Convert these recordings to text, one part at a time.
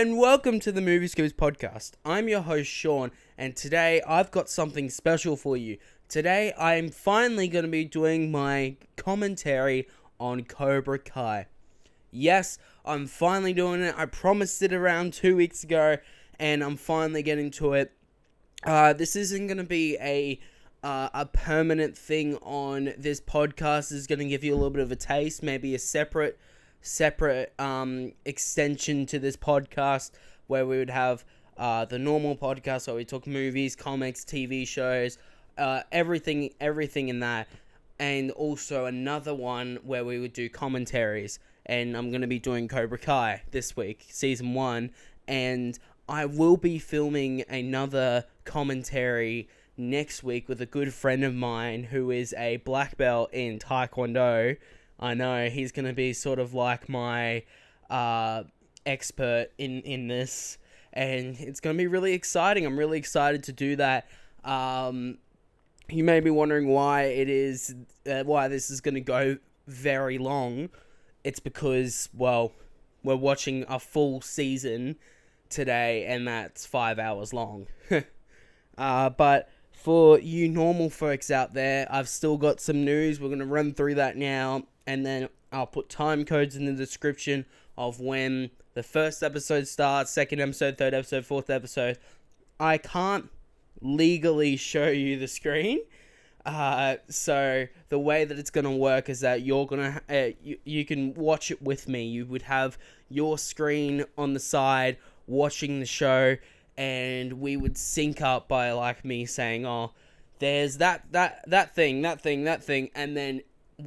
and welcome to the Movie Scoops podcast. I'm your host, Sean, and today I've got something special for you. Today, I'm finally going to be doing my commentary on Cobra Kai. Yes, I'm finally doing it. I promised it around 2 weeks ago, and I'm finally getting to it. This isn't going to be a permanent thing on this podcast. It's going to give you a little bit of a taste, maybe a separate extension to this podcast where we would have the normal podcast where we talk movies, comics, TV shows, everything in that, and also another one where we would do commentaries. And I'm going to be doing Cobra Kai this week, season 1, and I will be filming another commentary next week with a good friend of mine who is a black belt in Taekwondo. I know, he's going to be sort of like my expert in this, and it's going to be really exciting. I'm really excited to do that. You may be wondering why this is going to go very long. It's because, well, we're watching a full season today, and that's 5 hours long. But for you normal folks out there, I've still got some news. We're going to run through that now, and then I'll put time codes in the description of when the first episode starts, second episode, third episode, fourth episode. I can't legally show you the screen. So the way that it's going to work is that you're going to, you can watch it with me. You would have your screen on the side watching the show, and we would sync up by like me saying, oh, there's that thing, and then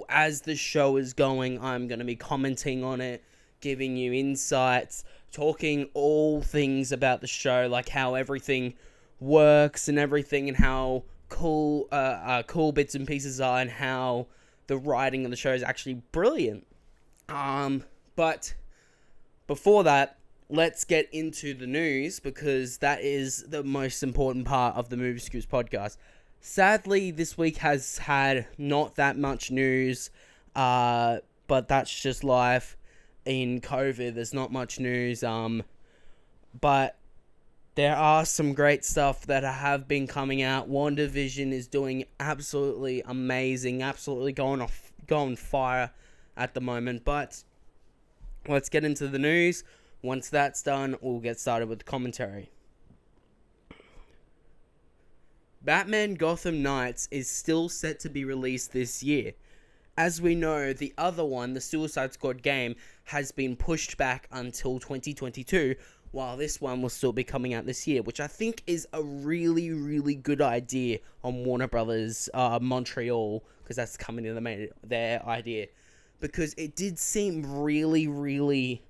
as the show is going, I'm going to be commenting on it, giving you insights, talking all things about the show, like how everything works and everything, and how cool bits and pieces are, and how the writing of the show is actually brilliant. But before that, let's get into the news, because that is the most important part of the Movie Scoops podcast. Sadly, this week has had not that much news, but that's just life. In COVID, there's not much news, but there are some great stuff that have been coming out. WandaVision is doing absolutely amazing, absolutely going fire at the moment, but let's get into the news. Once that's done, we'll get started with the commentary. Batman Gotham Knights is still set to be released this year. As we know, the other one, the Suicide Squad game, has been pushed back until 2022, while this one will still be coming out this year, which I think is a really, really good idea on Warner Brothers Montreal, because that's coming to their idea. Because it did seem really, really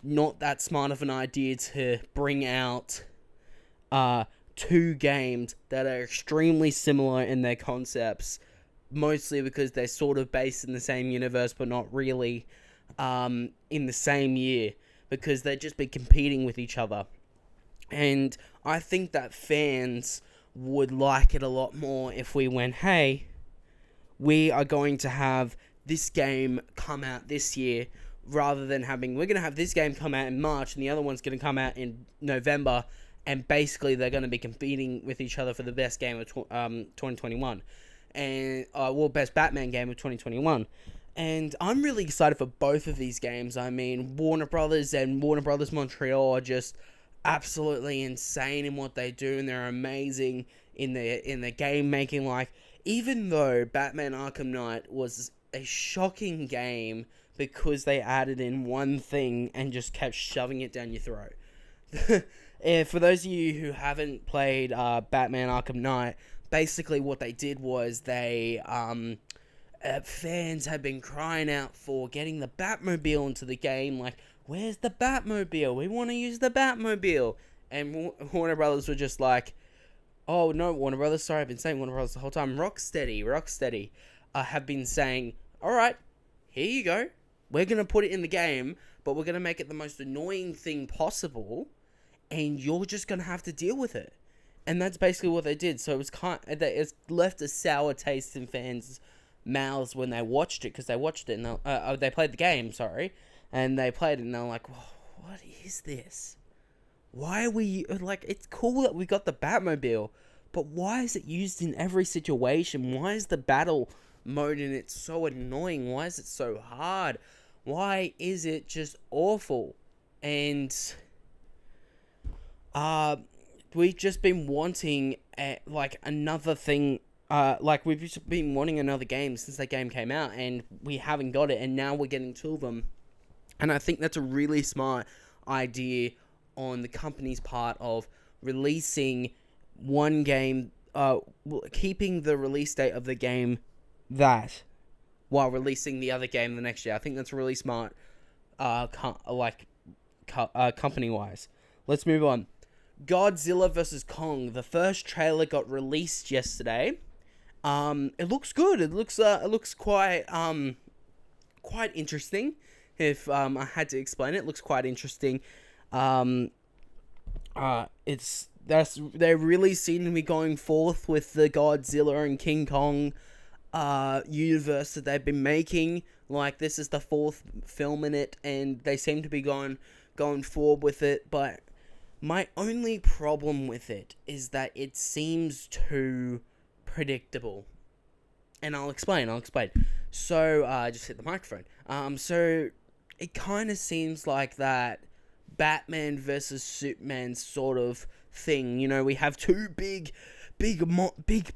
not that smart of an idea to bring out two games that are extremely similar in their concepts, mostly because they're sort of based in the same universe, but not really in the same year, because they'd just be competing with each other. And I think that fans would like it a lot more if we went, hey, we are going to have this game come out this year, rather than we're going to have this game come out in March and the other one's going to come out in November, and basically they're going to be competing with each other for the best game of 2021, and best Batman game of 2021. And I'm really excited for both of these games. I mean, Warner Brothers and Warner Brothers Montreal are just absolutely insane in what they do, and they're amazing in their game making. Like, even though Batman Arkham Knight was a shocking game because they added in one thing and just kept shoving it down your throat. For those of you who haven't played Batman Arkham Knight, basically what they did was they fans had been crying out for getting the Batmobile into the game. Like, where's the Batmobile? We want to use the Batmobile. And Warner Brothers were just like, oh no, Warner Brothers, sorry, I've been saying Warner Brothers the whole time. Rocksteady have been saying, alright, here you go. We're going to put it in the game, but we're going to make it the most annoying thing possible, and you're just going to have to deal with it. And that's basically what they did. So it's left a sour taste in fans' mouths when they watched it, because they watched it and they played the game, and they played it and they're like, what is this? why are we, like, it's cool that we got the Batmobile, but why is it used in every situation? Why is the battle mode in it so annoying? Why is it so hard? Why is it just awful? And we've just been wanting like another thing. Like we've just been wanting another game since that game came out, and we haven't got it, and now we're getting two of them. And I think that's a really smart idea on the company's part of releasing one game, keeping the release date of the game that, while releasing the other game the next year. I think that's really smart, company-wise. Let's move on. Godzilla vs. Kong. The first trailer got released yesterday. It looks good. It looks quite interesting. If I had to explain it, it looks quite interesting. They really seem to be going forth with the Godzilla and King Kong universe that they've been making. Like, this is the fourth film in it, and they seem to be going forward with it. But my only problem with it is that it seems too predictable. And I'll explain. So, I just hit the microphone. So it kind of seems like that Batman versus Superman sort of thing. You know, we have two big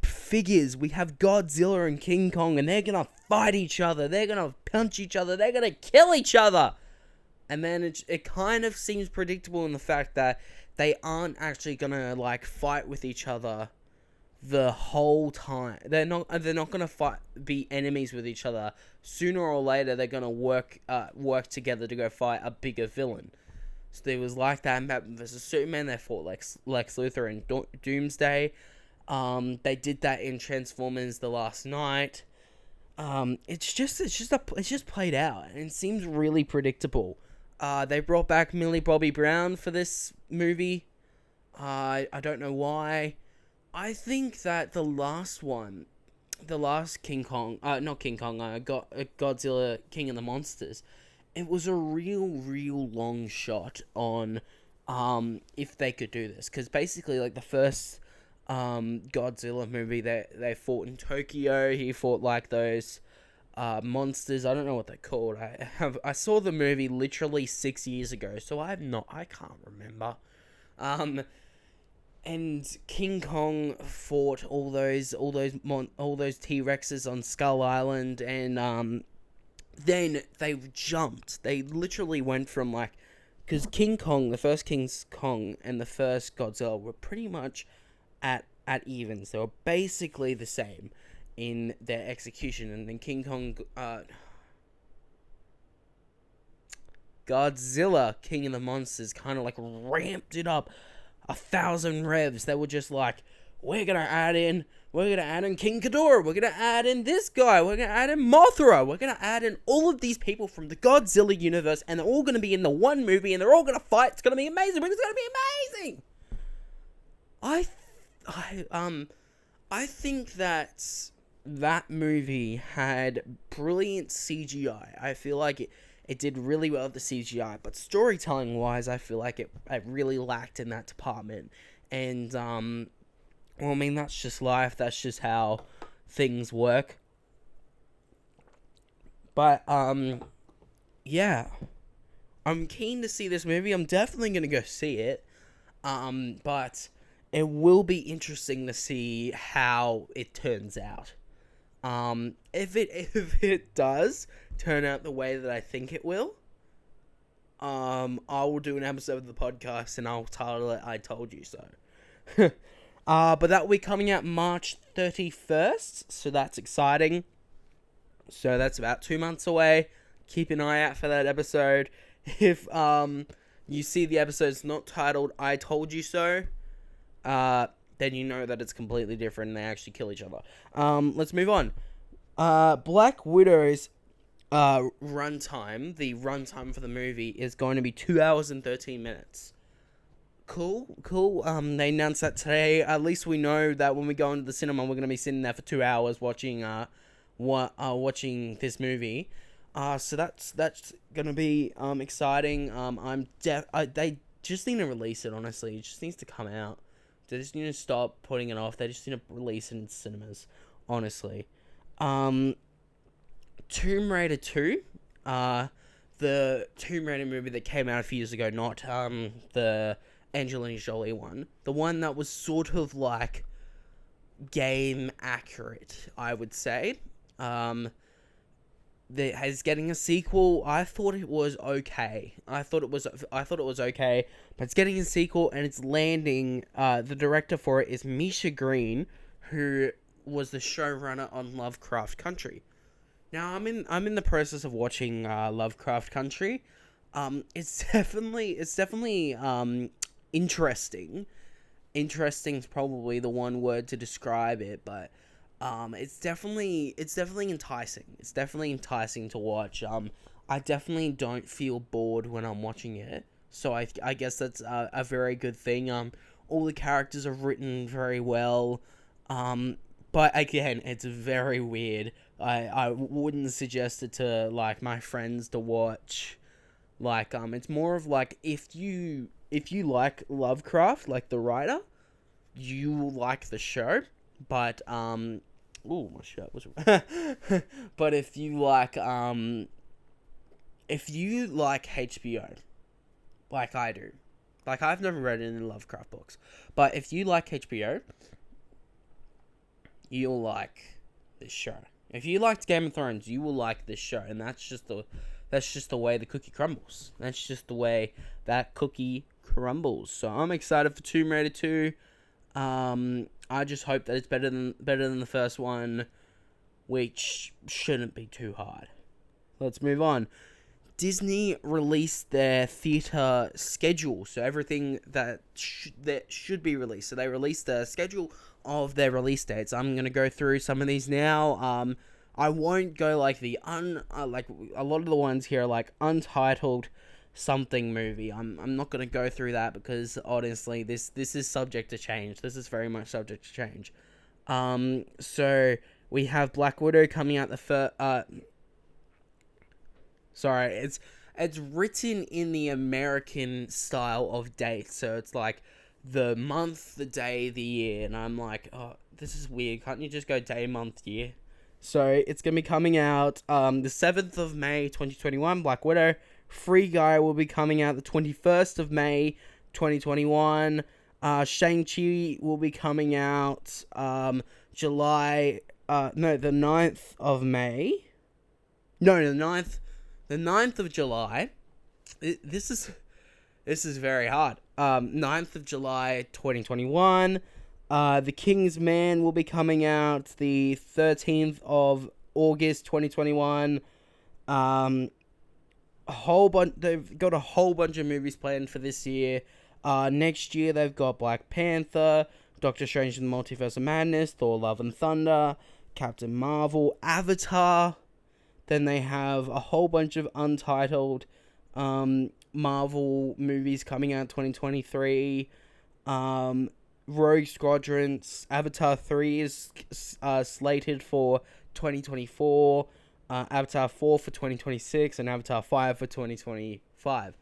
figures. We have Godzilla and King Kong, and they're gonna fight each other. They're gonna punch each other. They're gonna kill each other. And then it kind of seems predictable in the fact that they aren't actually gonna, like, fight with each other the whole time. They're not gonna be enemies with each other. Sooner or later, they're gonna work together to go fight a bigger villain. So there was like that in Batman vs Superman. They fought Lex Luthor and Doomsday. They did that in Transformers: The Last Night. It's just played out, and it seems really predictable. They brought back Millie Bobby Brown for this movie. I don't know why. I think that the last King Kong, Godzilla King of the Monsters, it was a real long shot on if they could do this. Because basically, like, the first Godzilla movie, they fought in Tokyo. He fought, like, those monsters. I don't know what they're called. I saw the movie literally 6 years ago, so I can't remember. And King Kong fought all those T-Rexes on Skull Island, and then they jumped. They literally went from, like, because King Kong, the first King Kong and the first Godzilla were pretty much at evens. They were basically the same in their execution, and then King Kong, Godzilla, King of the Monsters, kind of like ramped it up 1,000 revs. They were just like, we're gonna add in King Ghidorah, we're gonna add in this guy, we're gonna add in Mothra, we're gonna add in all of these people from the Godzilla universe, and they're all gonna be in the one movie, and they're all gonna fight. It's gonna be amazing. It's gonna be amazing. I think that movie had brilliant CGI. I feel like it did really well with the CGI, but storytelling wise, I feel like it really lacked in that department. And well, I mean, that's just life. That's just how things work. But yeah, I'm keen to see this movie. I'm definitely gonna go see it. But it will be interesting to see how it turns out. If it does turn out the way that I think it will, I will do an episode of the podcast and I'll title it "I Told You So." But that will be coming out March 31st, so that's exciting. So that's about 2 months away. Keep an eye out for that episode. If you see the episode's not titled "I Told You So," then you know that it's completely different and they actually kill each other. Let's move on. Black Widow's runtime, the runtime for the movie, is going to be 2 hours and 13 minutes. Cool. They announced that today. At least we know that when we go into the cinema, we're going to be sitting there for 2 hours watching this movie. So that's going to be exciting. They just need to release it, honestly. It just needs to come out. They just need to stop putting it off. They just need to release it in cinemas, honestly. Tomb Raider 2, the Tomb Raider movie that came out a few years ago, not the Angelina Jolie one. The one that was sort of like game accurate, I would say. That is getting a sequel. I thought it was okay. I thought it was okay, but it's getting a sequel, and it's landing. The director for it is Misha Green, who was the showrunner on Lovecraft Country. Now I'm in the process of watching Lovecraft Country. It's definitely interesting. Interesting is probably the one word to describe it, but it's definitely enticing. It's definitely enticing to watch. I definitely don't feel bored when I'm watching it, so I guess that's a very good thing. All the characters are written very well. But again, it's very weird. I wouldn't suggest it to like my friends to watch. Like it's more of like if you like Lovecraft, like the writer, you will like the show. But ooh, my shirt was but if you like HBO, like I do, like I've never read any Lovecraft books, but if you like HBO, you'll like this show. If you liked Game of Thrones, you will like this show, and that's just the way the cookie crumbles. That's just the way that cookie crumbles. So I'm excited for Tomb Raider 2. I just hope that it's better than the first one, which shouldn't be too hard. Let's move on. Disney released their theater schedule, so everything that should be released. So they released the schedule of their release dates. I'm gonna go through some of these now. I won't go like like a lot of the ones here are like Untitled something movie. I'm not gonna go through that because honestly, this is subject to change. This is very much subject to change. So we have Black Widow coming out sorry, it's written in the American style of date, so it's like the month, the day, the year, and I'm like, oh, this is weird. Can't you just go day, month, year? So it's gonna be coming out the 7th of May, 2021. Black Widow. Free Guy will be coming out the 21st of May, 2021. Shang-Chi will be coming out the 9th of May. No, the 9th of July. This is very hard. 9th of July, 2021. The King's Man will be coming out the 13th of August, 2021. They've got a whole bunch of movies planned for this year. Next year they've got Black Panther, Doctor Strange and the Multiverse of Madness, Thor: Love and Thunder, Captain Marvel, Avatar. Then they have a whole bunch of untitled Marvel movies coming out 2023. Rogue Squadrons, Avatar 3 is slated for 2024. Avatar 4 for 2026 and Avatar 5 for 2025.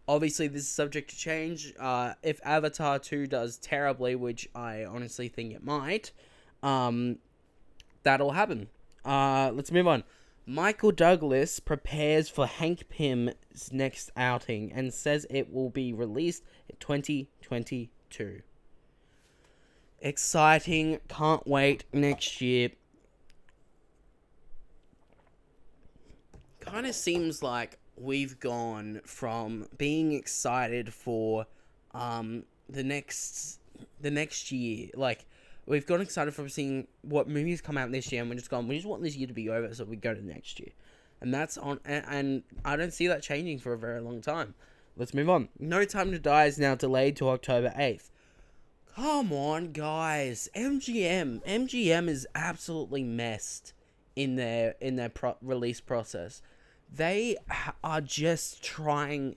Obviously, this is subject to change. If Avatar 2 does terribly, which I honestly think it might, that'll happen. Let's move on. Michael Douglas prepares for Hank Pym's next outing and says it will be released in 2022. Exciting. Can't wait next year. Kind of seems like we've gone from being excited for the next year, like we've gotten excited from seeing what movies come out this year, and we just want this year to be over so we go to next year, and that's on. And I don't see that changing for a very long time. Let's move on. No Time to Die is now delayed to October 8th. Come on, guys. MGM is absolutely messed in their release process. They are just trying.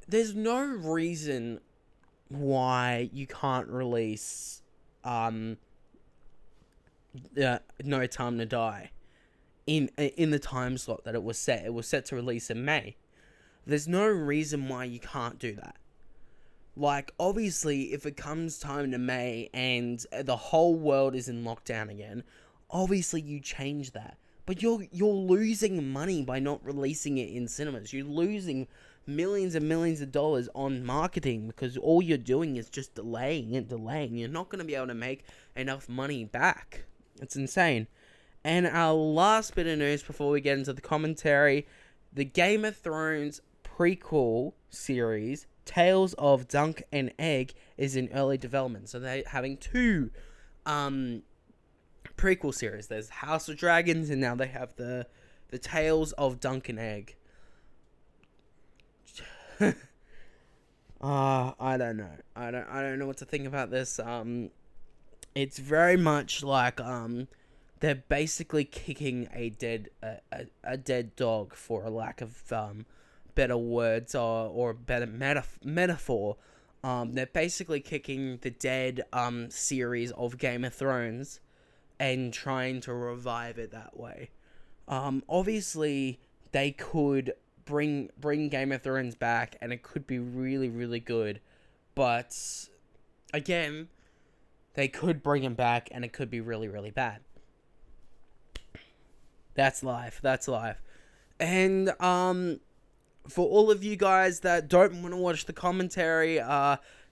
There's no reason why you can't release No Time to Die in the time slot that it was set. It was set to release in May. There's no reason why you can't do that. Like, obviously, if it comes time to May and the whole world is in lockdown again, obviously you change that. But you're losing money by not releasing it in cinemas. You're losing millions and millions of dollars on marketing because all you're doing is just delaying and delaying. You're not going to be able to make enough money back. It's insane. And our last bit of news before we get into the commentary, the Game of Thrones prequel series, Tales of Dunk and Egg, is in early development. So they're having two prequel series. There's House of Dragons, and now they have the Tales of Dunk and Egg. I don't know. I don't know what to think about this. It's very much like they're basically kicking a dead dog, for a lack of better words or better metaphor. They're basically kicking the dead series of Game of Thrones and trying to revive it that way. Obviously, they could bring Game of Thrones back, and it could be really, really good. But again, they could bring him back, and it could be really, really bad. That's life. And for all of you guys that don't want to watch the commentary,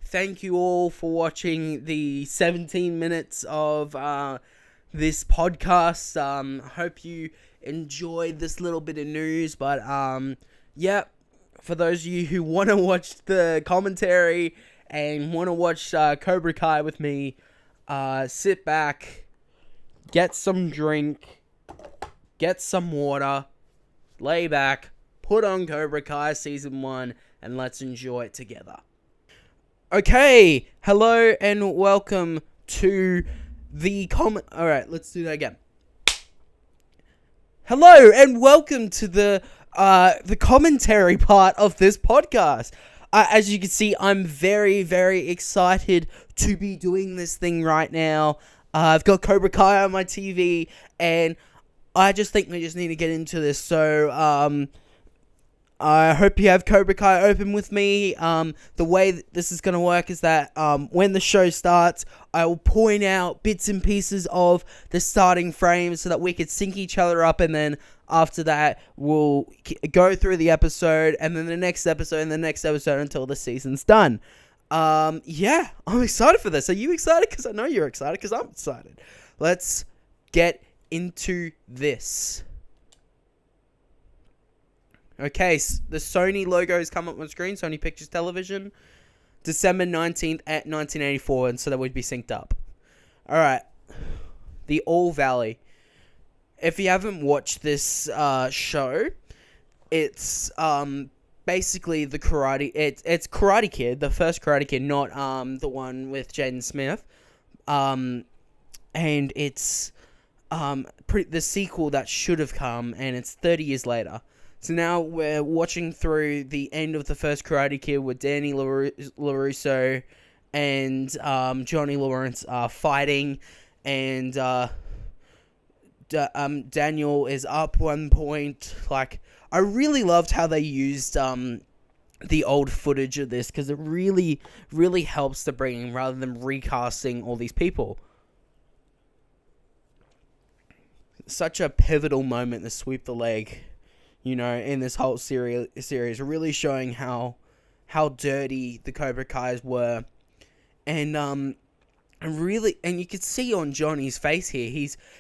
thank you all for watching the 17 minutes of this podcast. Hope you enjoyed this little bit of news. But yeah, for those of you who want to watch the commentary and want to watch Cobra Kai with me, sit back, get some drink, get some water, lay back, put on Cobra Kai Season 1, and let's enjoy it together. Okay, hello and welcome to the Alright, let's do that again. Hello and welcome to the commentary part of this podcast. As you can see, I'm very, very excited to be doing this thing right now. I've got Cobra Kai on my TV, and I just think we just need to get into this. So, I hope you have Cobra Kai open with me. The way this is going to work is that when the show starts, I will point out bits and pieces of the starting frame so that we could sync each other up, and then after that, we'll go through the episode, and then the next episode, and the next episode until the season's done. Yeah, I'm excited for this. Are you excited? Because I know you're excited, because I'm excited. Let's get into this. Okay, the Sony logo has come up on screen. Sony Pictures Television, December 19th at 1984, and so that would be synced up. Alright, the All Valley. If you haven't watched this show, it's basically the it's Karate Kid, the first Karate Kid, not the one with Jaden Smith. And it's the sequel that should have come, and it's 30 years later. So now we're watching through the end of the first Karate Kid with Danny LaRusso and Johnny Lawrence fighting, and Daniel is up one point. Like, I really loved how they used the old footage of this, because it really, really helps to bring in, rather than recasting all these people. Such a pivotal moment to sweep the leg, you know, in this whole series, really showing how dirty the Cobra Kais were, and really, and you could see on Johnny's face here,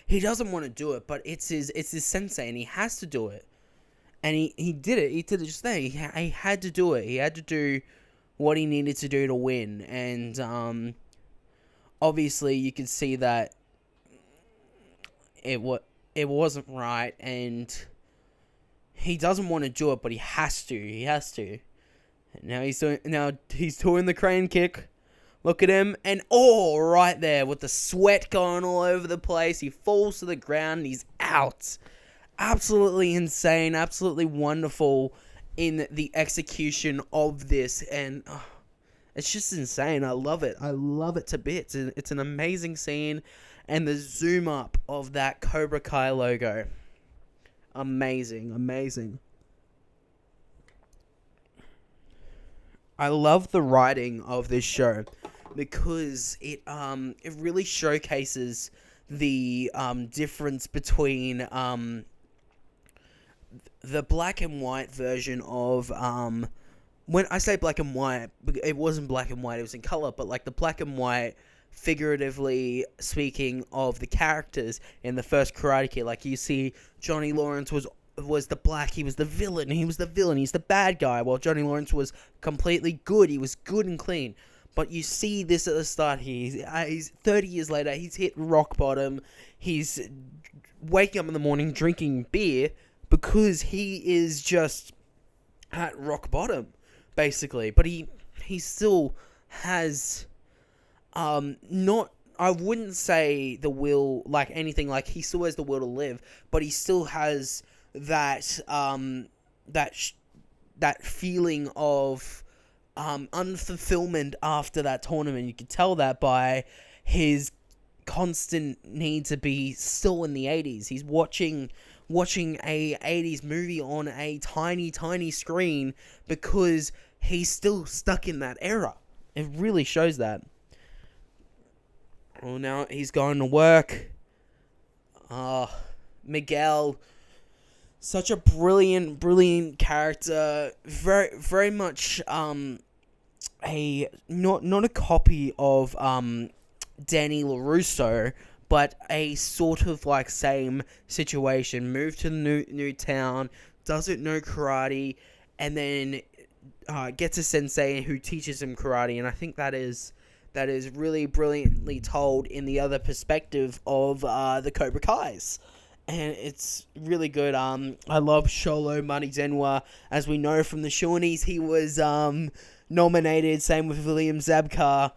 he doesn't want to do it, but it's his sensei, and he has to do it, and he did it. He did it just there. He had to do it. He had to do what he needed to do to win, and obviously you could see that it wasn't right, and he doesn't want to do it, but he has to. Now he's doing the crane kick. Look at him, and right there with the sweat going all over the place, he falls to the ground and he's out. Absolutely insane, absolutely wonderful in the execution of this, and it's just insane. I love it to bits. It's an amazing scene, and the zoom up of that Cobra Kai logo. Amazing. I love the writing of this show because it really showcases the difference between the black and white version of when I say black and white, it wasn't black and white, it was in color, but like the black and white, figuratively speaking, of the characters in the first Karate Kid. Like, you see Johnny Lawrence was the black, he was the villain, he's the bad guy, while Johnny Lawrence was completely good, he was good and clean. But you see this at the start here, he's 30 years later, he's hit rock bottom, he's waking up in the morning drinking beer because he is just at rock bottom, basically. But he still has not, I wouldn't say the will, like anything, like he still has the will to live, but he still has that that feeling of unfulfillment after that tournament. You could tell that by his constant need to be still in the 80s. He's watching a 80s movie on a tiny screen because he's still stuck in that era. It really shows that. Well, now he's going to work. Miguel, such a brilliant character. Very much a not a copy of Danny LaRusso, but a sort of like same situation. Moved to the new town, doesn't know karate, and then gets a sensei who teaches him karate. And I think that is really brilliantly told in the other perspective of the Cobra Kais. And it's really good. I love Sholo Marizenwa. As we know from the Shawnees, he was nominated, same with William Zabka,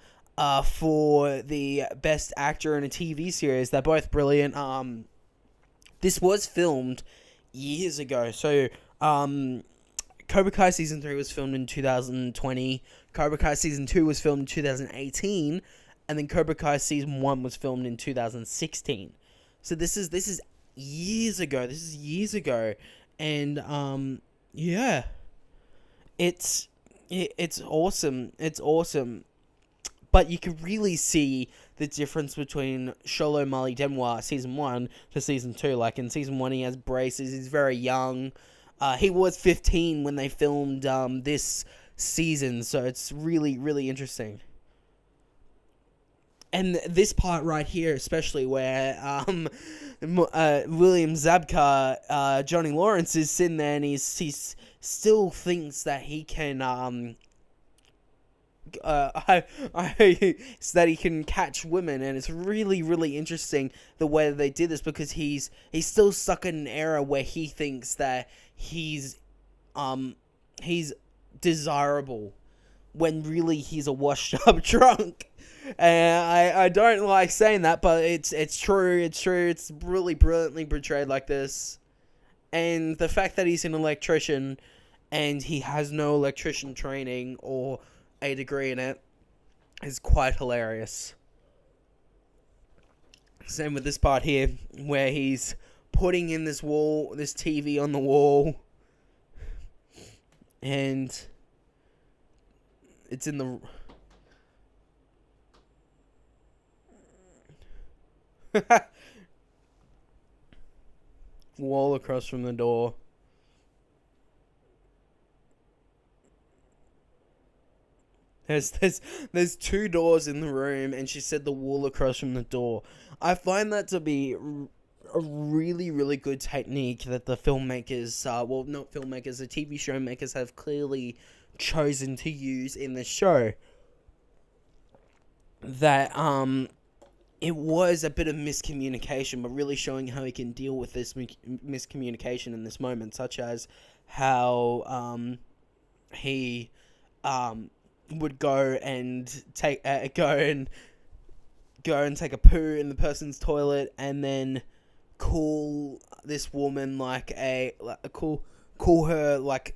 for the best actor in a TV series. They're both brilliant. This was filmed years ago. So, Cobra Kai Season 3 was filmed in 2020. Cobra Kai Season 2 was filmed in 2018. And then Cobra Kai Season 1 was filmed in 2016. So this is years ago. This is years ago. And, yeah. It's awesome. It's awesome. But you can really see the difference between Sholo Mali Denwa Season 1 to Season 2. Like, in Season 1, he has braces. He's very young. He was 15 when they filmed this season. So it's really, really interesting. And this part right here, especially where William Zabka, Johnny Lawrence, is sitting there and he still thinks that he can so that he can catch women. And it's really, really interesting the way that they did this, because he's still stuck in an era where he thinks that he's desirable when really he's a washed up drunk. And I don't like saying that, but it's true. It's really brilliantly portrayed like this. And the fact that he's an electrician and he has no electrician training or a degree in it is quite hilarious. Same with this part here, where he's putting in this TV on the wall, and it's in the wall across from the door. There's two doors in the room, and she said the wall across from the door. I find that to be a really, really good technique that the filmmakers, not filmmakers, the TV show makers have clearly chosen to use in the show. That, it was a bit of miscommunication, but really showing how he can deal with this miscommunication in this moment, such as how, he, would go and take a poo in the person's toilet, and then call this woman call her like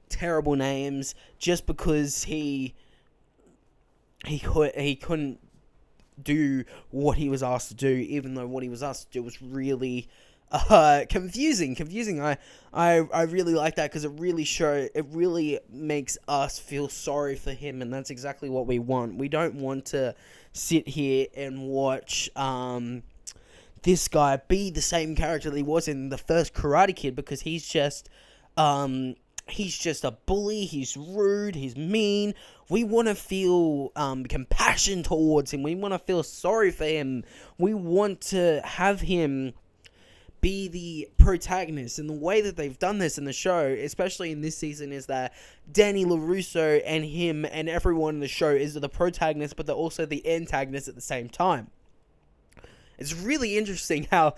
terrible names just because he couldn't do what he was asked to do, even though what he was asked to do was really confusing. I really like that, because it really makes us feel sorry for him, and that's exactly what we want. We don't want to sit here and watch this guy be the same character that he was in the first Karate Kid, because he's just a bully. He's rude. He's mean. We want to feel compassion towards him. We want to feel sorry for him. We want to have him be the protagonist. And the way that they've done this in the show, especially in this season, is that Danny LaRusso and him and everyone in the show is the protagonist, but they're also the antagonist at the same time. It's really interesting how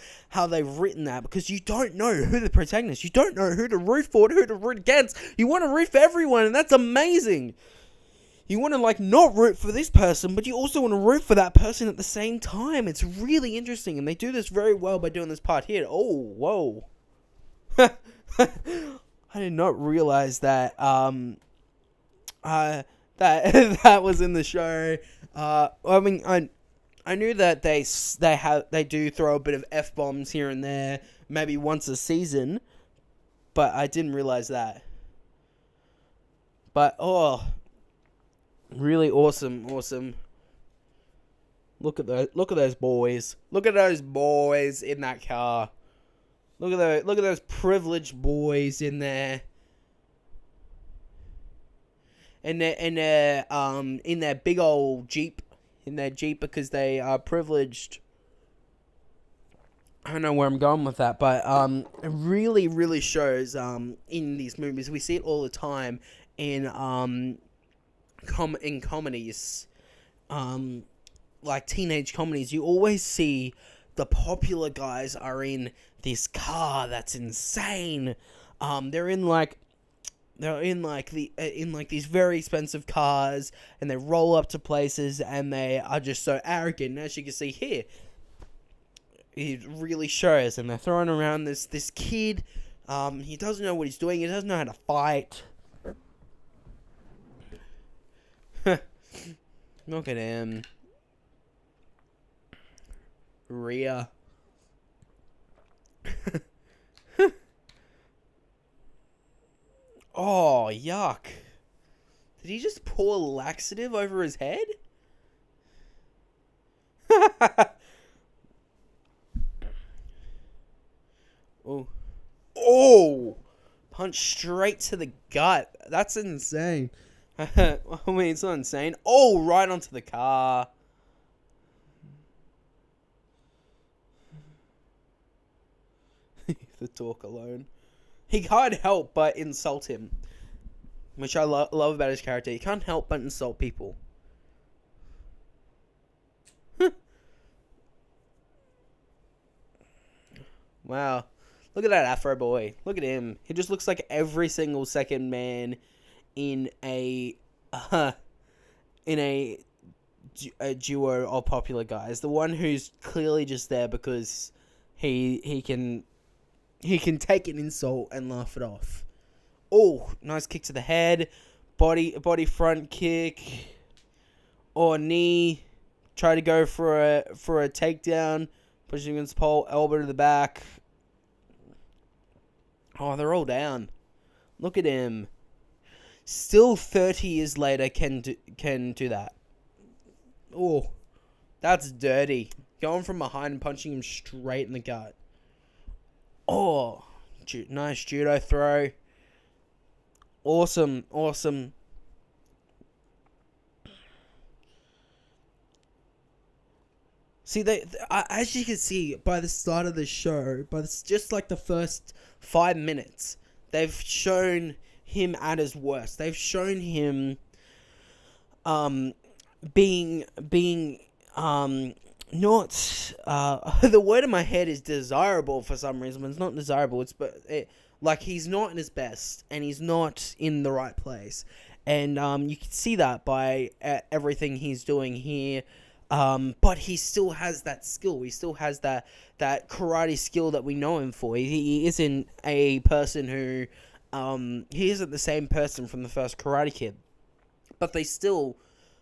they've written that, because you don't know who the protagonist, you don't know who to root for, who to root against. You want to root for everyone, and that's amazing. You want to, not root for this person, but you also want to root for that person at the same time. It's really interesting, and they do this very well by doing this part here. Oh, whoa. I did not realize that, that was in the show. I knew that they do throw a bit of F-bombs here and there, maybe once a season, but I didn't realize that. But, really awesome. Look at those boys. Look at those boys in that car. Look at those privileged boys in there. And they're in their big old Jeep. In their Jeep, because they are privileged. I don't know where I'm going with that, but it really, really shows in these movies. We see it all the time in comedies, like teenage comedies. You always see the popular guys are in this car that's insane. They're in these very expensive cars, and they roll up to places, and they are just so arrogant. And as you can see here, it really shows. And they're throwing around this kid. He doesn't know what he's doing. He doesn't know how to fight. Look at him. Rhea. Oh, yuck. Did he just pour laxative over his head? Oh! Punch straight to the gut. That's insane. I mean, it's not insane. Oh, right onto the car. The talk alone. He can't help but insult him, which I love about his character. He can't help but insult people. Wow. Look at that Afro boy. Look at him. He just looks like every single second man in a duo of popular guys. The one who's clearly just there because he can take an insult and laugh it off. Oh, nice kick to the head. Body front kick. Or knee. Try to go for a takedown. Pushing against the pole. Elbow to the back. Oh, they're all down. Look at him. Still 30 years later can do that. Oh, that's dirty. Going from behind and punching him straight in the gut. Oh, nice judo throw. Awesome. See, as you can see by the start of the show, just like the first 5 minutes, they've shown him at his worst. They've shown him being not the word in my head is desirable for some reason, but it's not desirable. Like he's not in his best, and he's not in the right place, and you can see that by everything he's doing here. But he still has that skill. He still has that karate skill that we know him for. He isn't a person who he isn't the same person from the first Karate Kid, but they still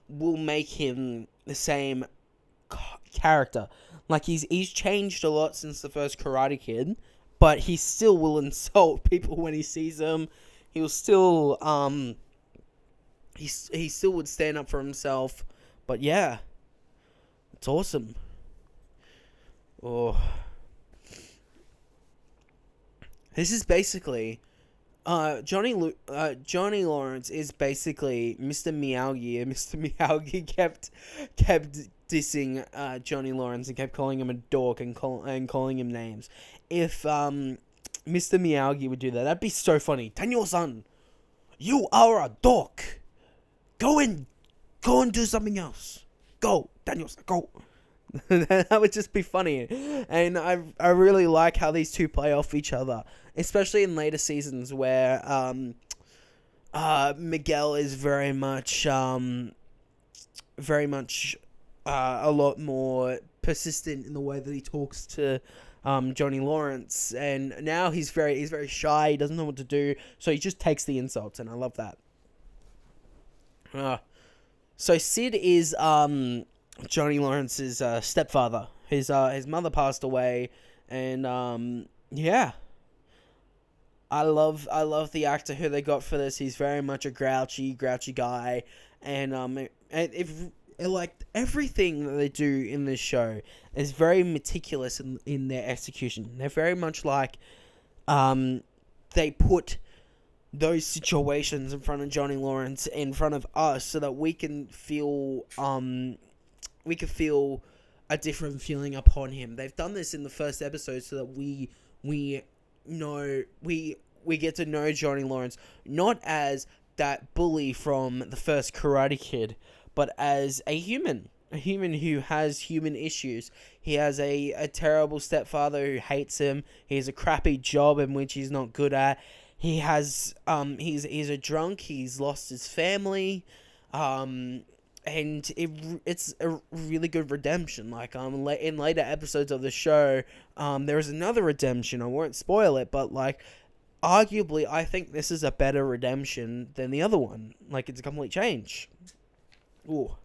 will make him the same character. Like, he's changed a lot since the first Karate Kid, but he still will insult people when he sees them. He'll still, he still would stand up for himself. But yeah, it's awesome. Oh. This is basically... Johnny Lawrence is basically Mr. Miyagi, and Mr. Miyagi kept dissing Johnny Lawrence and kept calling him a dork and calling him names. If Mr. Miyagi would do that, that'd be so funny. Daniel-san, you are a dork. Go and do something else. Go, Daniel-san, go. That would just be funny. And I really like how these two play off each other, especially in later seasons where Miguel is very much a lot more persistent in the way that he talks to Johnny Lawrence, and now he's very shy. He doesn't know what to do, so he just takes the insults, and I love that. So Sid is Johnny Lawrence's stepfather. His mother passed away, and yeah, I love the actor who they got for this. He's very much a grouchy guy, and like everything that they do in this show is very meticulous in their execution. They're very much like they put those situations in front of Johnny Lawrence in front of us so that we can feel a different feeling upon him. They've done this in the first episode so that we get to know Johnny Lawrence not as that bully from the first Karate Kid, but as a human who has human issues. He has a terrible stepfather who hates him. He has a crappy job in which he's not good at. He has he's a drunk. He's lost his family. And it's a really good redemption. Like, in later episodes of the show, there is another redemption. I won't spoil it, but, like, arguably, I think this is a better redemption than the other one. Like, it's a complete change. Ooh.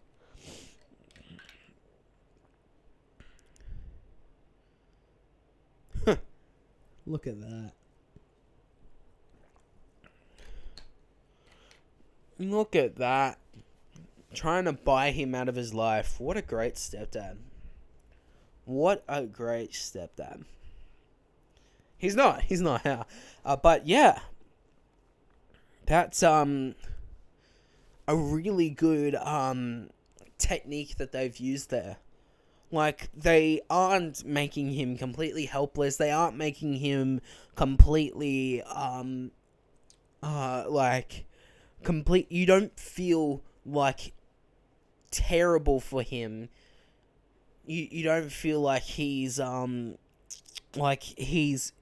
Look at that. Look at that. Trying to buy him out of his life. What a great stepdad. What a great stepdad. He's not. But yeah. That's a really good technique that they've used there. Like, they aren't making him completely helpless. They aren't making him completely you don't feel like terrible for him. You don't feel like he's at his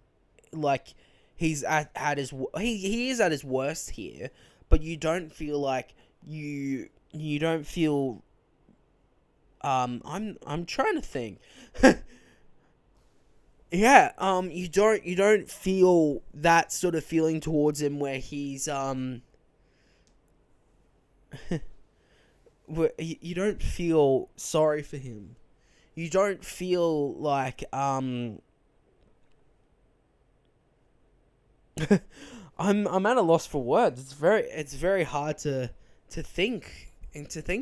he is at his worst here, but you don't feel like you don't feel I'm trying to think. Yeah, you don't feel that sort of feeling towards him where he's where you don't feel sorry for him. You don't feel like I'm at a loss for words. It's very hard to think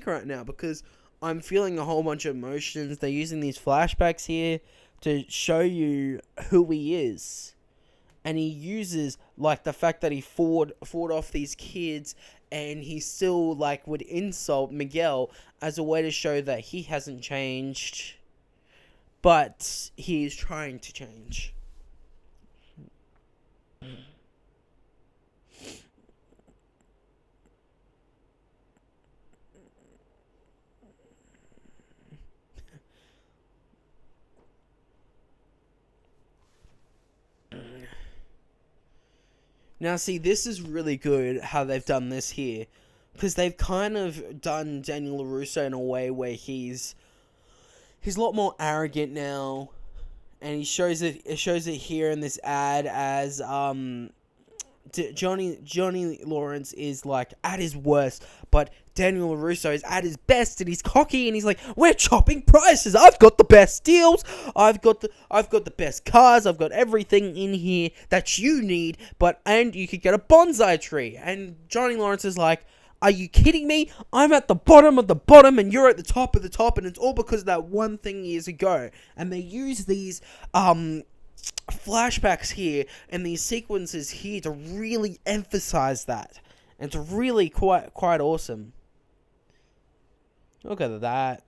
right now because I'm feeling a whole bunch of emotions. They're using these flashbacks here to show you who he is. And he uses, like, the fact that he fought off these kids and he still, like, would insult Miguel as a way to show that he hasn't changed, but he is trying to change. Now, see, this is really good how they've done this here, because they've kind of done Daniel LaRusso in a way where he's a lot more arrogant now, and it shows it here in this ad as Johnny Lawrence is, like, at his worst, but Daniel LaRusso is at his best and he's cocky and he's like, we're chopping prices. I've got the best deals. I've got the best cars. I've got everything in here that you need. And you could get a bonsai tree. And Johnny Lawrence is like, are you kidding me? I'm at the bottom of the bottom and you're at the top of the top, and it's all because of that one thing years ago. And they use these flashbacks here and these sequences here to really emphasize that. And it's really quite awesome. Look at that.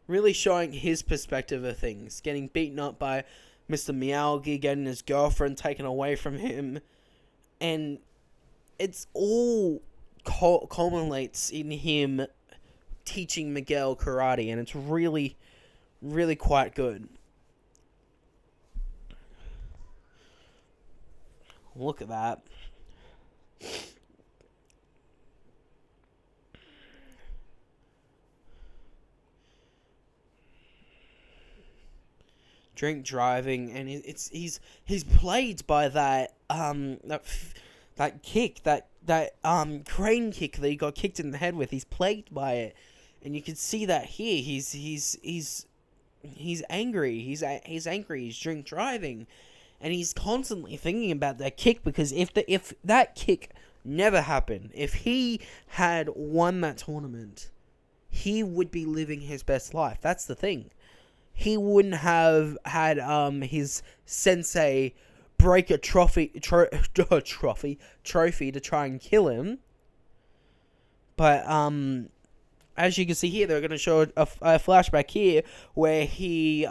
Really showing his perspective of things. Getting beaten up by Mr. Miyagi, getting his girlfriend taken away from him. And it's all culminates in him teaching Miguel karate. And it's really, really quite good. Look at that. Drink driving, and he's plagued by that kick, that crane kick that he got kicked in the head with. He's plagued by it, and you can see that here. He's angry. He's angry. He's drink driving, and he's constantly thinking about that kick, because if that kick never happened, if he had won that tournament, he would be living his best life. That's the thing. He wouldn't have had his sensei break a trophy to try and kill him. But as you can see here, they're going to show a flashback here where he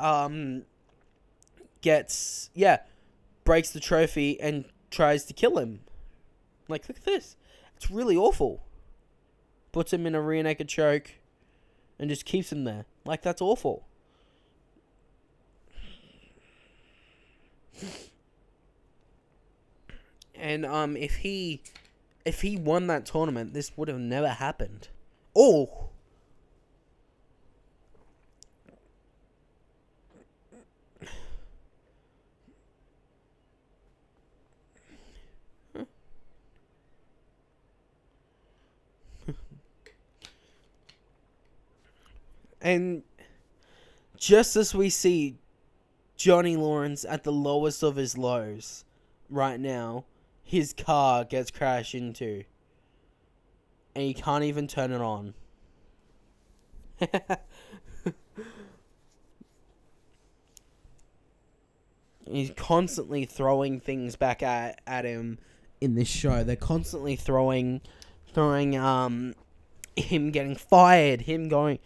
breaks the trophy and tries to kill him. Like, look at this. It's really awful. Puts him in a rear naked choke and just keeps him there. Like, that's awful. And if he won that tournament, this would have never happened. Oh. And just as we see Johnny Lawrence at the lowest of his lows right now, his car gets crashed into. And he can't even turn it on. He's constantly throwing things back at him in this show. They're constantly throwing him getting fired, him going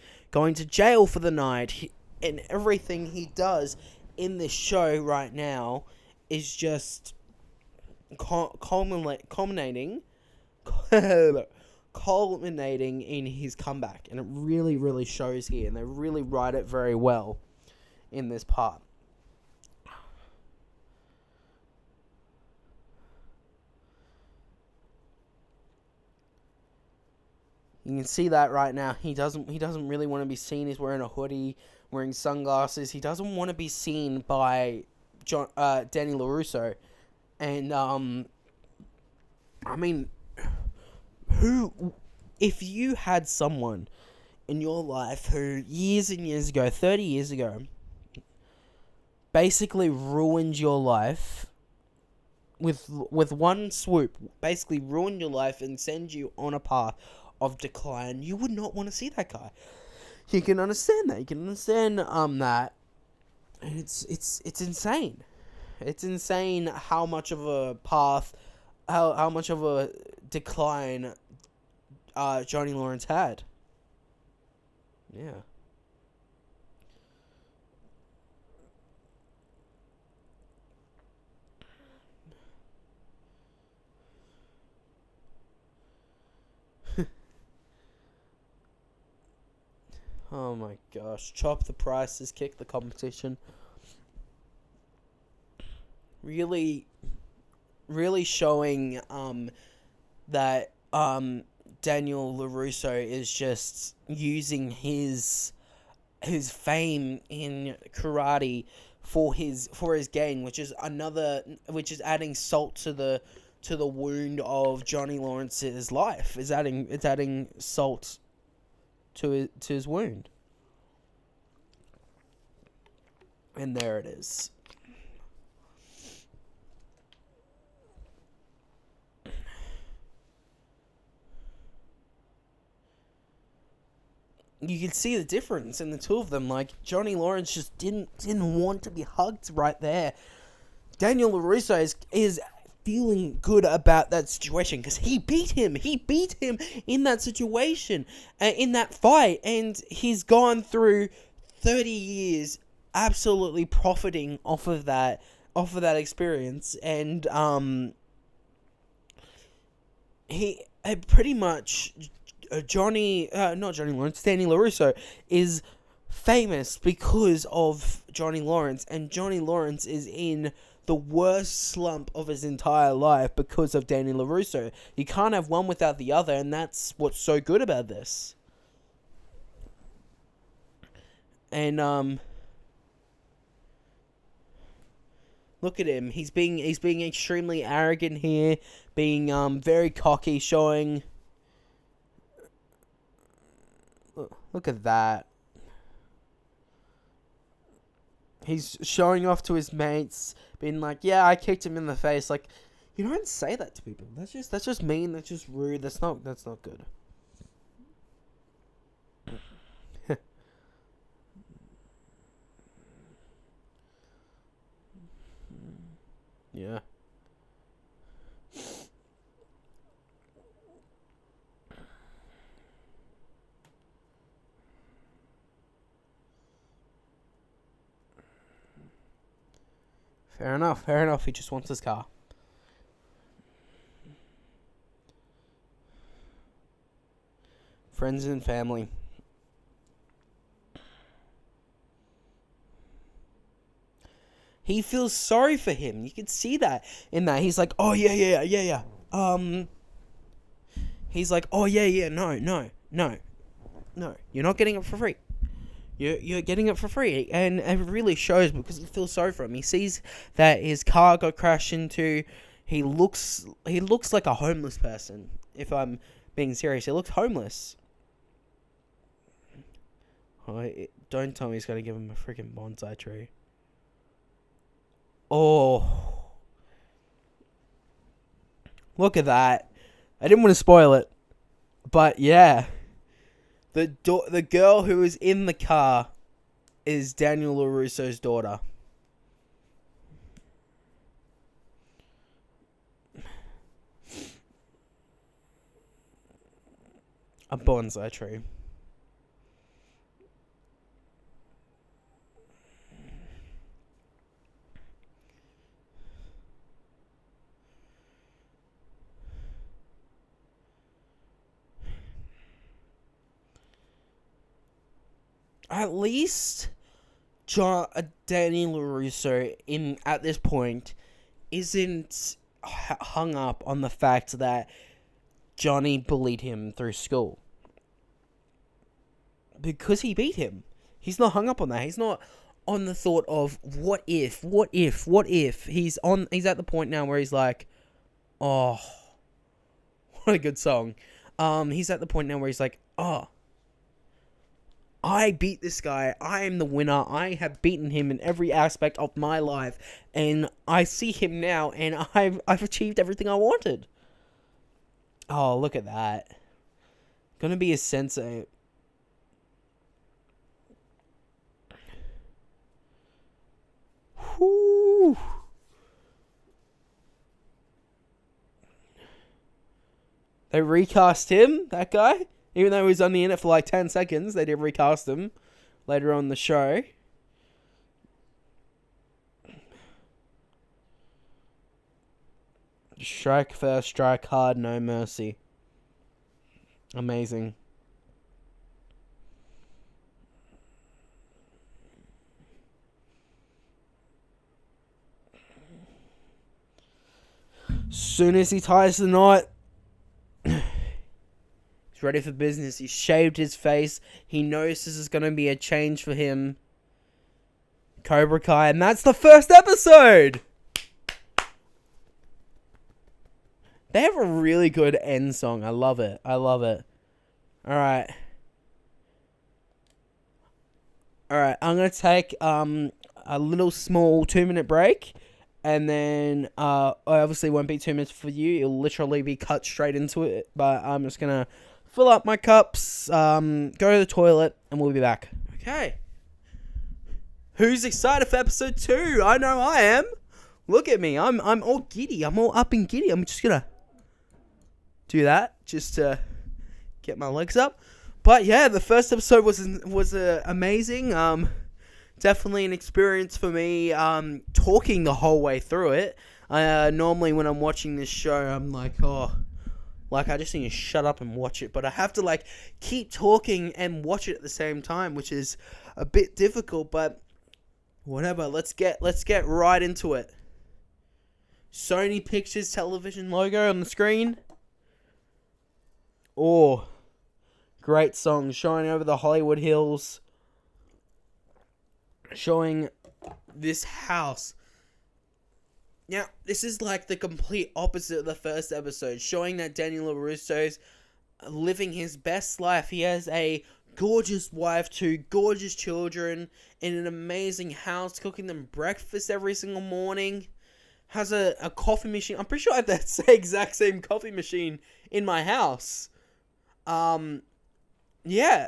to jail for the night, and everything he does in this show right now is just culminating in his comeback. And it really, really shows here, and they really write it very well in this part. You can see that right now. He doesn't really want to be seen. He's wearing a hoodie, wearing sunglasses. He doesn't want to be seen by Danny LaRusso. And I mean, if you had someone in your life who years and years ago, 30 years ago, basically ruined your life with one swoop, basically ruined your life and send you on a path of decline, you would not want to see that guy. You can understand that. You can understand that. And it's insane. It's insane how much of a path, how much of a decline Johnny Lawrence had. Yeah. Oh my gosh. Chop the prices, kick the competition. Really showing that Daniel LaRusso is just using his fame in karate for his gain, which is adding salt to to the wound of Johnny Lawrence's life. It's adding salt to his wound. And there it is. You can see the difference in the two of them. Like, Johnny Lawrence just didn't want to be hugged right there. Daniel LaRusso is feeling good about that situation because he beat him. He beat him in that situation, in that fight, and he's gone through 30 years absolutely profiting off of that experience. And he pretty much Danny LaRusso is famous because of Johnny Lawrence, and Johnny Lawrence is in the worst slump of his entire life because of Danny LaRusso. You can't have one without the other, and that's what's so good about this. And look at him. He's being extremely arrogant here, being very cocky, showing. Look at that. He's showing off to his mates, being like, "Yeah, I kicked him in the face." Like, you don't say that to people. That's just mean. That's just rude. That's not good. Yeah. Fair enough. He just wants his car. Friends and family. He feels sorry for him. You can see that in that. He's like, "Oh, yeah. He's like, "Oh, yeah. No. You're not getting it for free. You're getting it for free." And it really shows because he feels sorry for him. He sees that his car got crashed into. He looks like a homeless person. If I'm being serious, he looks homeless. Oh, don't tell me he's going to give him a freaking bonsai tree. Oh. Look at that. I didn't want to spoil it. But yeah. The girl who is in the car is Daniel LaRusso's daughter. A bonsai tree. At least Danny LaRusso at this point isn't hung up on the fact that Johnny bullied him through school. Because he beat him. He's not hung up on that. He's not on the thought of what if. He's at the point now where he's like, oh, what a good song. He's at the point now where he's like, oh, I beat this guy. I am the winner. I have beaten him in every aspect of my life. And I see him now, and I've achieved everything I wanted. Oh, look at that. Gonna be a sensei. Whoo. They recast him, that guy? Even though he was only in it for like 10 seconds, they did recast him later on in the show. Strike first, strike hard, no mercy. Amazing. Soon as he ties the knot, he's ready for business. He's shaved his face. He knows this is going to be a change for him. Cobra Kai, and that's the first episode! They have a really good end song. I love it. Alright. I'm going to take a little small 2-minute break. And then I obviously won't be 2 minutes for you. It'll literally be cut straight into it. But I'm just going to fill up my cups, go to the toilet, and we'll be back. Okay. Who's excited for episode 2? I know I am. Look at me. I'm all giddy. I'm all up and giddy. I'm just going to do that just to get my legs up. But yeah, the first episode was amazing. Definitely an experience for me, talking the whole way through it. Normally when I'm watching this show, I'm like, I just need to shut up and watch it. But I have to, keep talking and watch it at the same time, which is a bit difficult, but whatever. Let's get right into it. Sony Pictures television logo on the screen. Oh, great song, showing over the Hollywood Hills. Showing this house. Now, this is like the complete opposite of the first episode. Showing that Daniel LaRusso's living his best life. He has a gorgeous wife, 2 gorgeous children, in an amazing house, cooking them breakfast every single morning. Has a coffee machine. I'm pretty sure I have that exact same coffee machine in my house. Yeah.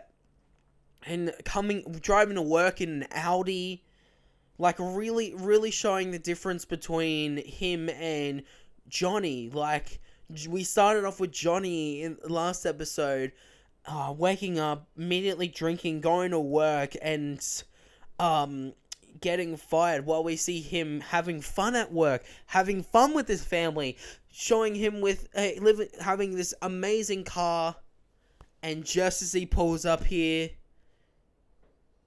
And driving to work in an Audi, really, really showing the difference between him and Johnny. We started off with Johnny in the last episode, waking up, immediately drinking, going to work, and getting fired, while we see him having fun at work, having fun with his family, showing him with having this amazing car, and just as he pulls up here,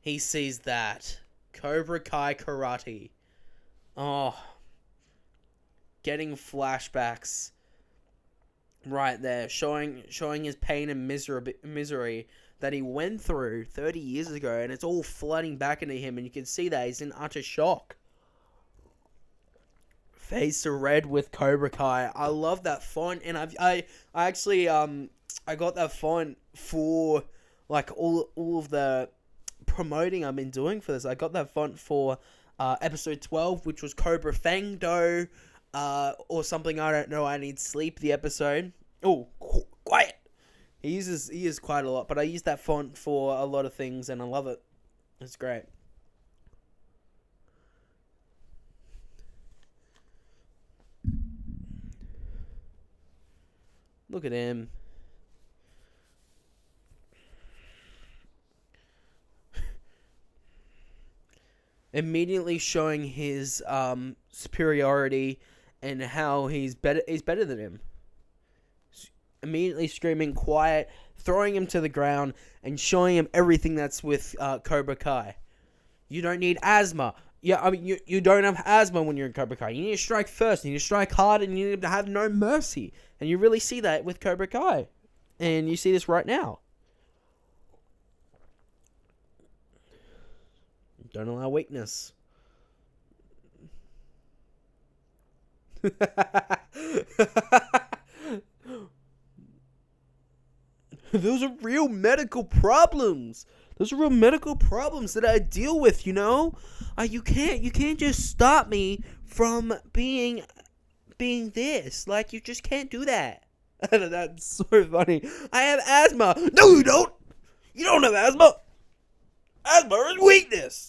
he sees that. Cobra Kai Karate. Oh. Getting flashbacks. Right there. Showing his pain and misery that he went through 30 years ago. And it's all flooding back into him. And you can see that he's in utter shock. Fades to red with Cobra Kai. I love that font. And I actually I got that font for all of the promoting I've been doing for this. I got that font for episode 12, which was Cobra Fang Do, or something, I don't know, I need sleep, the episode. Oh, quiet. He uses quite a lot, but I use that font for a lot of things, and I love it. It's great. Look at him. Immediately showing his superiority and how he's better than him. Immediately screaming quiet, throwing him to the ground, and showing him everything that's with Cobra Kai. You don't need asthma. Yeah, I mean, you don't have asthma when you're in Cobra Kai. You need to strike first, you need to strike hard, and you need to have no mercy. And you really see that with Cobra Kai. And you see this right now. Don't allow weakness. Those are real medical problems. Those are real medical problems that I deal with, you know? You can't just stop me from being this. You just can't do that. That's so funny. I have asthma. No, you don't. You don't have asthma. Asthma is weakness.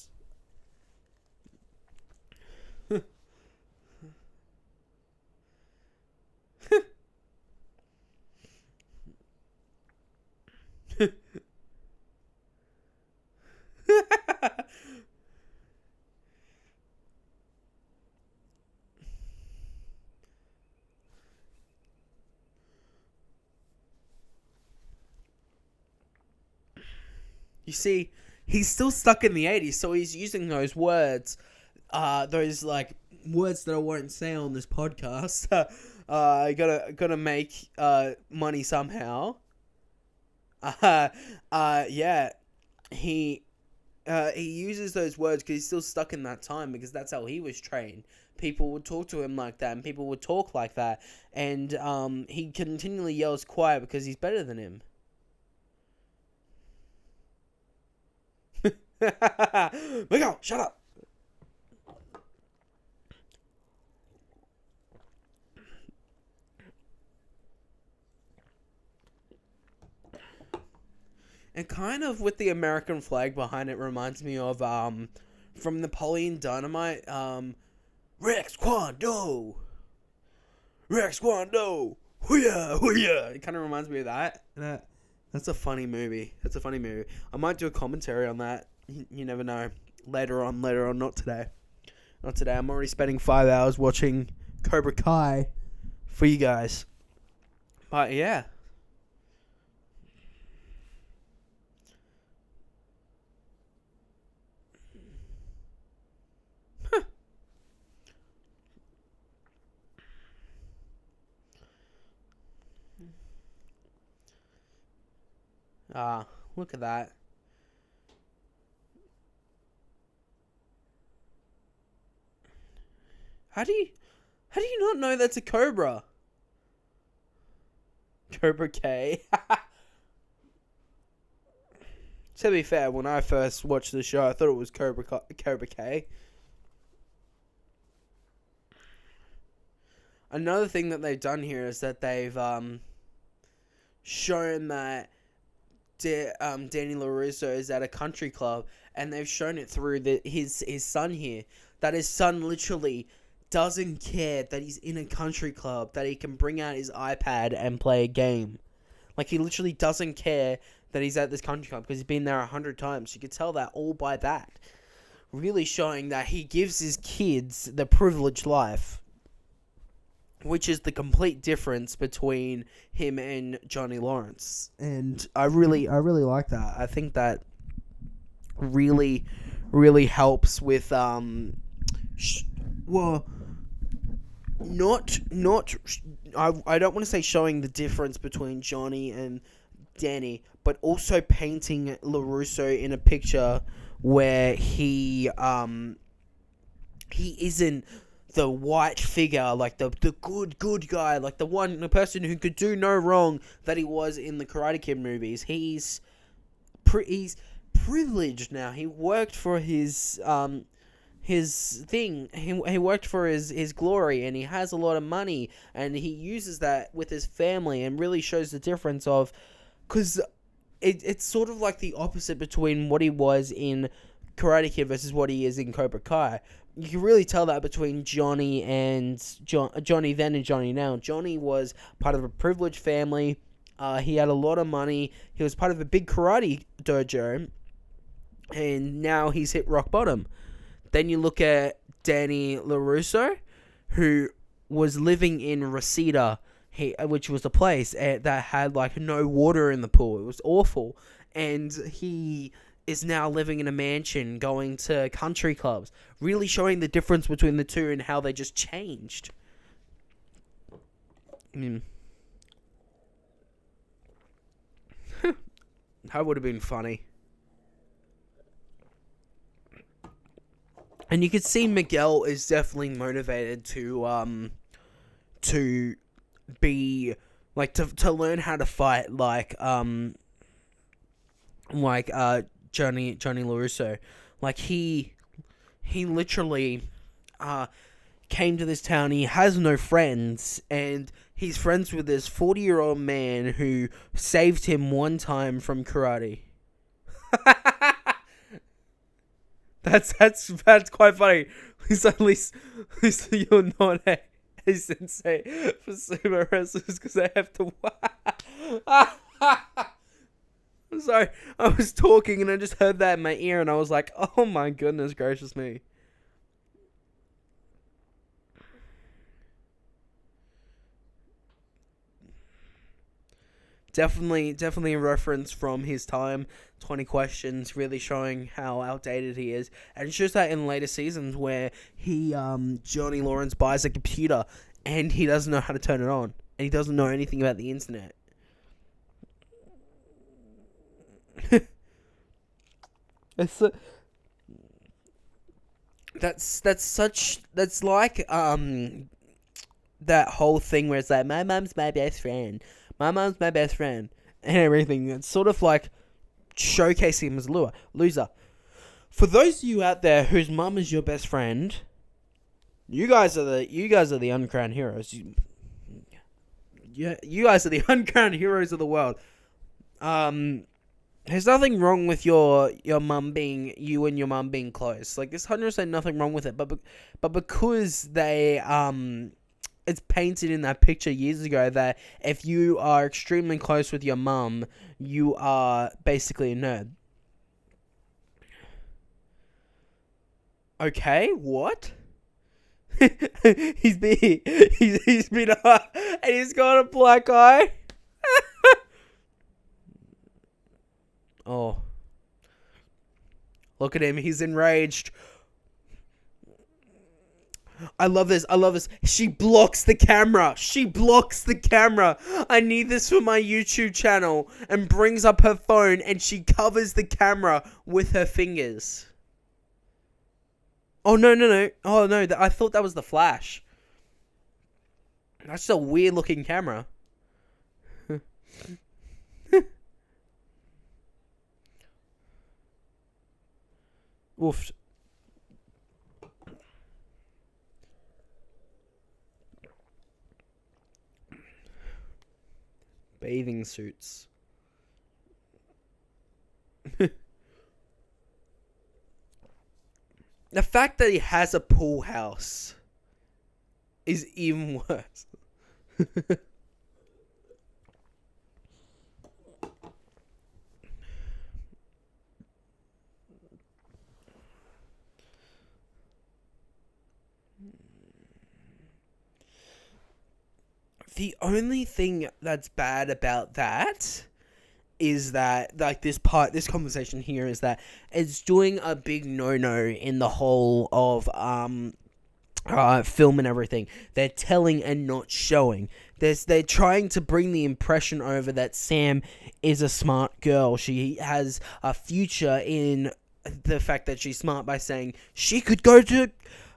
You see, he's still stuck in the 80s, so he's using those words, words that I won't say on this podcast. Gotta make money somehow. Yeah, he he uses those words because he's still stuck in that time, because that's how he was trained. People would talk to him like that, and people would talk like that, and he continually yells quiet because he's better than him. Miguel, shut up. And kind of with the American flag behind it reminds me of from Napoleon Dynamite, Rex Kwon Do, Rex Kwon Do, hooyah, hooyah. It kind of reminds me of that. That's a funny movie. I might do a commentary on that. You never know. Later on. Not today. I'm already spending 5 hours watching Cobra Kai for you guys. But yeah. Look at that. How do you not know that's a cobra? Cobra K. To be fair, when I first watched the show, I thought it was Cobra K. Another thing that they've done here is that they've shown that Danny LaRusso is at a country club, and they've shown it through his son here. That his son literally doesn't care that he's in a country club, that he can bring out his iPad and play a game. Like, he literally doesn't care that he's at this country club because he's been there 100 times. You could tell that all by that. Really showing that he gives his kids the privileged life, which is the complete difference between him and Johnny Lawrence. And I really like that. I think that really helps with I don't want to say showing the difference between Johnny and Danny, but also painting LaRusso in a picture where he isn't the white figure, like the good guy, like the person who could do no wrong that he was in the Karate Kid movies. He's privileged now. He worked for his thing. He worked for his glory, and he has a lot of money, and he uses that with his family, and really shows the difference of, because it's sort of like the opposite between what he was in Karate Kid versus what he is in Cobra Kai. You can really tell that between Johnny and Johnny then and Johnny now. Johnny was part of a privileged family. He had a lot of money. He was part of a big karate dojo, and now he's hit rock bottom. Then you look at Danny LaRusso, who was living in Reseda, which was a place that had like no water in the pool. It was awful. And he is now living in a mansion, going to country clubs, really showing the difference between the two and how they just changed. That would have been funny. And you could see Miguel is definitely motivated to be like to learn how to fight like Johnny LaRusso. Like he literally came to this town. He has no friends, and he's friends with this 40-year-old man who saved him one time from karate. That's quite funny. At least you're not a sensei for sumo wrestlers, because I have to. I'm sorry. I was talking and I just heard that in my ear, and I was like, "Oh my goodness gracious me!" Definitely a reference from his time. 20 questions, really showing how outdated he is. And it shows that in later seasons where Johnny Lawrence buys a computer and he doesn't know how to turn it on. And he doesn't know anything about the internet. It's that's like that whole thing where it's like, my mum's my best friend, and everything. It's sort of like showcasing him as a loser. For those of you out there whose mum is your best friend, you guys are the uncrowned heroes. You guys are the uncrowned heroes of the world. There's nothing wrong with your mum being, you and your mum being close. Like, there's 100% nothing wrong with it. But because they it's painted in that picture years ago that if you are extremely close with your mum, you are basically a nerd. Okay, what? he's been and he's got a black eye. Oh, look at him, he's enraged. I love this. She blocks the camera. I need this for my YouTube channel. And brings up her phone and she covers the camera with her fingers. Oh, no. Oh, no. I thought that was the flash. That's a weird looking camera. Oof. Bathing suits. The fact that he has a pool house is even worse. The only thing that's bad about that is that, like, this conversation here is that it's doing a big no-no in the whole of film and everything. They're telling and not showing. They're trying to bring the impression over that Sam is a smart girl. She has a future in the fact that she's smart by saying she could go to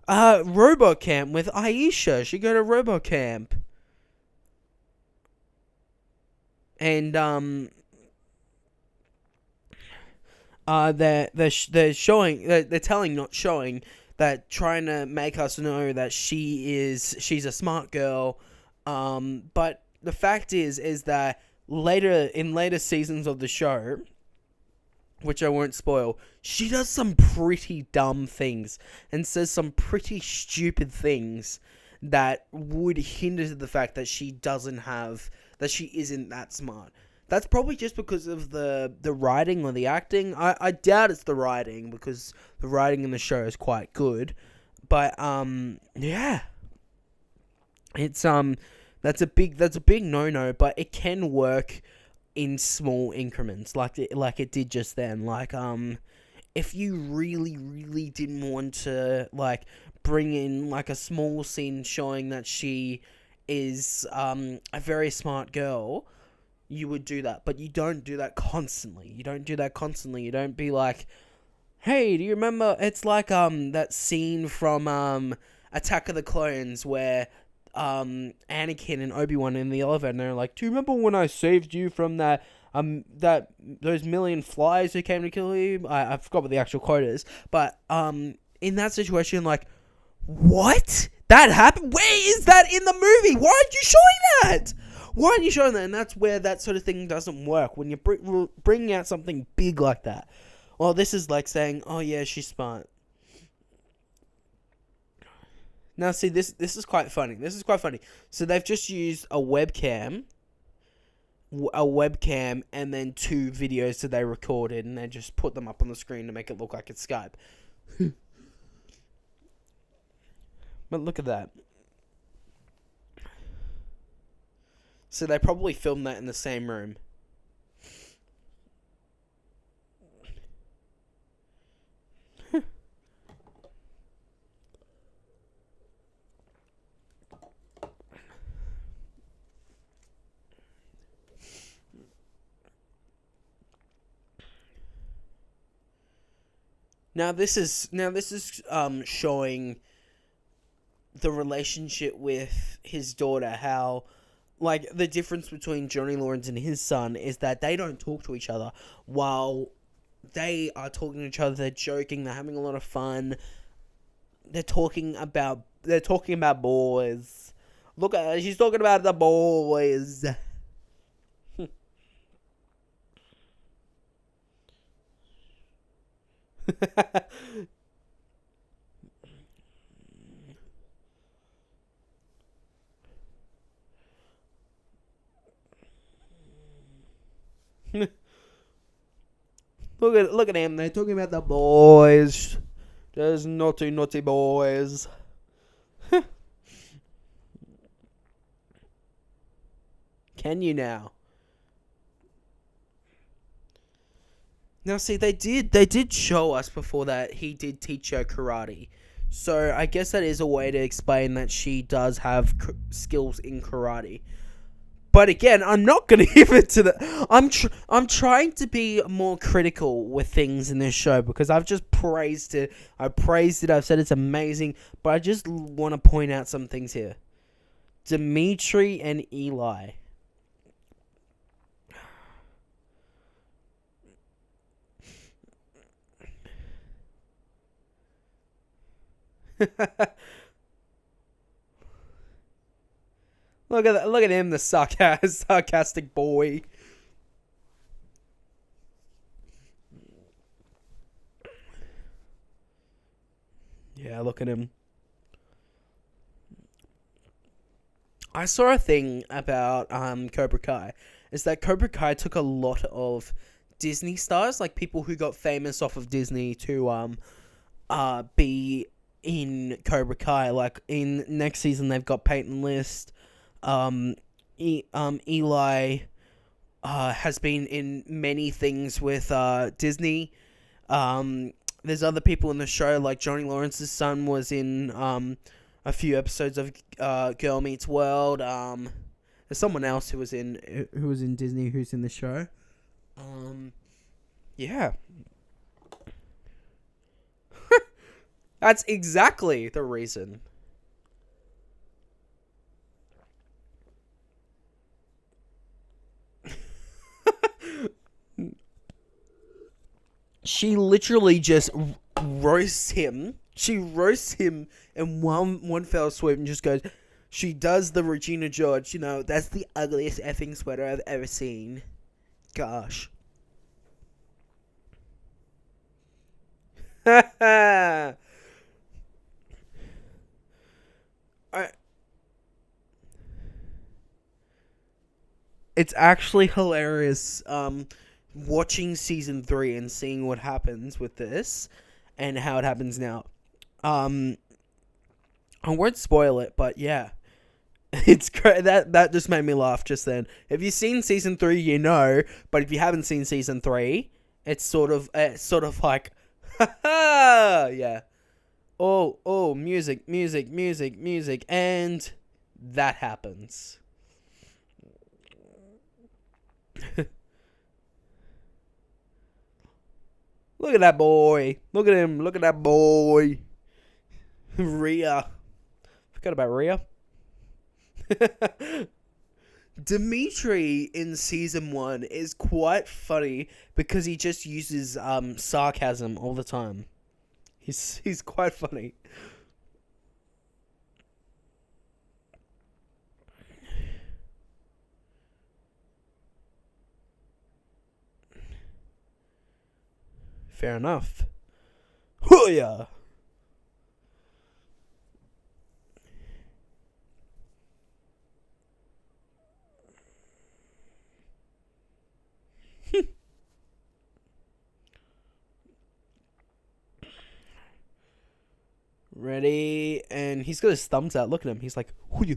RoboCamp with Aisha. She go to RoboCamp. And they're showing, they're telling, not showing, that trying to make us know that she's a smart girl. But the fact is that later seasons of the show, which I won't spoil, she does some pretty dumb things and says some pretty stupid things that would hinder the fact that she isn't that smart. That's probably just because of the writing or the acting. I doubt it's the writing, because the writing in the show is quite good. But yeah, it's that's a big no-no. But it can work in small increments, like it did just then. Like if you really didn't want to, like, bring in, like, a small scene showing that she is a very smart girl, you would do that. But you don't do that constantly. You don't be like, hey, do you remember? It's like that scene from Attack of the Clones where Anakin and Obi-Wan in the elevator, and they're like, do you remember when I saved you from those million flies who came to kill you? I forgot what the actual quote is, but in that situation, like, what? That happened? Where is that in the movie? Why aren't you showing that? And that's where that sort of thing doesn't work, when you're bringing out something big like that. Well, this is like saying, oh yeah, she's smart. Now, see, this is quite funny. So they've just used a webcam, and then 2 videos that they recorded, and they just put them up on the screen to make it look like it's Skype. But look at that. So they probably filmed that in the same room. Now this is showing the relationship with his daughter, how like the difference between Johnny Lawrence and his son is that they don't talk to each other while they are talking to each other. They're joking, they're having a lot of fun. They're talking about boys. Look at her, she's talking about the boys. Look at him. They're talking about the boys. Those naughty boys. Can you now? Now, see, they did show us before that he did teach her karate. So I guess that is a way to explain that she does have skills in karate. But again, I'm not going to give it to the... I'm trying to be more critical with things in this show because I've just praised it. I've said it's amazing. But I just want to point out some things here. Dimitri and Eli. Look at him, the sarcastic boy. Yeah, look at him. I saw a thing about Cobra Kai. Is that Cobra Kai took a lot of Disney stars, like people who got famous off of Disney, to be in Cobra Kai. Like in next season, they've got Peyton List. Eli has been in many things with Disney. There's other people in the show, like Johnny Lawrence's son was in a few episodes of Girl Meets World. There's someone else who was in Disney who's in the show. Yeah. That's exactly the reason. She literally just roasts him. She roasts him in one fell swoop and just goes... She does the Regina George, that's the ugliest effing sweater I've ever seen. Gosh. It's actually hilarious watching season 3 and seeing what happens with this and how it happens now. I won't spoil it, but yeah. It's great. That just made me laugh just then. If you've seen season 3, you know, but if you haven't seen season 3, it's sort of like yeah. Oh, music, and that happens. Look at that boy. Look at him. Look at that boy. Rhea. Forgot about Rhea. Dimitri in season 1 is quite funny because he just uses sarcasm all the time. He's quite funny. Fair enough. Hoo-yah! Ready? And he's got his thumbs out. Look at him. He's like, hoo-yah.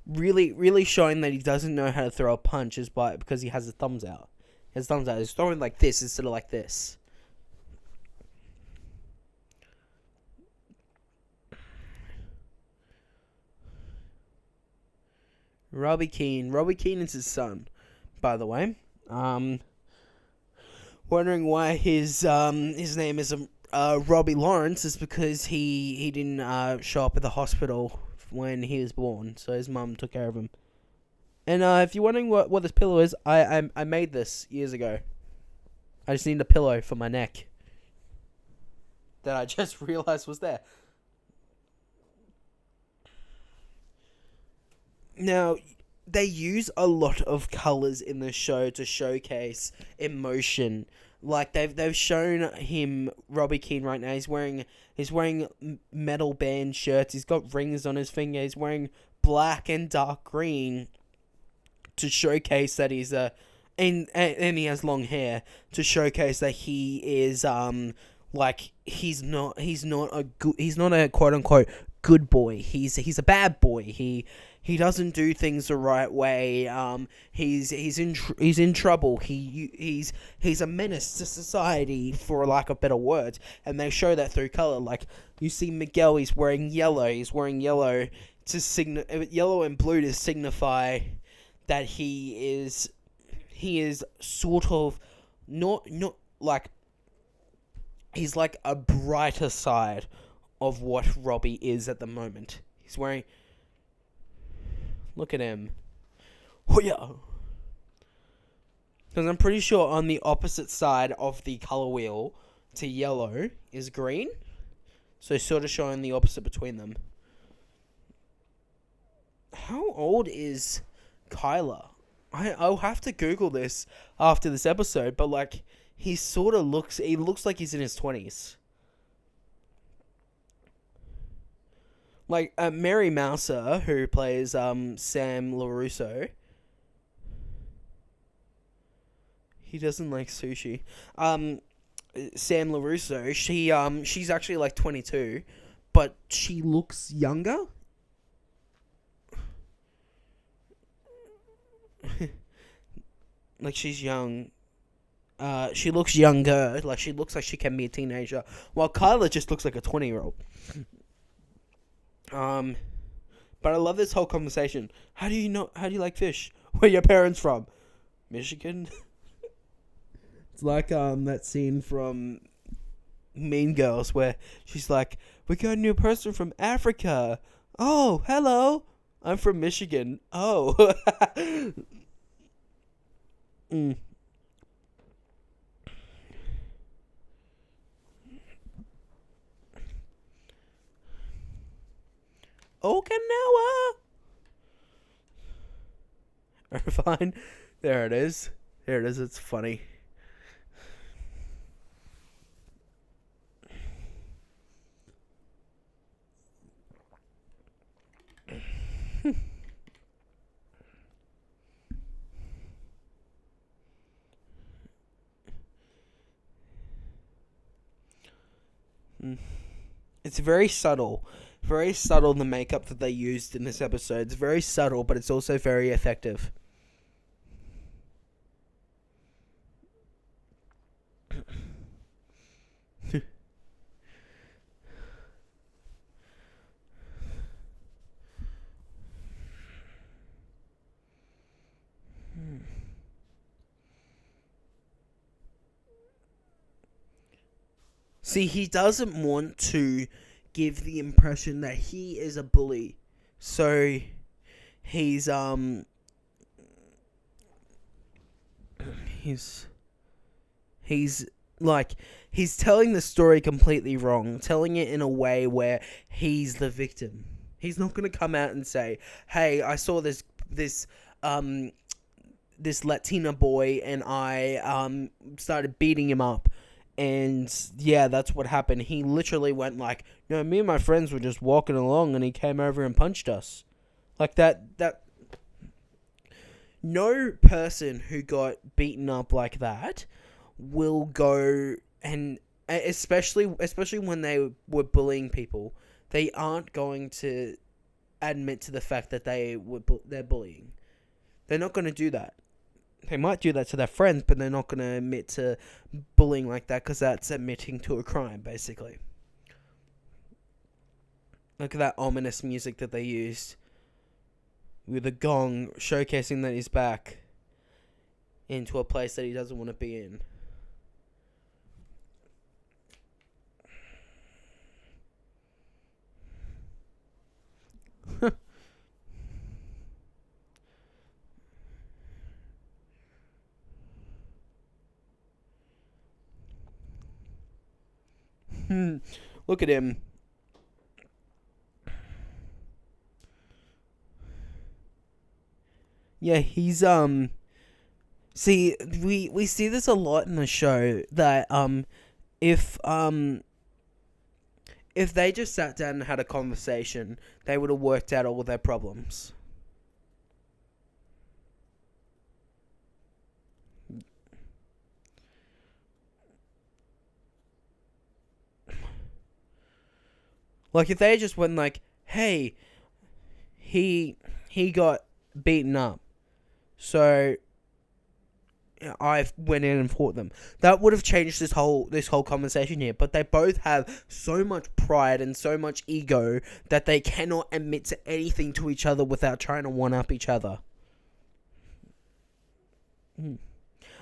Really showing that he doesn't know how to throw a punch is because he has his thumbs out. His thumbs out. He's throwing like this instead of like this. Robbie Keane. Robbie Keane is his son, by the way. Wondering why his name is Robbie Lawrence is because he didn't show up at the hospital when he was born, so his mum took care of him. And if you're wondering what this pillow is, I made this years ago. I just need a pillow for my neck that I just realized was there. Now, they use a lot of colors in the show to showcase emotion. Like they've shown him, Robbie Keane, right now. He's wearing metal band shirts. He's got rings on his finger. He's wearing black and dark green to showcase that he's and he has long hair to showcase that he is like he's not a quote unquote good boy. He's a bad boy. He doesn't do things the right way. He's in trouble. He's a menace to society, for lack of better words. And they show that through color. Like you see Miguel, he's wearing yellow. Yellow and blue to signify that he is sort of not like, he's like a brighter side of what Robbie is at the moment. He's wearing, look at him. Oh yeah. Because I'm pretty sure on the opposite side of the color wheel to yellow is green. So sort of showing the opposite between them. How old is Kyler? I'll have to Google this after this episode, but like he looks like he's in his 20s. Like Mary Mouser, who plays Sam LaRusso. He doesn't like sushi. Sam LaRusso, she's actually like 22, but she looks younger. Like she's young. She looks younger. Like she looks like she can be a teenager. While Kyla just looks like a 20-year-old. But I love this whole conversation. How do you like fish? Where are your parents from? Michigan? It's like that scene from Mean Girls where she's like, we got a new person from Africa. Oh, hello. I'm from Michigan. Oh. Okinawa. Fine. There it is. It's funny. It's very subtle. Very subtle, the makeup that they used in this episode. It's very subtle, but it's also very effective. See, he doesn't want to give the impression that he is a bully. So he's telling the story completely wrong, telling it in a way where he's the victim. He's not going to come out and say, "Hey, I saw this Latina boy and I started beating him up." And yeah, that's what happened. He literally went like, "No, me and my friends were just walking along and he came over and punched us." Like that no person who got beaten up like that will go, and especially when they were bullying people, they aren't going to admit to the fact that they're bullying. They're not going to do that. They might do that to their friends, but they're not going to admit to bullying like that because that's admitting to a crime, basically. Look at that ominous music that they used with a gong showcasing that he's back into a place that he doesn't want to be in. Look at him. Yeah, he's see, we see this a lot in the show that if they just sat down and had a conversation, they would have worked out all their problems. Like, if they just went like, hey, he got beaten up, so I went in and fought them. That would have changed this whole conversation here. But they both have so much pride and so much ego that they cannot admit to anything to each other without trying to one-up each other.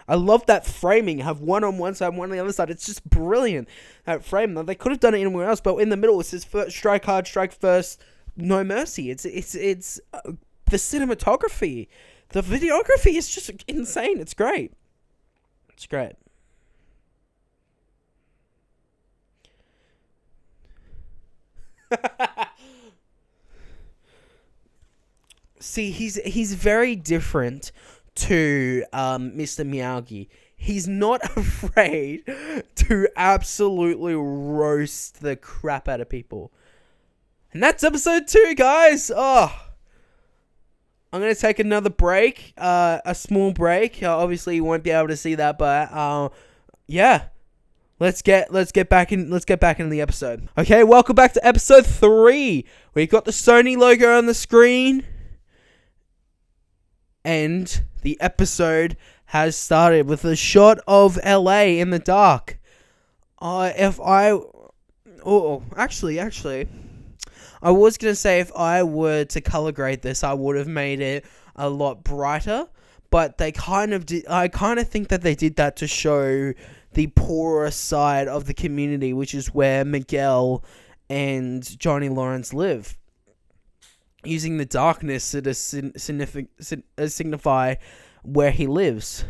I love that framing. Have one on one side, one on the other side. It's just brilliant. That frame. They could have done it anywhere else, but in the middle it says strike hard, strike first, no mercy. It's the cinematography, the videography is just insane. It's great. It's great. See, he's very different to Mr. Miyagi. He's not afraid to absolutely roast the crap out of people. And that's episode 2, guys. Oh, I'm going to take another break, a small break. Obviously, you won't be able to see that, but yeah. Let's get back into the episode. Okay, welcome back to episode 3. We got the Sony logo on the screen. And the episode has started with a shot of LA in the dark. Actually, I was going to say if I were to color grade this, I would have made it a lot brighter. But they kind of did. I kind of think that they did that to show the poorer side of the community, which is where Miguel and Johnny Lawrence live. Using the darkness to signify where he lives.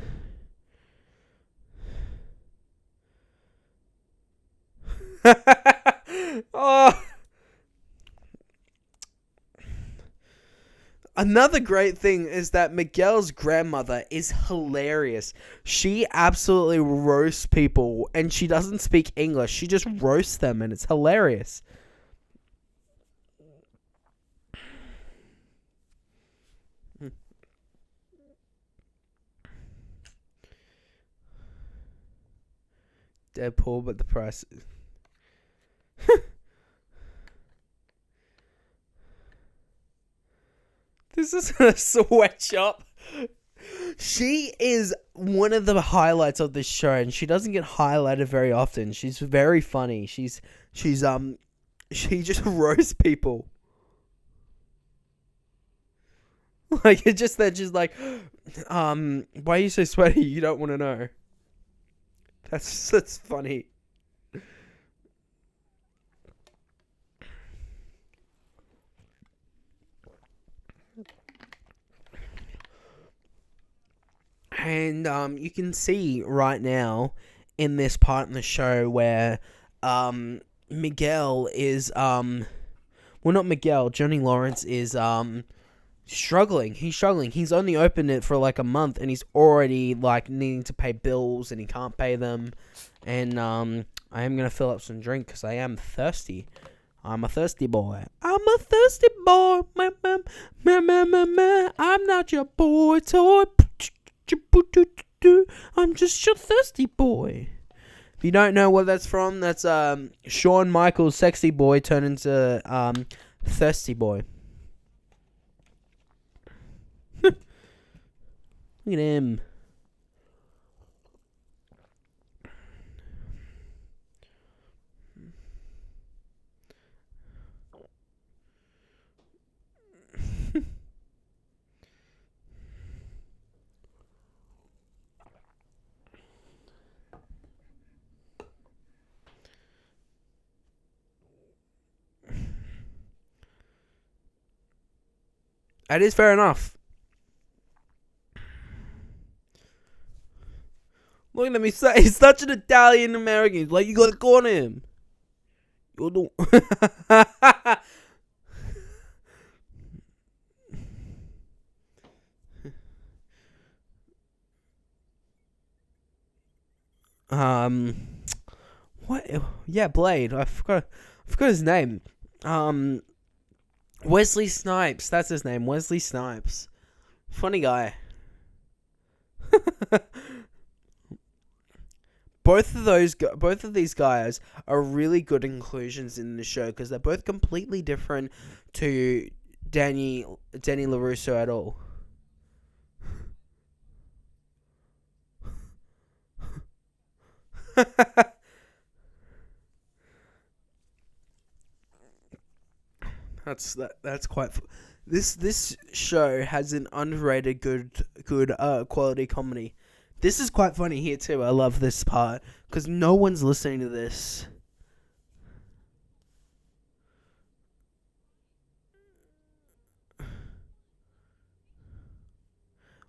Oh. Another great thing is that Miguel's grandmother is hilarious. She absolutely roasts people, and she doesn't speak English. She just roasts them, and it's hilarious. Deadpool, but the price is... This is a sweatshop. She is one of the highlights of this show, and she doesn't get highlighted very often. She's very funny. She just roasts people. Like, it's just, they're just like, why are you so sweaty? You don't want to know. That's funny. And you can see right now in this part in the show where Miguel is well, not Miguel, Johnny Lawrence is struggling. He's struggling. He's only opened it for like a month, and he's already like needing to pay bills, and he can't pay them. And I am gonna fill up some drink because I am thirsty. I'm a thirsty boy. I'm a thirsty boy. I'm not your boy toy. I'm just your thirsty boy. If you don't know what that's from, that's Shawn Michaels' sexy boy turned into thirsty boy. Look at him. That is fair enough. Look at him, he's such an Italian American. Like, you gotta corner him. What? Yeah, Blade. I forgot his name. Wesley Snipes. That's his name. Wesley Snipes. Funny guy. Both of these guys are really good inclusions in the show because they're both completely different to Danny LaRusso at all. That's quite. This show has an underrated good quality comedy. This is quite funny here too. I love this part because no one's listening to this.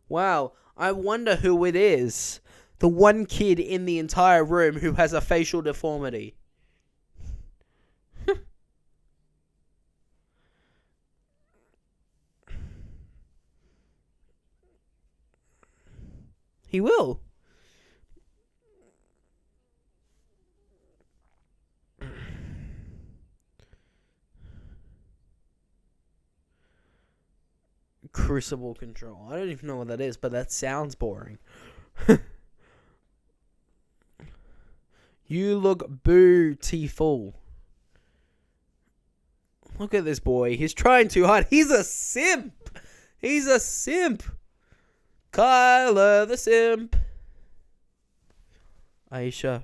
Wow, I wonder who it is. The one kid in the entire room who has a facial deformity. He will. Crucible control. I don't even know what that is, but that sounds boring. You look beautiful. Look at this boy. He's trying too hard. He's a simp. He's a simp. Kyler the simp. Aisha.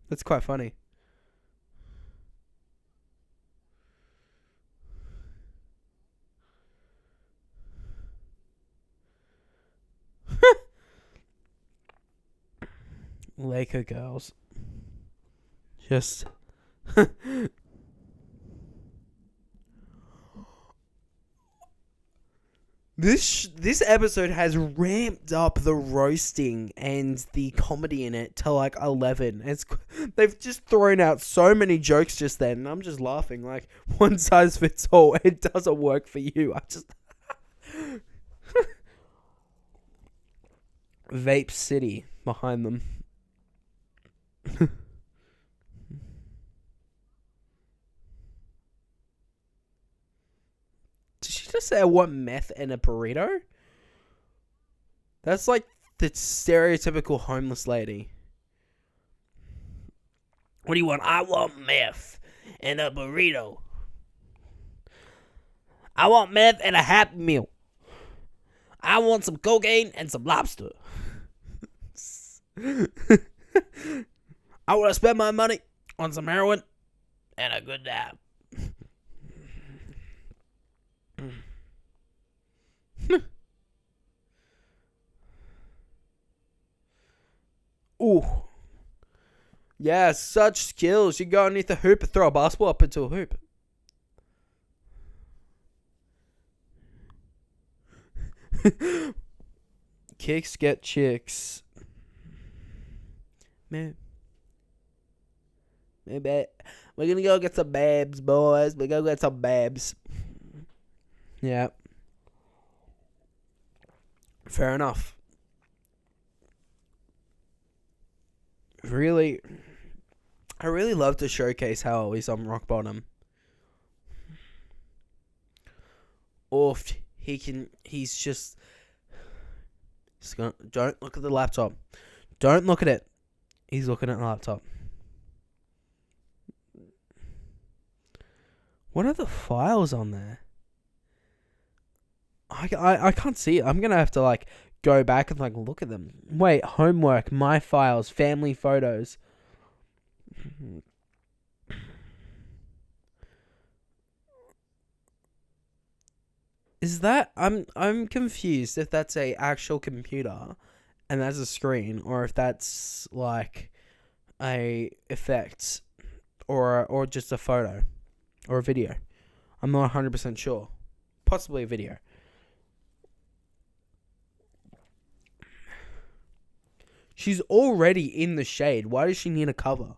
That's quite funny. Laker girls. Just. This episode has ramped up the roasting and the comedy in it to like 11. They've just thrown out so many jokes just then, and I'm just laughing like one size fits all. It doesn't work for you. I just Vape City behind them. Did she just say I want meth and a burrito? That's like the stereotypical homeless lady. What do you want? I want meth and a burrito. I want meth and a Happy Meal. I want some cocaine and some lobster. I want to spend my money on some heroin and a good nap. Ooh. Yeah, such skills. You go underneath the hoop and throw a basketball up into a hoop. Kicks get chicks. Man. Maybe we're gonna go get some babes, boys. We're gonna get some babes. Yeah. Fair enough. Really, I really love to showcase how he's on rock bottom. Or if he's just gonna, don't look at the laptop. Don't look at it. He's looking at the laptop. What are the files on there? I can't see it. I'm gonna have to like go back and like look at them. Wait, homework, my files, family photos. Is that I'm confused if that's a actual computer and that's a screen, or if that's like a effect or just a photo or a video. I'm not 100% sure. Possibly a video. She's already in the shade. Why does she need a cover?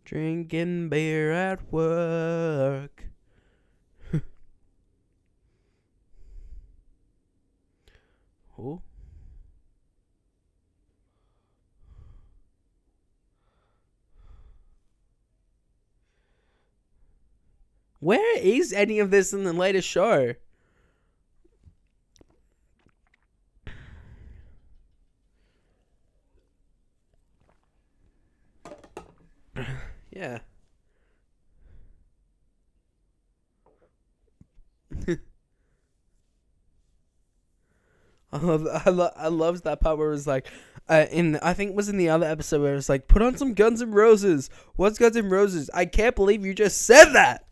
Drinking beer at work. Oh. Where is any of this in the latest show? Yeah. I love that part where it was like, I think it was in the other episode where it was like, put on some Guns N' Roses. What's Guns N' Roses? I can't believe you just said that.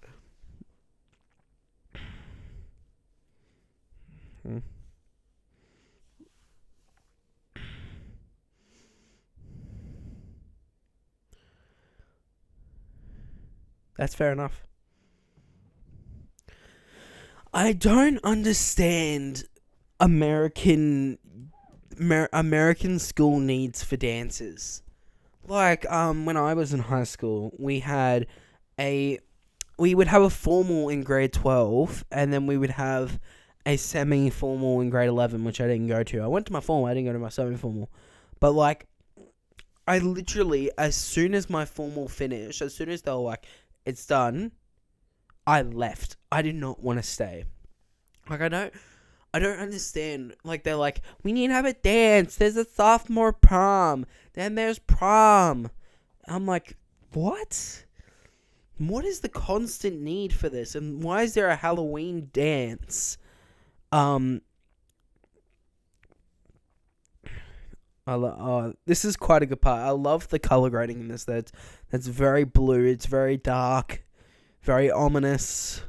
That's fair enough. I don't understand American school needs for dancers. Like, when I was in high school, we would have a formal in grade 12, and then we would have a semi-formal in grade 11, which I didn't go to. I went to my formal, I didn't go to my semi-formal. But, like, I literally, as soon as my formal finished, as soon as they were like, it's done, I left. I did not want to stay. Like, I don't understand. Like, they're like, we need to have a dance. There's a sophomore prom. Then there's prom. I'm like, what? What is the constant need for this? And why is there a Halloween dance? This is quite a good part. I love the color grading in this. That's very blue. It's very dark. Very ominous.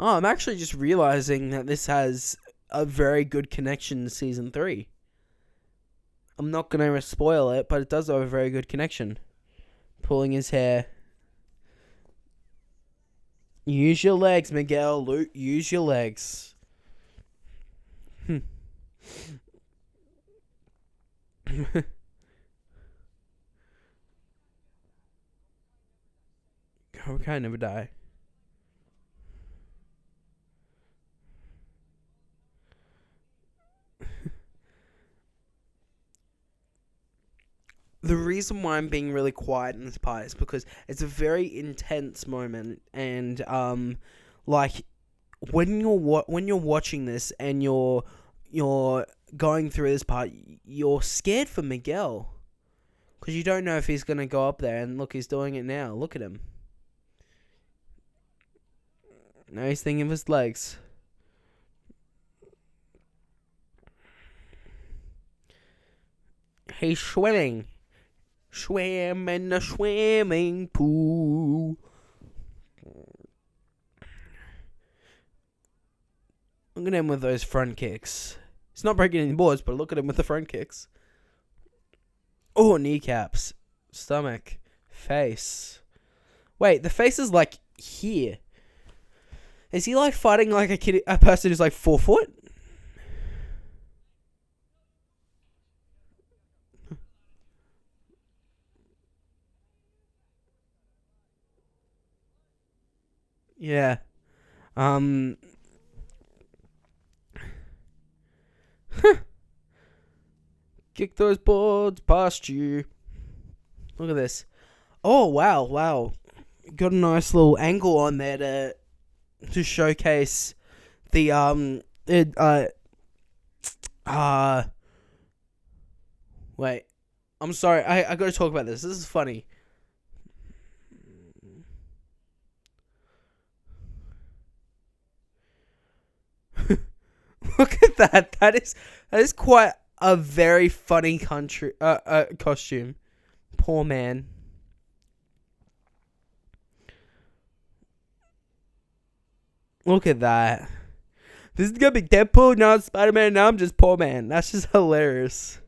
Oh, I'm actually just realizing that this has a very good connection to Season 3. I'm not going to spoil it, but it does have a very good connection. Pulling his hair. Use your legs, Miguel. Use your legs. Cobra Kai never die. The reason why I'm being really quiet in this part is because it's a very intense moment, and like when you're watching this and you're going through this part, you're scared for Miguel because you don't know if he's gonna go up there. And look, he's doing it now. Look at him. Now he's thinking of his legs. He's swimming. Swim in the swimming pool. Look at him with those front kicks. He's not breaking any boards, but look at him with the front kicks. Oh, kneecaps. Stomach. Face. Wait, the face is like here. Is he like fighting like a person who's like 4 foot? Yeah. Kick those boards past you. Look at this. Oh, wow. Got a nice little angle on there to showcase the wait. I'm sorry. I got to talk about this. This is funny. Look at that. That is quite a very funny costume. Poor man. Look at that. This is gonna be Deadpool, now Spider-Man, now I'm just poor man. That's just hilarious.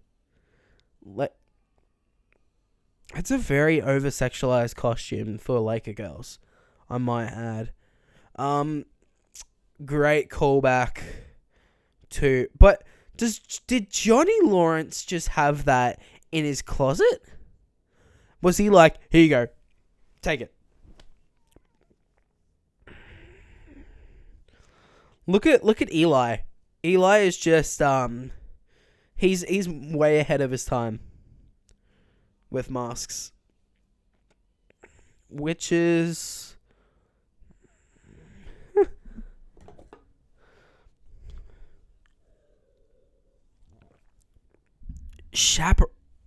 It's a very over-sexualized costume for Laker girls, I might add. Great callback to... But did Johnny Lawrence just have that in his closet? Was he like, here you go, take it? Look at Eli. Eli is just he's way ahead of his time with masks, which is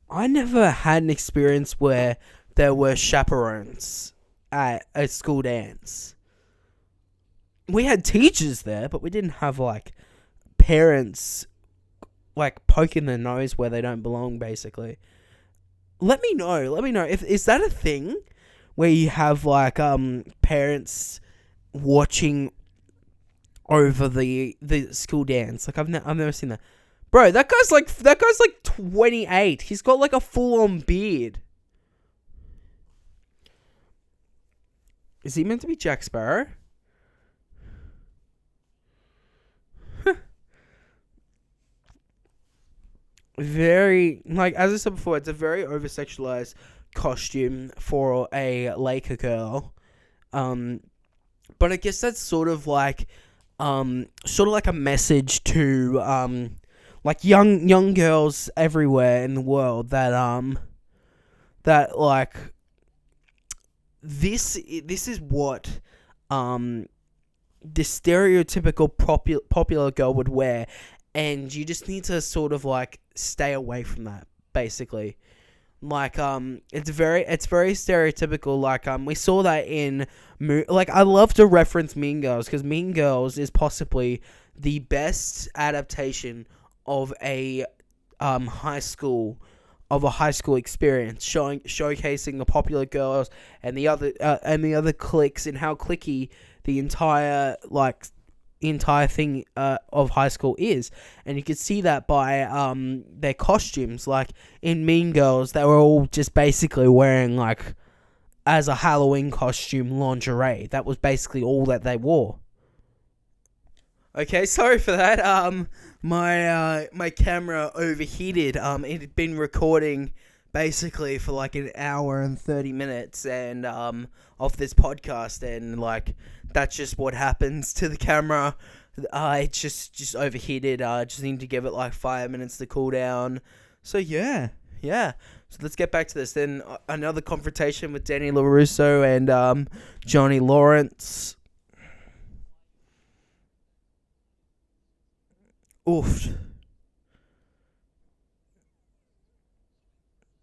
I never had an experience where there were chaperones at a school dance. We had teachers there, but we didn't have, like, parents, like, poking their nose where they don't belong, basically. Let me know. Is that a thing where you have, like, parents watching over the school dance? Like, I've never seen that. Bro, that guy's like 28. He's got, like, a full-on beard. Is he meant to be Jack Sparrow? Very, like, as I said before, it's a very over-sexualized costume for a Laker girl. But I guess that's sort of like a message to, like, young girls everywhere in the world that like, this is what, the stereotypical popular girl would wear. And you just need to sort of, like, stay away from that, basically. Like, it's very stereotypical. Like, we saw that in, like, I love to reference Mean Girls, because Mean Girls is possibly the best adaptation of a high school experience, showcasing the popular girls and the other cliques, and how cliquey the entire thing of high school is. And you could see that by their costumes. Like, in Mean Girls, they were all just basically wearing, like, as a Halloween costume, lingerie. That was basically all that they wore. Okay, sorry for that. My camera overheated. It had been recording basically for like an hour and 30 minutes and of this podcast, and like, that's just what happens to the camera. It just overheated. Just need to give it like 5 minutes to cool down. So yeah. So let's get back to this. Then another confrontation with Danny LaRusso and Johnny Lawrence. Oof.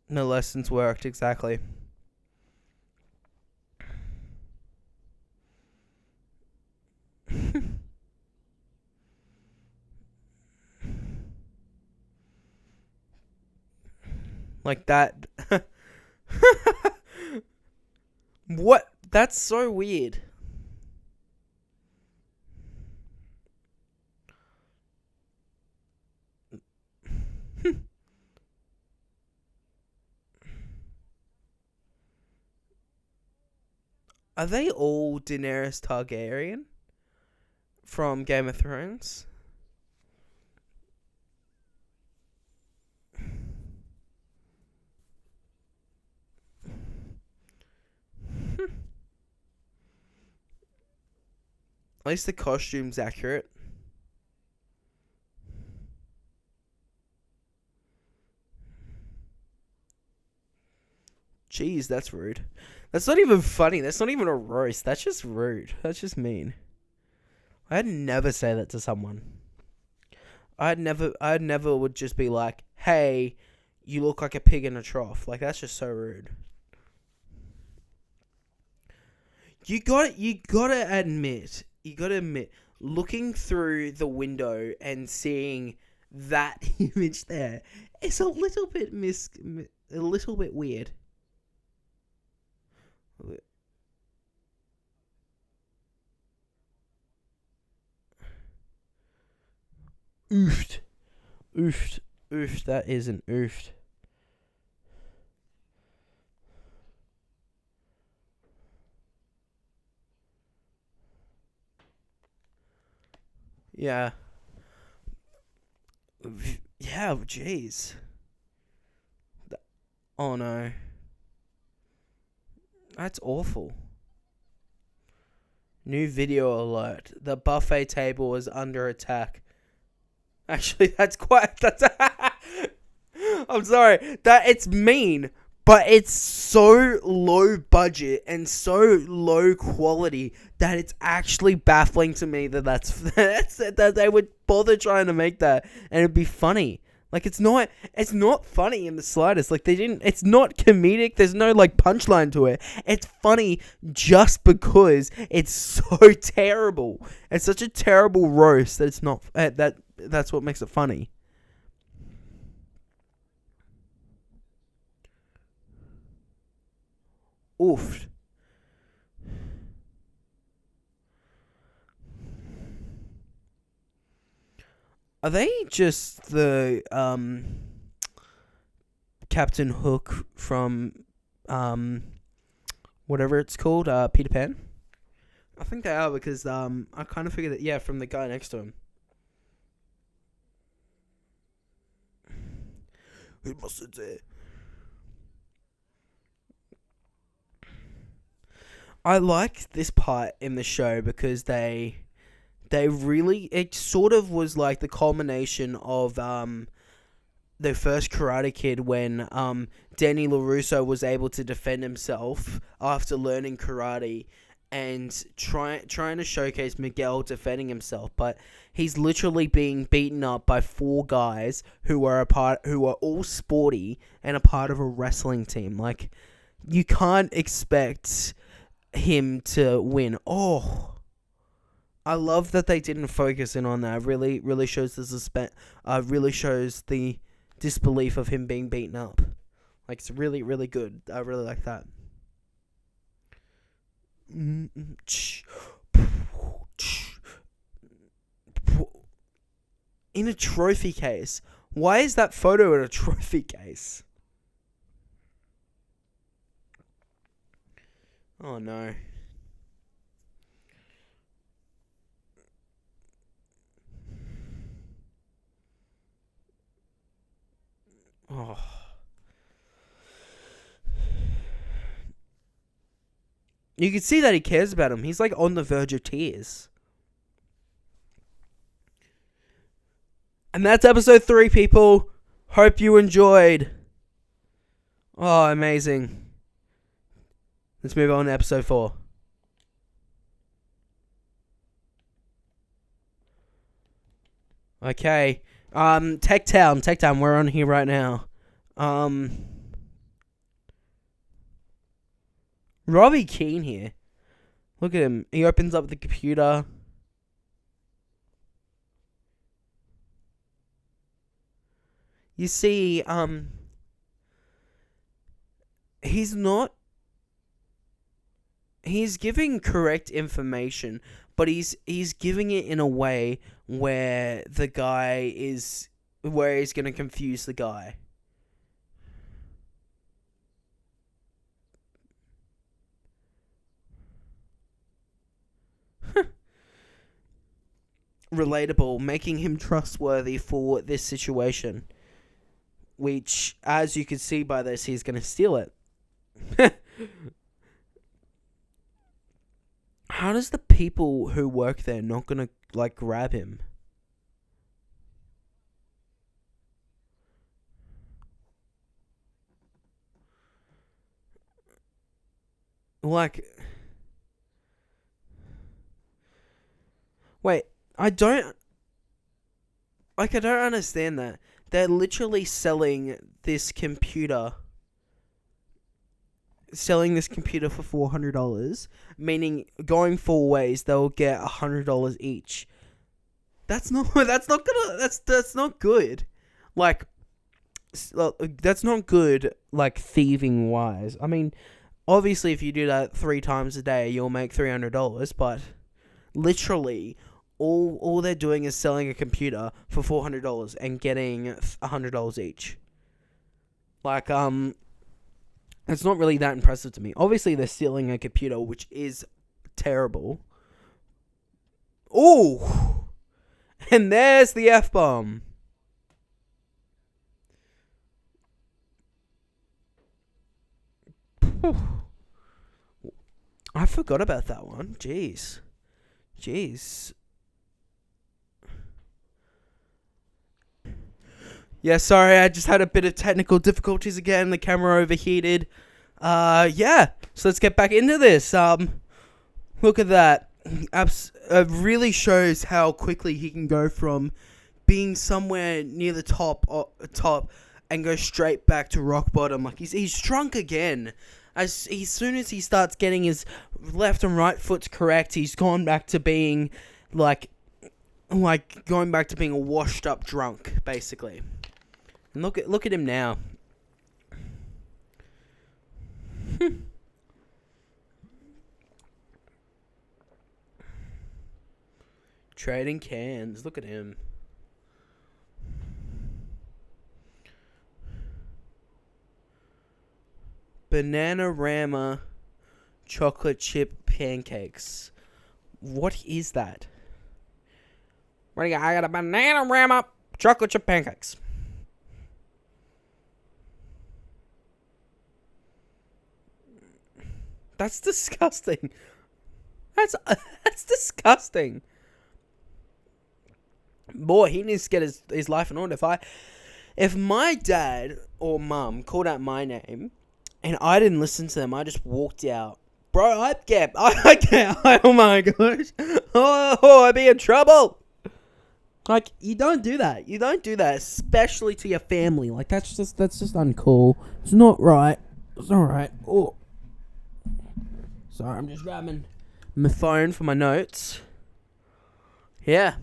No lessons worked, exactly. Like that. What? That's so weird. Are they all Daenerys Targaryen from Game of Thrones? At least the costume's accurate. Jeez, that's rude. That's not even funny. That's not even a roast. That's just rude. That's just mean. I'd never say that to someone. I'd never would just be like, hey, you look like a pig in a trough. Like, that's just so rude. You gotta admit, looking through the window and seeing that image there is a little bit weird. Oofed. Oofed. Oofed. That is an oofed. Yeah. Yeah, jeez. Oh no. That's awful. New video alert. The buffet table is under attack. Actually, that's I'm sorry. That it's mean, but it's so low budget and so low quality that it's actually baffling to me that that they would bother trying to make that and it'd be funny. Like it's not funny in the slightest. Like it's not comedic. There's no like punchline to it. It's funny just because it's so terrible. It's such a terrible roast that it's not that's what makes it funny. Oof. Are they just the Captain Hook from whatever it's called, Peter Pan? I think they are because I kind of figured that from the guy next to him. He must have said. I like this part in the show because they really, it sort of was like the culmination of the first Karate Kid when Danny LaRusso was able to defend himself after learning karate and trying to showcase Miguel defending himself, but he's literally being beaten up by four guys who are all sporty and a part of a wrestling team. Like, you can't expect him to win. Oh, I love that they didn't focus in on that. Really shows the really shows the disbelief of him being beaten up. Like, it's really, really good. I really like that. In a trophy case. Why is that photo in a trophy case? Oh no. Oh. You can see that he cares about him. He's like on the verge of tears. And that's episode 3, people. Hope you enjoyed. Oh, amazing. Let's move on to episode 4. Okay. Tech Town, we're on here right now. Robbie Keane here. Look at him. He opens up the computer. You see, he's giving correct information, but he's giving it in a way where he's going to confuse the guy. Relatable, making him trustworthy for this situation. Which, as you can see by this, he's going to steal it. How does the people who work there not going to, like, grab him? Like... Wait, I don't understand that. They're literally selling this computer for $400, meaning going 4 ways they'll get $100 each. That's not gonna. That's not good. Like, that's not good. Like thieving wise. I mean, obviously, if you do that 3 times a day, you'll make $300. But literally, all they're doing is selling a computer for $400 and getting $100 each. Like, it's not really that impressive to me. Obviously, they're stealing a computer, which is terrible. Ooh! And there's the F-bomb. I forgot about that one. Jeez. Yeah, sorry, I just had a bit of technical difficulties again. The camera overheated. Yeah. So let's get back into this. Look at that. Really shows how quickly he can go from being somewhere near the top and go straight back to rock bottom. Like he's shrunk again. As soon as he starts getting his left and right foots correct, he's gone back to being like going back to being a washed up drunk, basically. And look at him now. Trading cans. Look at him. Bananarama chocolate chip pancakes. What is that? What do you got? I got a Bananarama chocolate chip pancakes. That's disgusting. That's disgusting. Boy, he needs to get his life in order. If my dad or mum called out my name and I didn't listen to them, I just walked out. Bro, I'd get, oh my gosh. Oh, I'd be in trouble. Like, you don't do that. You don't do that, especially to your family. Like, that's just uncool. It's not right. It's not right. Oh. Sorry, I'm just grabbing my phone for my notes. Yeah.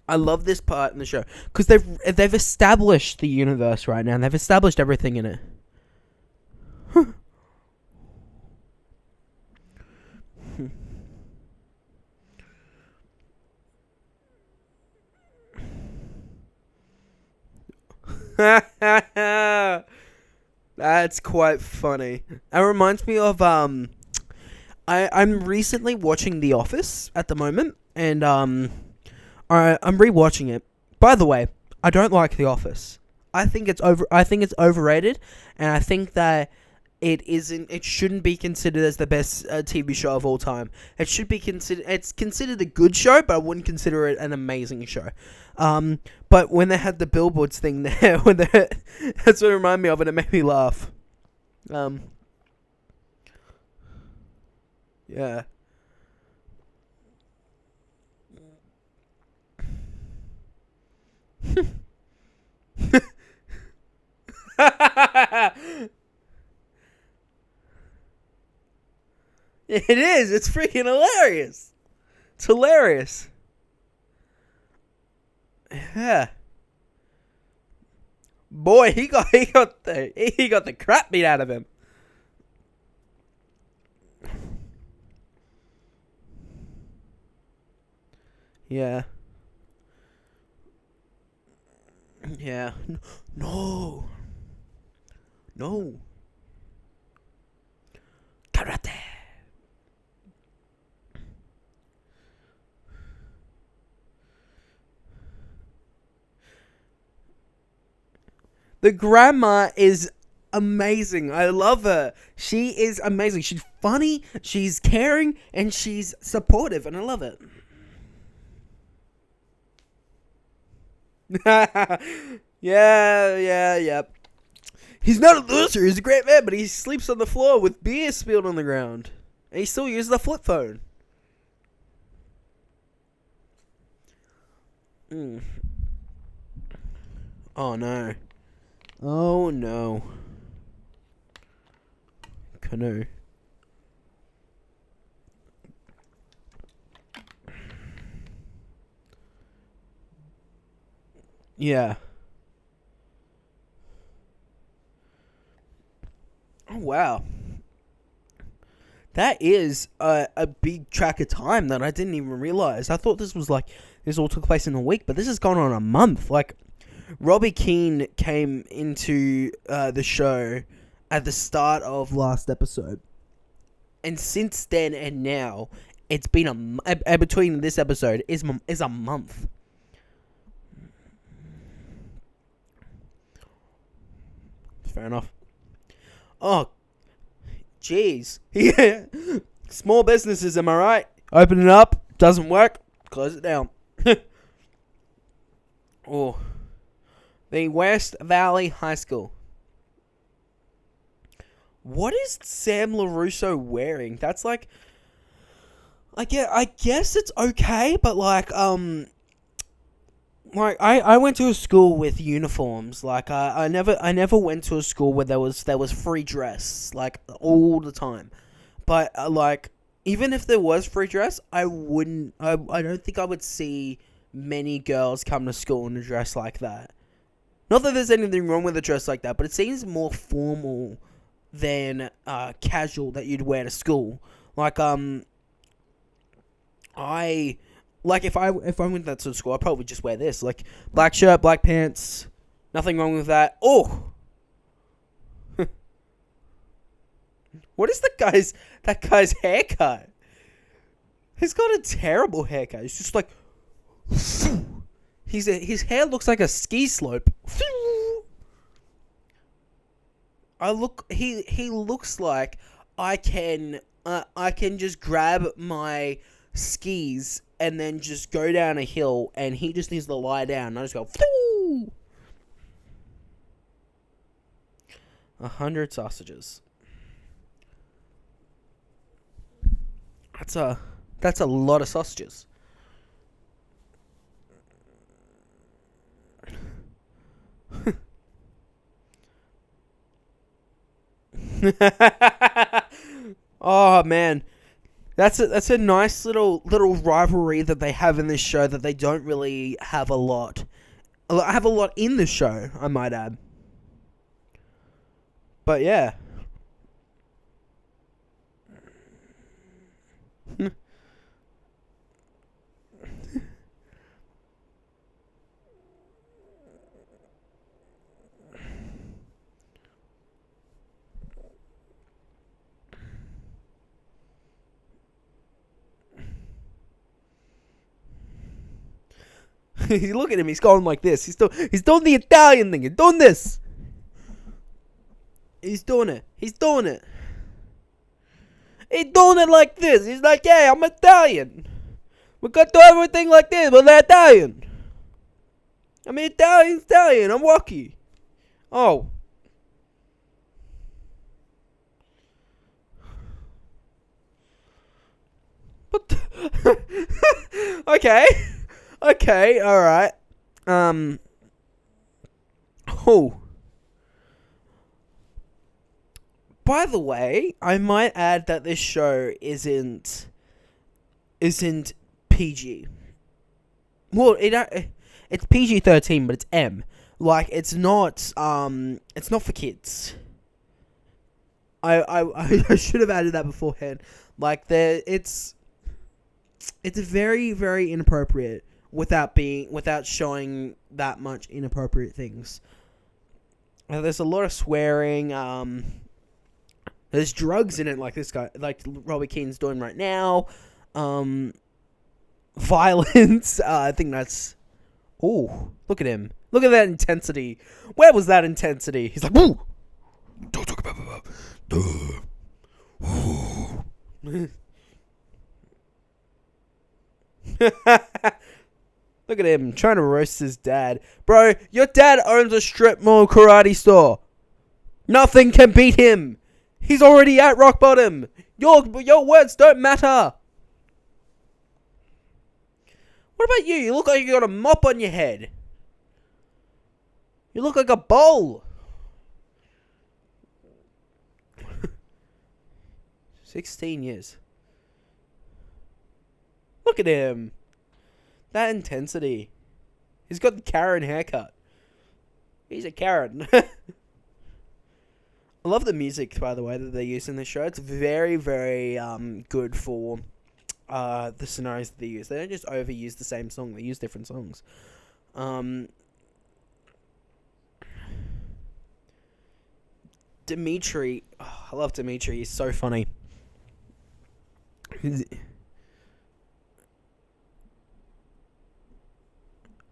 I love this part in the show because they've established the universe right now. And they've established everything in it. That's quite funny. It reminds me of I'm recently watching The Office at the moment, and I'm rewatching it. By the way, I don't like The Office. I think it's overrated, and I think that it shouldn't be considered as the best TV show of all time. It should be it's considered a good show, but I wouldn't consider it an amazing show. But when they had the billboards thing there, that's what it reminded me of, and it made me laugh. Yeah. It is. It's freaking hilarious. It's hilarious. Yeah. Boy, he got the crap beat out of him. Yeah. Yeah. No. Karate. The grandma is amazing. I love her. She is amazing. She's funny, she's caring, and she's supportive, and I love it. Yeah. He's not a loser. He's a great man, but he sleeps on the floor with beer spilled on the ground. And he still uses the flip phone. Oh, no. Oh, no. Canoe. Yeah. Oh, wow. That is a big track of time that I didn't even realize. I thought this all took place in a week, but this has gone on a month. Like, Robbie Keane came into the show at the start of last episode. And since then and now, it's been between this episode is a month. Fair enough. Oh, jeez. Yeah. Small businesses, am I right? Open it up. Doesn't work. Close it down. Oh. The West Valley High School. What is Sam LaRusso wearing? That's like... I guess it's okay, but like I went to a school with uniforms. Like I never went to a school where there was free dress like all the time. But like even if there was free dress, I don't think I would see many girls come to school in a dress like that. Not that there's anything wrong with a dress like that, but it seems more formal than casual that you'd wear to school. Like if I went that to school, I'd probably just wear this. Like, black shirt, black pants. Nothing wrong with that. Oh! What is that guy's haircut? He's got a terrible haircut. It's just like... His hair looks like a ski slope. He looks like I can just grab my skis and then just go down a hill, and he just needs to lie down, and I just go, 100 sausages. That's a lot of sausages. Oh man. That's a nice little rivalry that they have in this show that they don't really have a lot. I have a lot in the show, I might add. But yeah. Look at him, he's going like this. He's doing the Italian thing. He's doing this. He's doing it. He's doing it like this. He's like, hey, I'm Italian. We got to do everything like this, but they're Italian. I'm Italian. I'm wacky. Oh. But Okay, alright. Oh. By the way, I might add that this show isn't PG. Well, it's PG-13, but it's M. Like, it's not for kids. I should have added that beforehand. Like, it's very, very inappropriate without showing that much inappropriate things. There's a lot of swearing. There's drugs in it, like this guy, like Robbie Keane's doing right now. Violence. I think that's. Oh, look at him! Look at that intensity. Where was that intensity? He's like, woo! Don't talk about. Look at him trying to roast his dad. Bro, your dad owns a strip mall karate store. Nothing can beat him. He's already at rock bottom. Your words don't matter. What about you? You look like you got a mop on your head. You look like a bowl. 16 years. Look at him. That intensity. He's got the Karen haircut. He's a Karen. I love the music, by the way, that they use in the show. It's very, very good for the scenarios that they use. They don't just overuse the same song. They use different songs. Dimitri. Oh, I love Dimitri. He's so funny.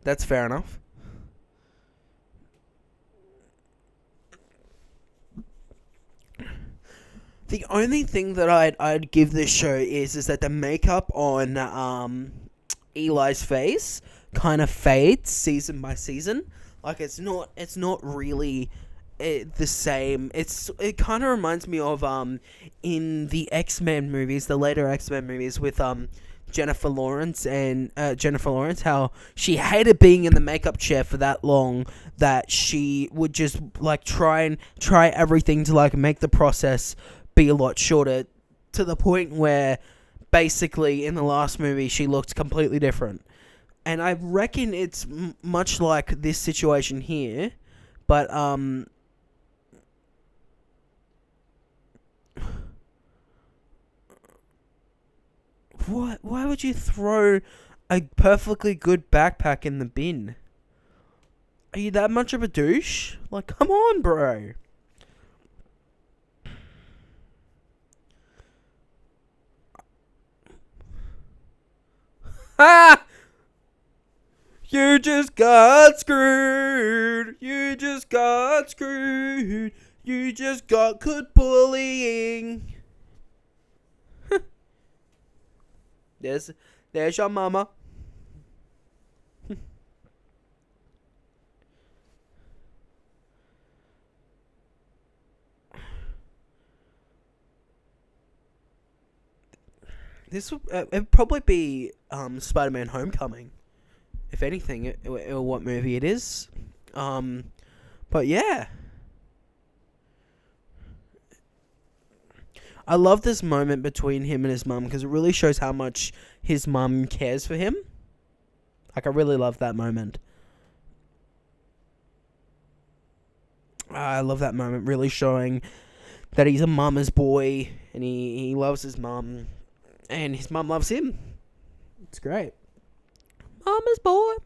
That's fair enough. The only thing that I'd give this show is that the makeup on Eli's face kind of fades season by season. Like it's not really the same. It kind of reminds me of in the X-Men movies, the later X-Men movies with Jennifer Lawrence, how she hated being in the makeup chair for that long, that she would just like try everything to like make the process be a lot shorter, to the point where basically in the last movie she looked completely different. And I reckon it's much like this situation here, but why would you throw a perfectly good backpack in the bin? Are you that much of a douche? Like, come on, bro. Ah! You just got screwed. You just got screwed. You just got caught bullying. There's your mama. This will it'd probably be Spider-Man: Homecoming, if anything, or what movie it is. But yeah, I love this moment between him and his mum because it really shows how much his mum cares for him. Like, I really love that moment. I love that moment, really showing that he's a mama's boy and he loves his mum. And his mum loves him. It's great. Mama's boy.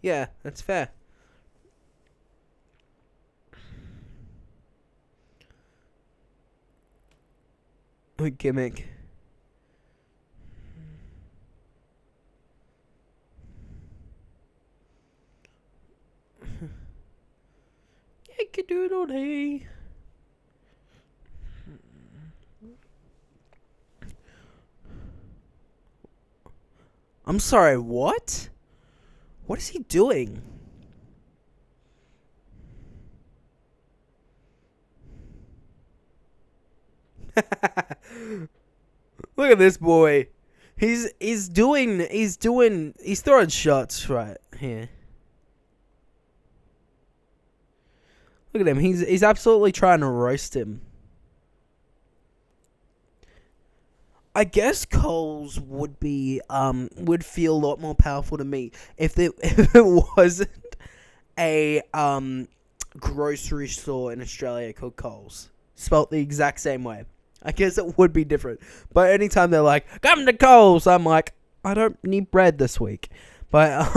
Yeah, that's fair. A gimmick. Doodle-dee. I'm sorry, what? What is he doing? Look at this boy. He's throwing shots right here. Look at him. He's absolutely trying to roast him. I guess Coles would feel a lot more powerful to me if it wasn't a grocery store in Australia called Coles, spelt the exact same way. I guess it would be different. But anytime they're like, "Come to Coles," I'm like, I don't need bread this week. But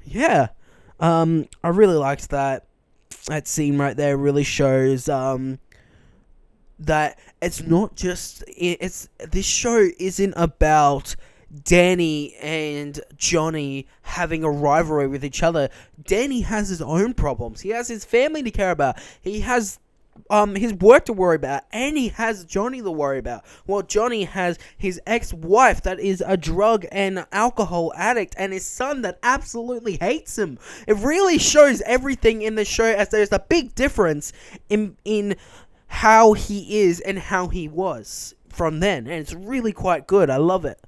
yeah, I really liked that. That scene right there really shows that it's not just this show isn't about Danny and Johnny having a rivalry with each other. Danny has his own problems. He has his family to care about. He has his work to worry about, and he has Johnny to worry about. Well, Johnny has his ex-wife that is a drug and alcohol addict, and his son that absolutely hates him. It really shows everything in the show, as there's a big difference in how he is and how he was from then, and it's really quite good. I love it.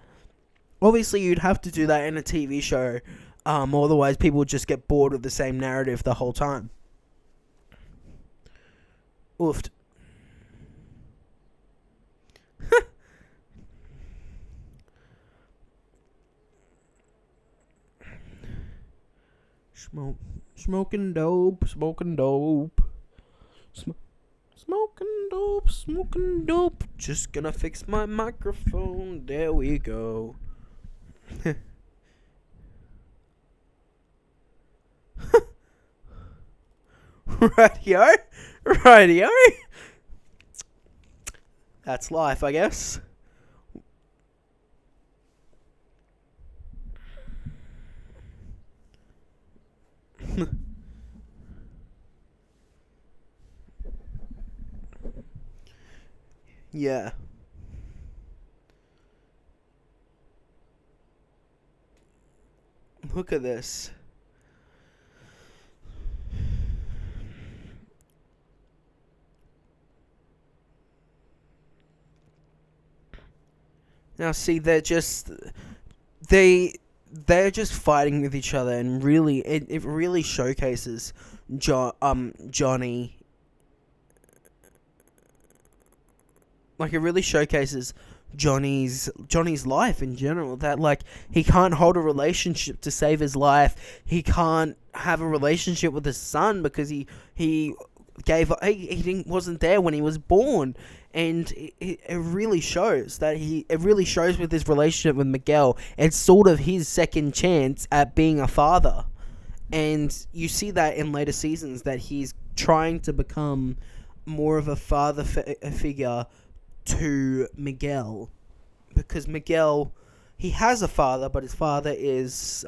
Obviously, you'd have to do that in a TV show Otherwise, people would just get bored of the same narrative the whole time. Oofed. Smoking dope. Smoking dope. Just gonna fix my microphone. There we go. Radio. That's life, I guess. Yeah. Look at this. Now see, they're just fighting with each other, and really it really showcases Johnny. Like, it really showcases Johnny's life in general, that like he can't hold a relationship to save his life. He can't have a relationship with his son because he wasn't there when he was born. And it really shows that it really shows with his relationship with Miguel. It's sort of his second chance at being a father. And you see that in later seasons, that he's trying to become more of a father figure to Miguel. Because Miguel, he has a father, but his father is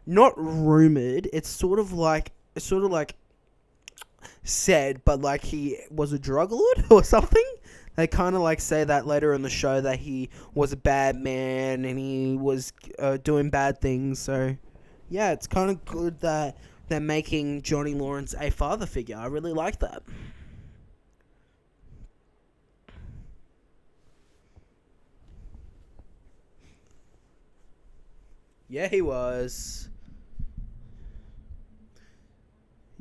not rumored. It's sort of like said, but like he was a drug lord or something. They kind of like say that later in the show, that he was a bad man and he was doing bad things. So yeah, it's kind of good that they're making Johnny Lawrence a father figure. I really like that. Yeah, he was.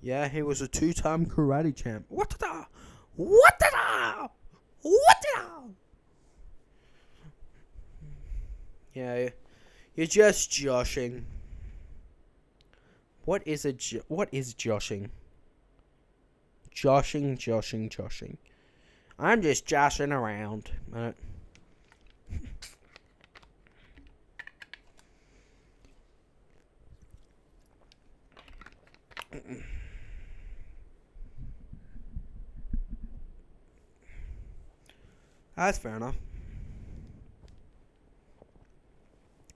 Yeah, he was a 2-time karate champ. What the? Yeah, you're just joshing. What is joshing? Joshing. I'm just joshing around. That's fair enough.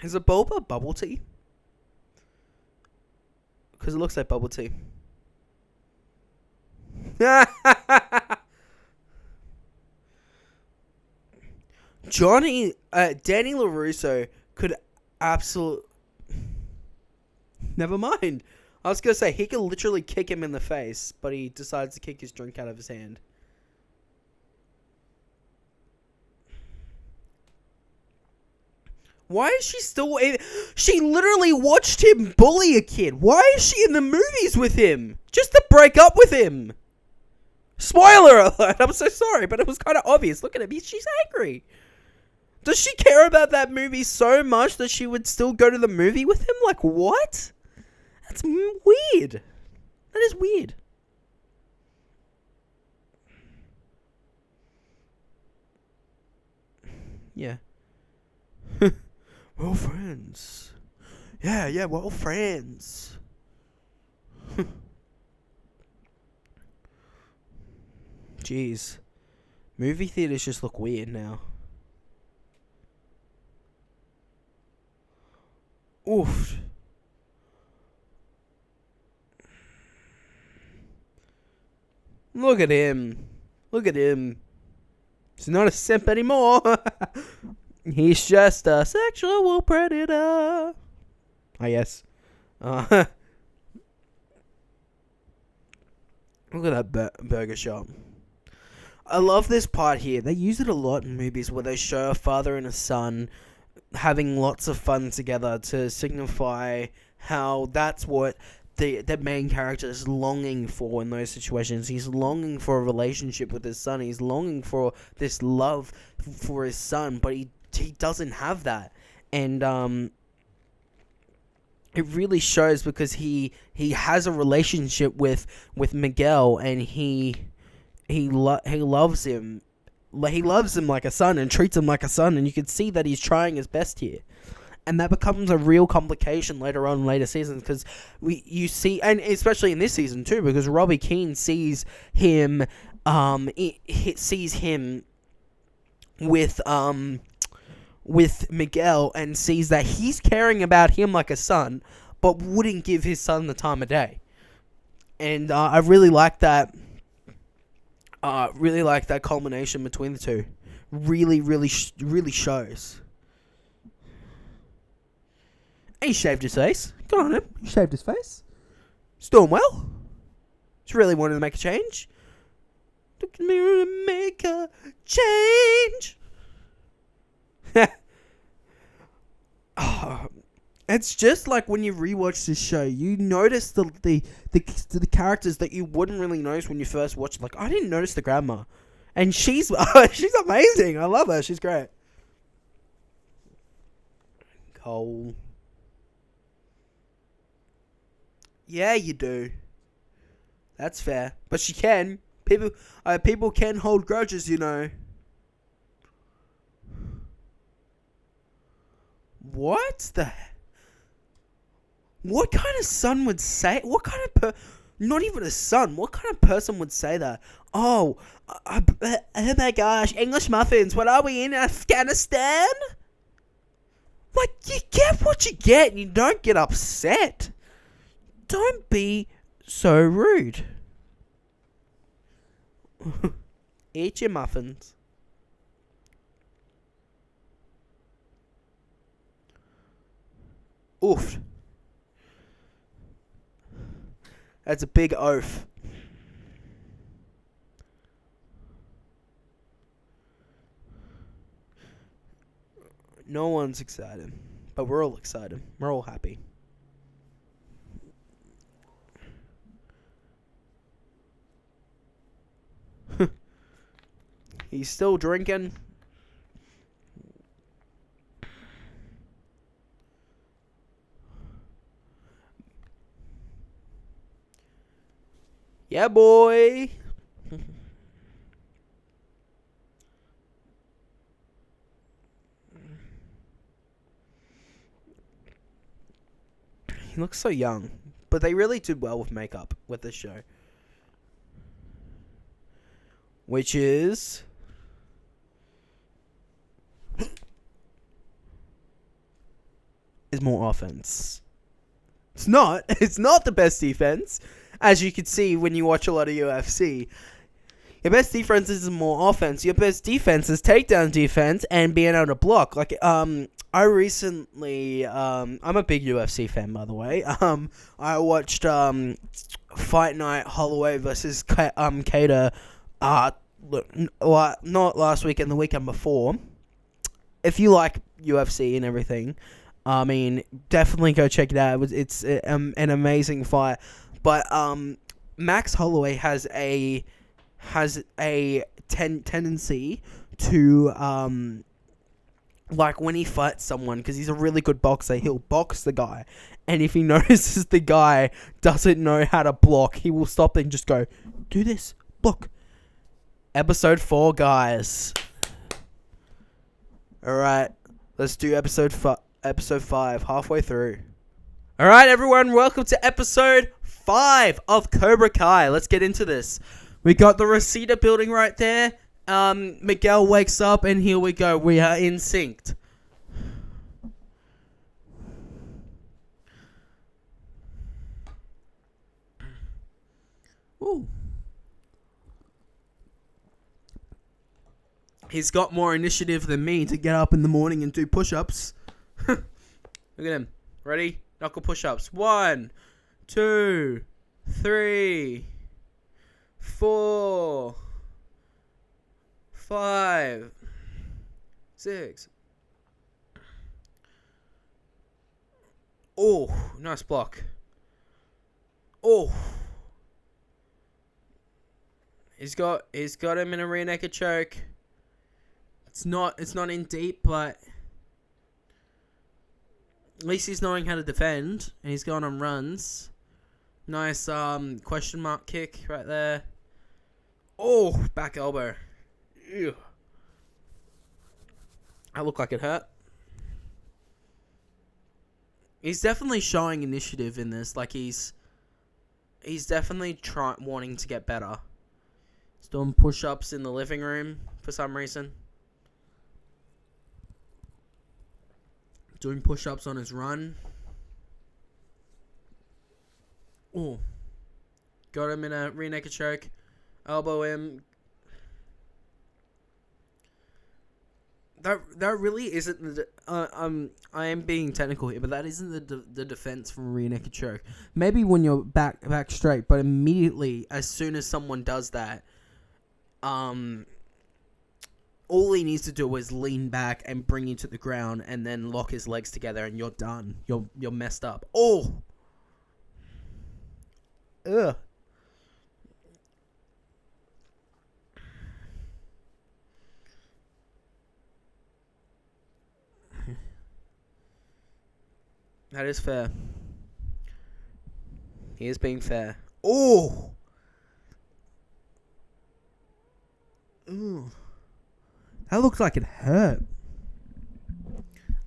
Is it boba bubble tea? Because it looks like bubble tea. Danny LaRusso could absolutely... Never mind. I was going to say, he could literally kick him in the face, but he decides to kick his drink out of his hand. Why is she still... She literally watched him bully a kid. Why is she in the movies with him? Just to break up with him. Spoiler alert. I'm so sorry, but it was kind of obvious. Look at him. She's angry. Does she care about that movie so much that she would still go to the movie with him? Like, what? That's weird. That is weird. Yeah. We're all friends. Yeah, we're all friends. Jeez. Movie theaters just look weird now. Oof. Look at him. He's not a simp anymore. He's just a sexual predator. I guess. Look at that burger shop. I love this part here. They use it a lot in movies where they show a father and a son having lots of fun together to signify how that's what the main character is longing for in those situations. He's longing for a relationship with his son. He's longing for this love for his son, but he doesn't have that. And it really shows because he has a relationship with Miguel, and he loves him. He loves him like a son and treats him like a son, and you can see that he's trying his best here. And that becomes a real complication later on in later seasons, because you see, and especially in this season too, because Robbie Keane sees him with Miguel, and sees that he's caring about him like a son, but wouldn't give his son the time of day. And I really like that. Really like that culmination between the two. Really shows. He shaved his face. Good on him. He shaved his face. He's doing well. He's really wanted to make a change. Look at me to make a change. It's just like when you rewatch this show, you notice the characters that you wouldn't really notice when you first watched. Like, I didn't notice the grandma, and she's amazing. I love her. She's great. Cole. Yeah, you do. That's fair, but she can. People can hold grudges, you know. What kind of son would say? What kind of not even a son. What kind of person would say that? Oh my gosh, English muffins. What are we in, Afghanistan? Like, you get what you get, and you don't get upset. Don't be so rude. Eat your muffins. Oof. That's a big oaf. No one's excited, but we're all excited. We're all happy. He's still drinking. Yeah, boy. He looks so young, but they really did well with makeup with this show. Which is more offense. It's not the best defense. As you can see when you watch a lot of UFC, your best defense is more offense. Your best defense is takedown defense and being able to block. Like, I recently, I'm a big UFC fan, by the way. I watched Fight Night Holloway versus Cater, not last weekend, the weekend before. If you like UFC and everything, I mean, definitely go check it out. It's an amazing fight. But Max Holloway has a tendency to like when he fights someone, because he's a really good boxer, he'll box the guy, and if he notices the guy doesn't know how to block, he will stop and just go, "Do this, block." Episode 4, guys. All right, let's do episode 5 halfway through. All right, everyone, welcome to episode 5 of Cobra Kai. Let's get into this. We got the Reseda building right there. Miguel wakes up, and here we go. We are in sync. Ooh. He's got more initiative than me to get up in the morning and do push-ups. Look at him. Ready? Knuckle push-ups. 1, 2, 3, 4, 5, 6, Oh, nice block. Oh. He's got him in a rear naked choke. It's not in deep, but at least he's knowing how to defend, and he's going on runs. Nice question mark kick right there. Oh, back elbow. Ew. That looked like it hurt. He's definitely showing initiative in this. Like he's definitely wanting to get better. He's doing push-ups in the living room for some reason. Doing push-ups on his run. Oh. Got him in a rear naked choke. Elbow him. That really isn't the... I am being technical here, but that isn't the defense from rear naked choke. Maybe when you're back straight, but immediately, as soon as someone does that, all he needs to do is lean back and bring you to the ground, and then lock his legs together, and you're done. You're messed up. Oh. Ugh. That is fair. He is being fair. Oh! Ooh. That looks like it hurt.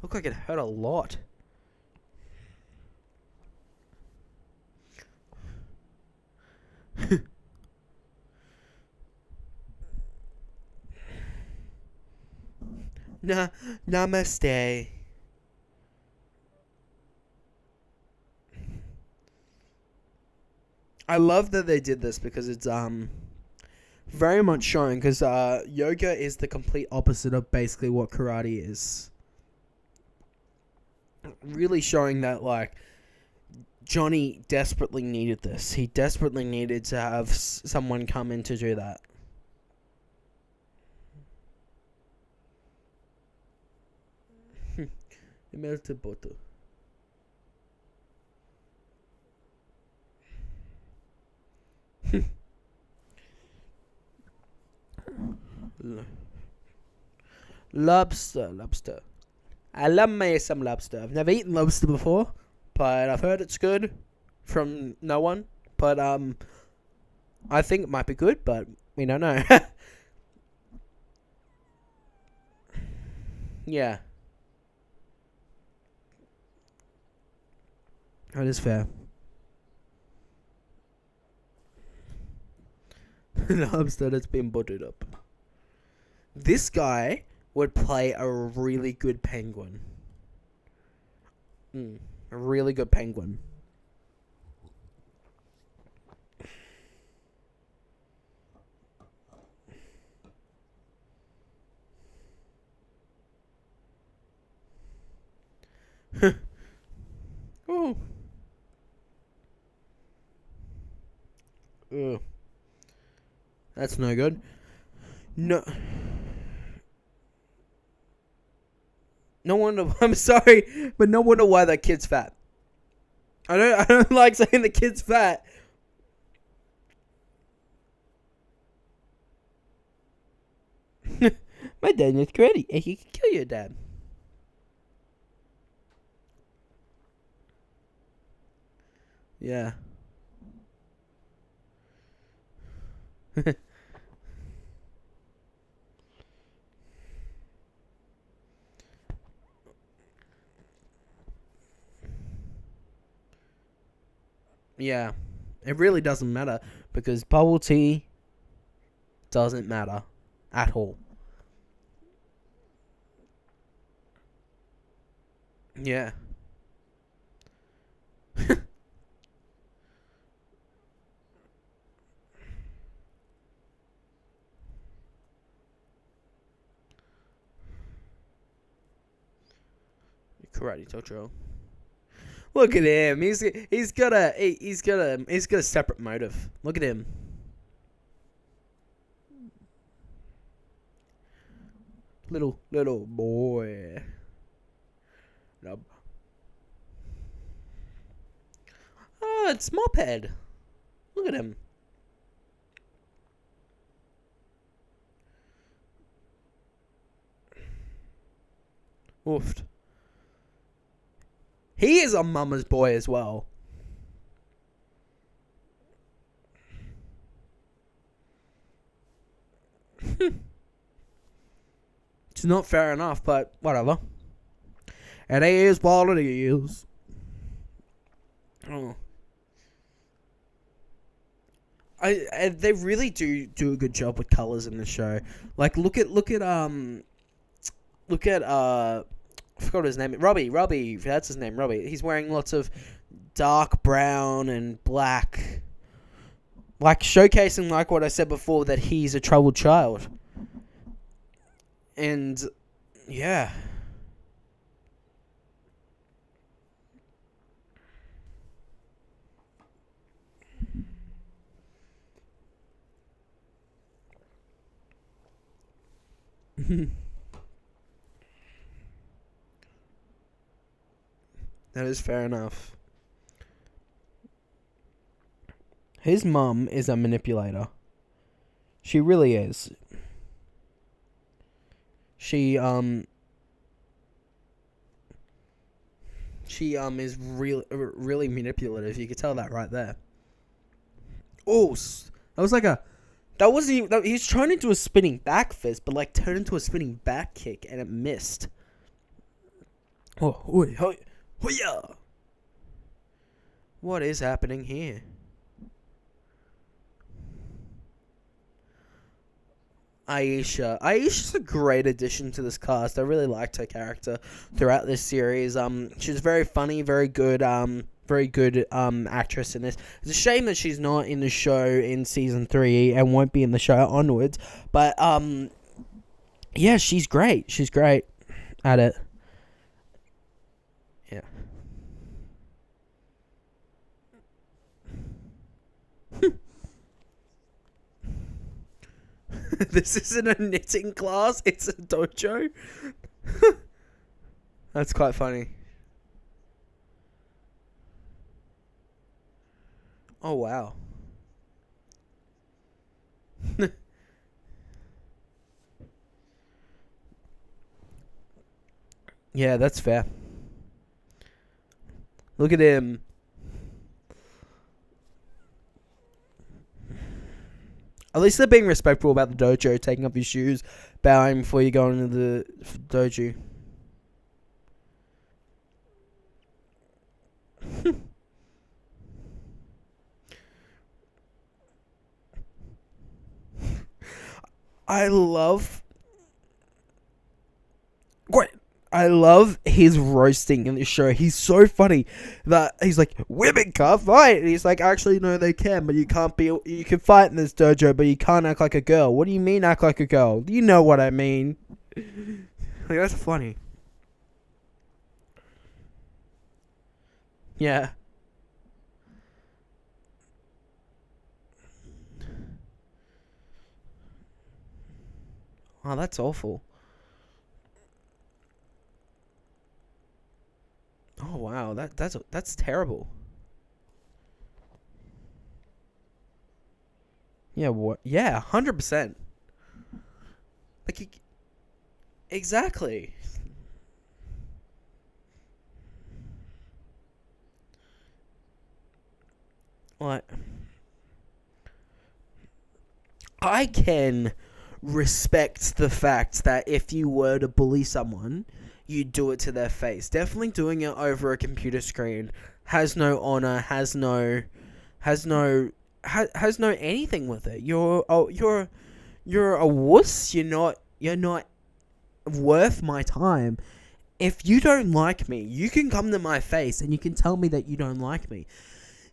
Looked like it hurt a lot. Namaste. I love that they did this because it's very much showing, because yoga is the complete opposite of basically what karate is. Really showing that, like, Johnny desperately needed this. He desperately needed to have someone come in to do that. Melted butter. Lobster. I love me some lobster. I've never eaten lobster before, but I've heard it's good from no one. But I think it might be good, but we don't know. Yeah, that is fair. Lobster that's been buttered up. This guy would play a really good penguin. A really good penguin. Oh. Ugh. That's no good. No. No wonder. I'm sorry, but no wonder why that kid's fat. I don't like saying the kid's fat. My dad is crazy, and he can kill your dad. Yeah. Yeah. It really doesn't matter, because bubble tea doesn't matter at all. Yeah. Karate Tocho. Look at him. He's got a separate motive. Look at him. Little boy. No. Oh, it's Mophead. Look at him. Oofed. He is a mama's boy as well. It's not fair enough, but whatever. And it is what it is. Oh. They really do a good job with colors in the show. Like look at I forgot his name. Robbie, that's his name, Robbie. He's wearing lots of dark brown and black. Like showcasing like what I said before, that he's a troubled child. And yeah. That is fair enough. His mum is a manipulator. She really is. She is really manipulative. You could tell that right there. Oh, that was like a... That wasn't even... He was trying to do a spinning back fist, but like turned into a spinning back kick, and it missed. Oh, yeah. What is happening here? Aisha's a great addition to this cast. I really liked her character throughout this series. She's very funny, very good actress in this. It's a shame that she's not in the show in season 3 and won't be in the show onwards. But yeah, she's great. She's great at it. Yeah. This isn't a knitting class, it's a dojo. That's quite funny. Oh, wow. Yeah, that's fair. Look at him. At least they're being respectful about the dojo, taking off your shoes, bowing before you go into the dojo. I love his roasting in the show. He's so funny that he's like, women can't fight. And he's like, actually, no, they can, but you can fight in this dojo, but you can't act like a girl. What do you mean act like a girl? You know what I mean. Like, that's funny. Yeah. Oh, that's awful. Oh wow, that's terrible. Yeah, what? Yeah, 100%. Like, exactly. Like, I can respect the fact that if you were to bully someone, you do it to their face. Definitely doing it over a computer screen has no honor, has no anything with it. You're a wuss. You're not worth my time. If you don't like me, you can come to my face and you can tell me that you don't like me.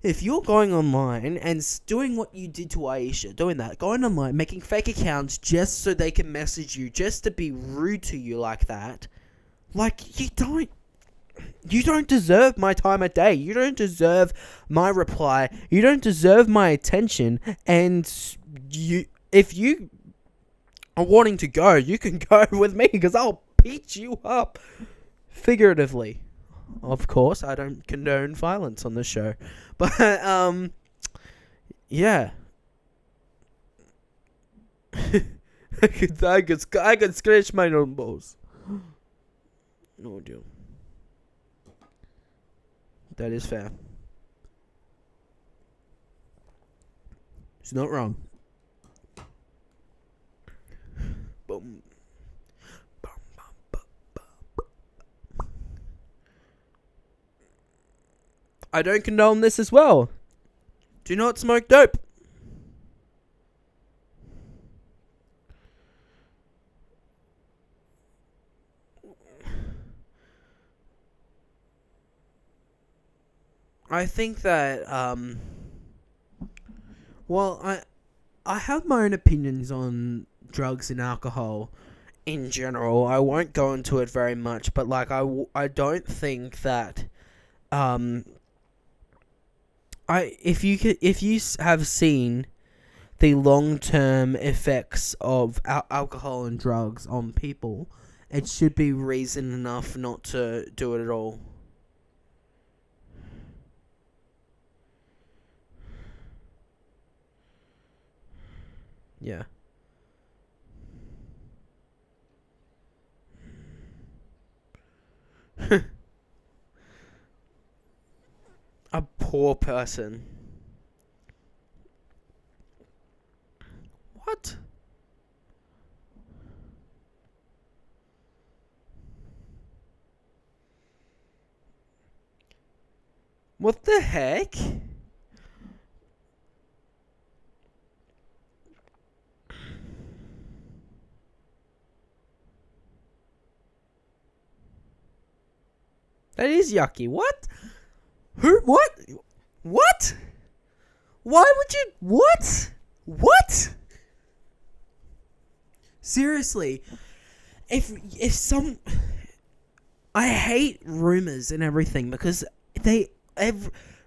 If you're going online and doing what you did to Aisha, doing that, going online, making fake accounts just so they can message you, just to be rude to you like that, like, you don't deserve my time of day. You don't deserve my reply. You don't deserve my attention. And if you are wanting to go, you can go with me, because I'll beat you up. Figuratively. Of course, I don't condone violence on the show. But, yeah. I could scratch my own balls. No, deal. That is fair. It's not wrong. Boom. I don't condone this as well. Do not smoke dope. I think that well, I have my own opinions on drugs and alcohol in general. I won't go into it very much, but like I don't think that if you have seen the long-term effects of alcohol and drugs on people, it should be reason enough not to do it at all. Yeah. A poor person. What? What the heck? That is yucky. What? Who? What? What? Why would you? What? What? Seriously, if some, I hate rumors and everything because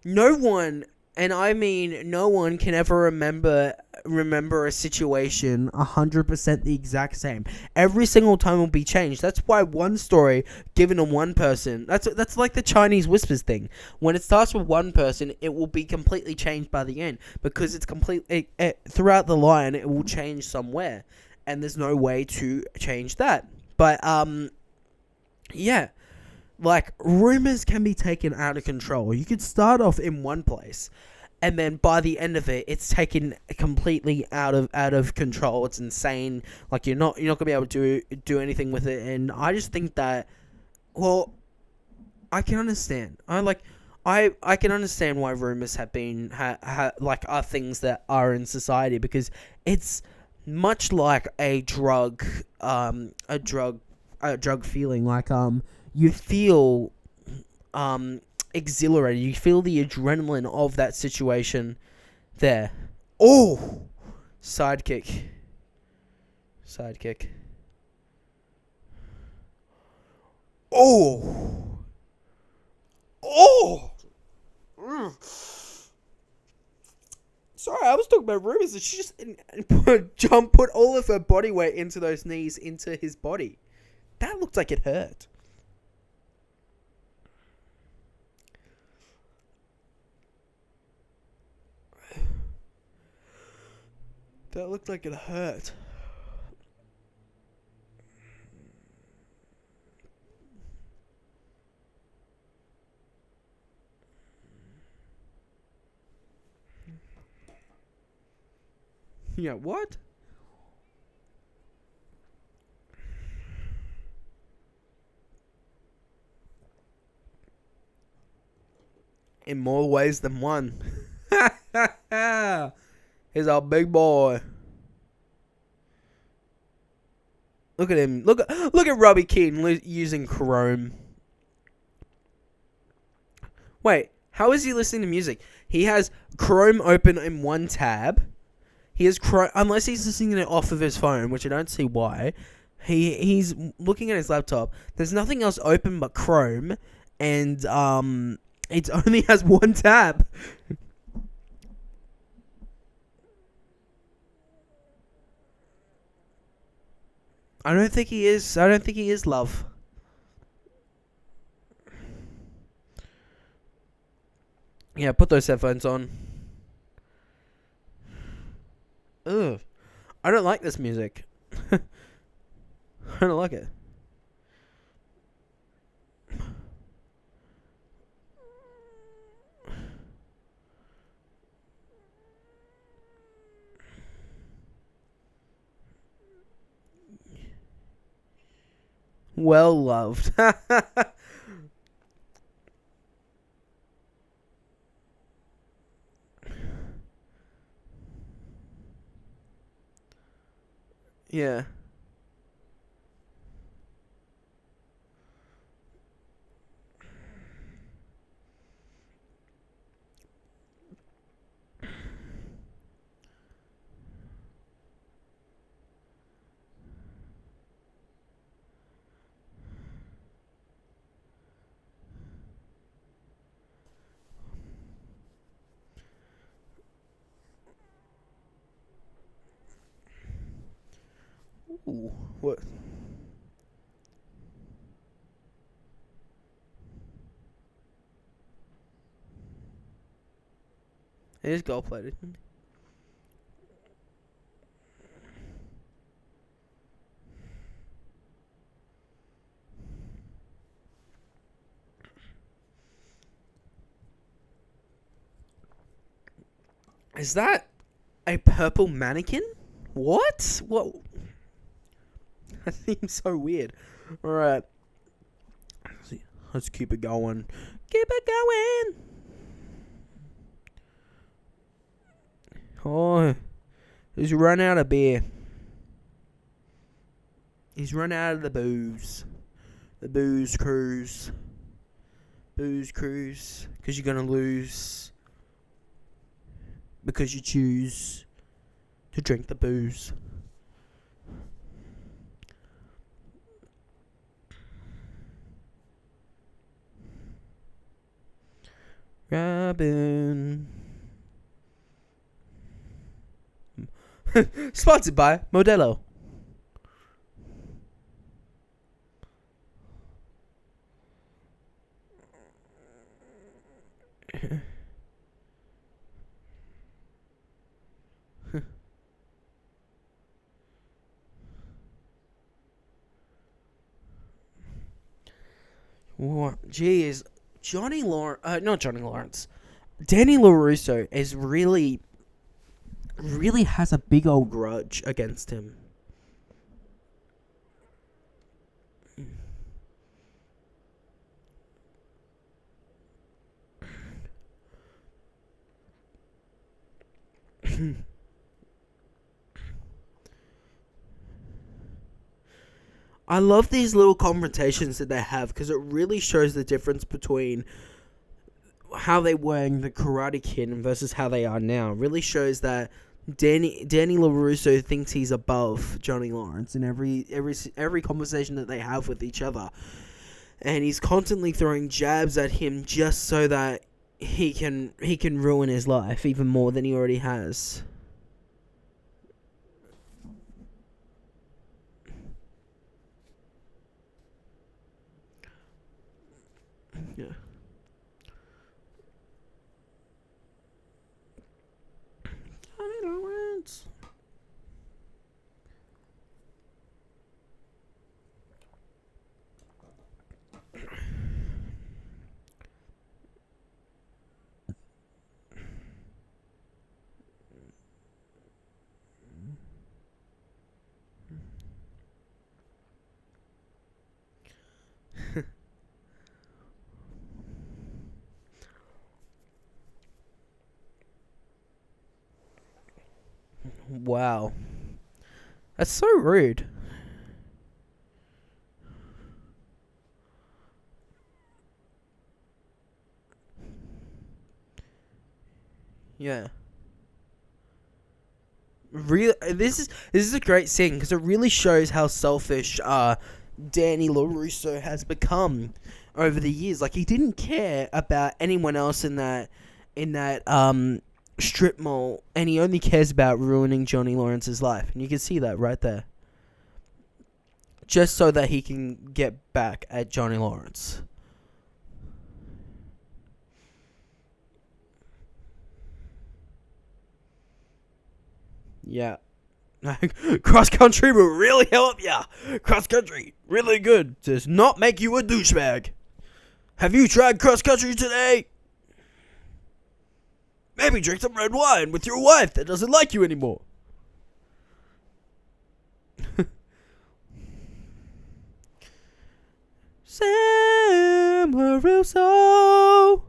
no one, and I mean no one, can ever remember a situation 100% the exact same. Every single time will be changed. That's why one story given to one person, that's like the Chinese whispers thing. When it starts with one person, it will be completely changed by the end because it's throughout the line it will change somewhere, and there's no way to change that. But yeah. Like, rumors can be taken out of control. You could start off in one place, and then by the end of it, it's taken completely out of control. It's insane. Like, you're not gonna be able to do anything with it. And I just think that, well, I can understand. I can understand why rumors have been are things that are in society, because it's much like a drug feeling. Like you feel exhilarated. You feel the adrenaline of that situation there. Oh! Sidekick. Oh! Oh! Sorry, I was talking about rumors, and she just put all of her body weight into those knees, into his body. That looked like it hurt. That looked like it hurt. Yeah, what? In more ways than one. He's our big boy. Look at him. Look at Robbie Keaton using Chrome. Wait, how is he listening to music? He has Chrome open in one tab. He has Chrome, unless he's listening it off of his phone, which I don't see why. He's looking at his laptop. There's nothing else open but Chrome, and it only has one tab. I don't think he is love. Yeah, put those headphones on. Ugh. I don't like this music. I don't like it. Well loved. Yeah. Ooh, what? It is gold plated. Is that a purple mannequin? What? What? That seems so weird. Alright. Let's keep it going. Keep it going. Oh, he's run out of beer. He's run out of the booze. The booze cruise. Booze cruise. Because you're going to lose. Because you choose to drink the booze. Robin. Sponsored by Modelo. Jeez, not Johnny Lawrence. Danny LaRusso is really has a big old grudge against him. I love these little confrontations that they have because it really shows the difference between how they were in the Karate Kid versus how they are now. It really shows that Danny LaRusso thinks he's above Johnny Lawrence in every conversation that they have with each other, and he's constantly throwing jabs at him just so that he can ruin his life even more than he already has. Yeah. Johnny Lawrence. Wow. That's so rude. Yeah. This is a great scene because it really shows how selfish Danny LaRusso has become over the years. Like, he didn't care about anyone else in that strip mall, and he only cares about ruining Johnny Lawrence's life, and you can see that right there. Just so that he can get back at Johnny Lawrence. Yeah. Cross country will really help ya. Cross country, really good. Does not make you a douchebag. Have you tried cross country today? Maybe drink some red wine with your wife that doesn't like you anymore. Sam LaRusso.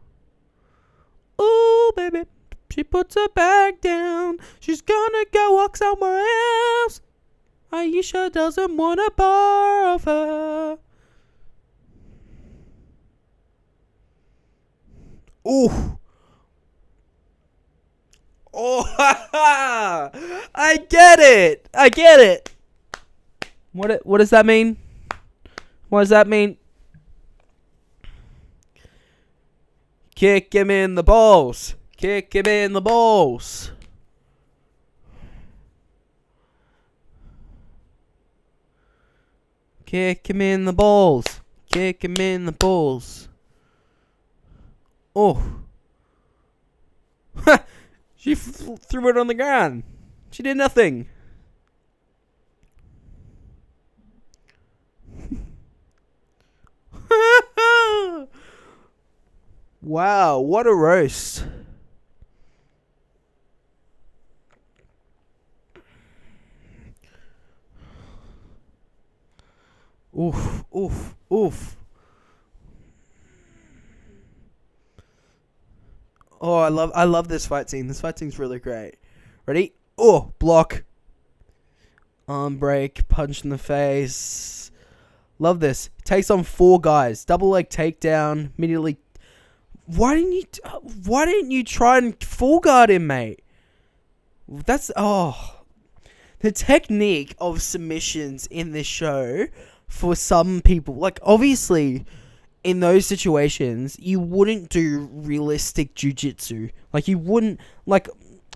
Ooh, baby. She puts her bag down. She's gonna go walk somewhere else. Aisha doesn't want a bar of her. Ooh. Oh, I get it. I get it. What does that mean? What does that mean? Kick him in the balls. Kick him in the balls. Kick him in the balls. Kick him in the balls. Oh. She threw it on the ground. She did nothing. Wow, what a roast. Oof, oof, oof. Oh, I love this fight scene. This fight scene's really great. Ready? Oh, block. Arm break, punch in the face. Love this. Takes on 4 guys. Double leg takedown. Immediately. Why didn't you try and full guard him, mate? That's the technique of submissions in this show for some people. Like, obviously, in those situations, you wouldn't do realistic jiu-jitsu. Like, you wouldn't, like,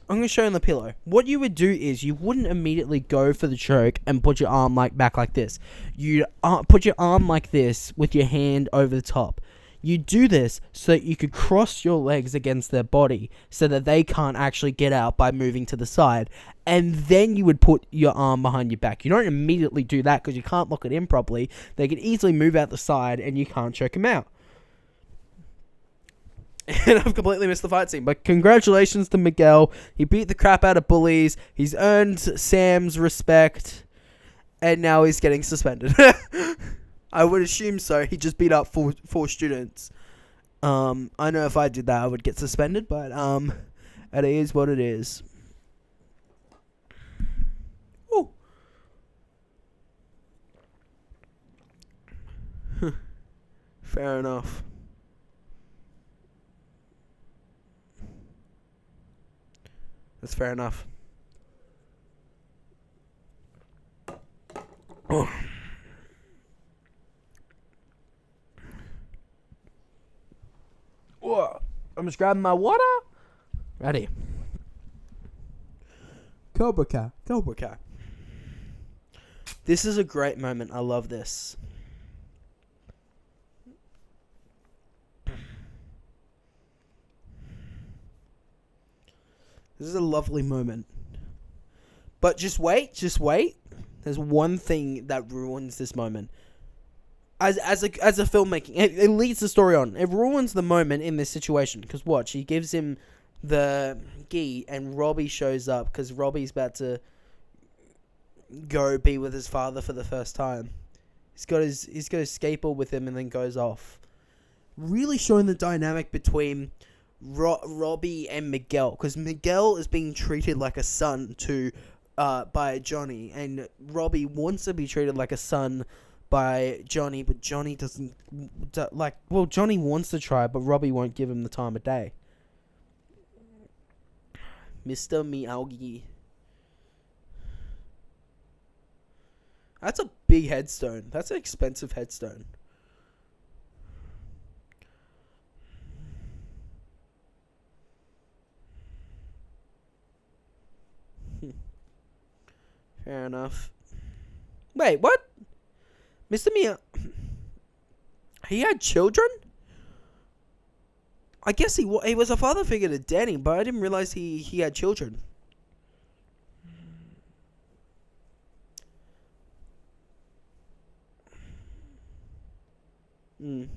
I'm going to show you on the pillow. What you would do is you wouldn't immediately go for the choke and put your arm back like this. You'd put your arm like this with your hand over the top. You do this so that you could cross your legs against their body so that they can't actually get out by moving to the side. And then you would put your arm behind your back. You don't immediately do that because you can't lock it in properly. They could easily move out the side and you can't choke them out. And I've completely missed the fight scene. But congratulations to Miguel. He beat the crap out of bullies. He's earned Sam's respect. And now he's getting suspended. I would assume so. He just beat up four students. I know if I did that, I would get suspended, but it is what it is. Ooh. Fair enough. That's fair enough. Oh. I'm just grabbing my water. Ready. Cobra Kai. Cobra Kai. This is a great moment. I love this. This is a lovely moment. But just wait. There's one thing that ruins this moment. As a filmmaking, it leads the story on. It ruins the moment in this situation. Because what? She gives him the gi and Robbie shows up because Robbie's about to go be with his father for the first time. He's got his skateboard with him and then goes off. Really showing the dynamic between Robbie and Miguel. Because Miguel is being treated like a son by Johnny. And Robbie wants to be treated like a son by Johnny, but Johnny doesn't Johnny wants to try, but Robbie won't give him the time of day. Mr. Miyagi. That's a big headstone. That's an expensive headstone. Fair enough. Wait, what? Mr. Mia, he had children? I guess he was a father figure to Danny, but I didn't realize he had children. Mm.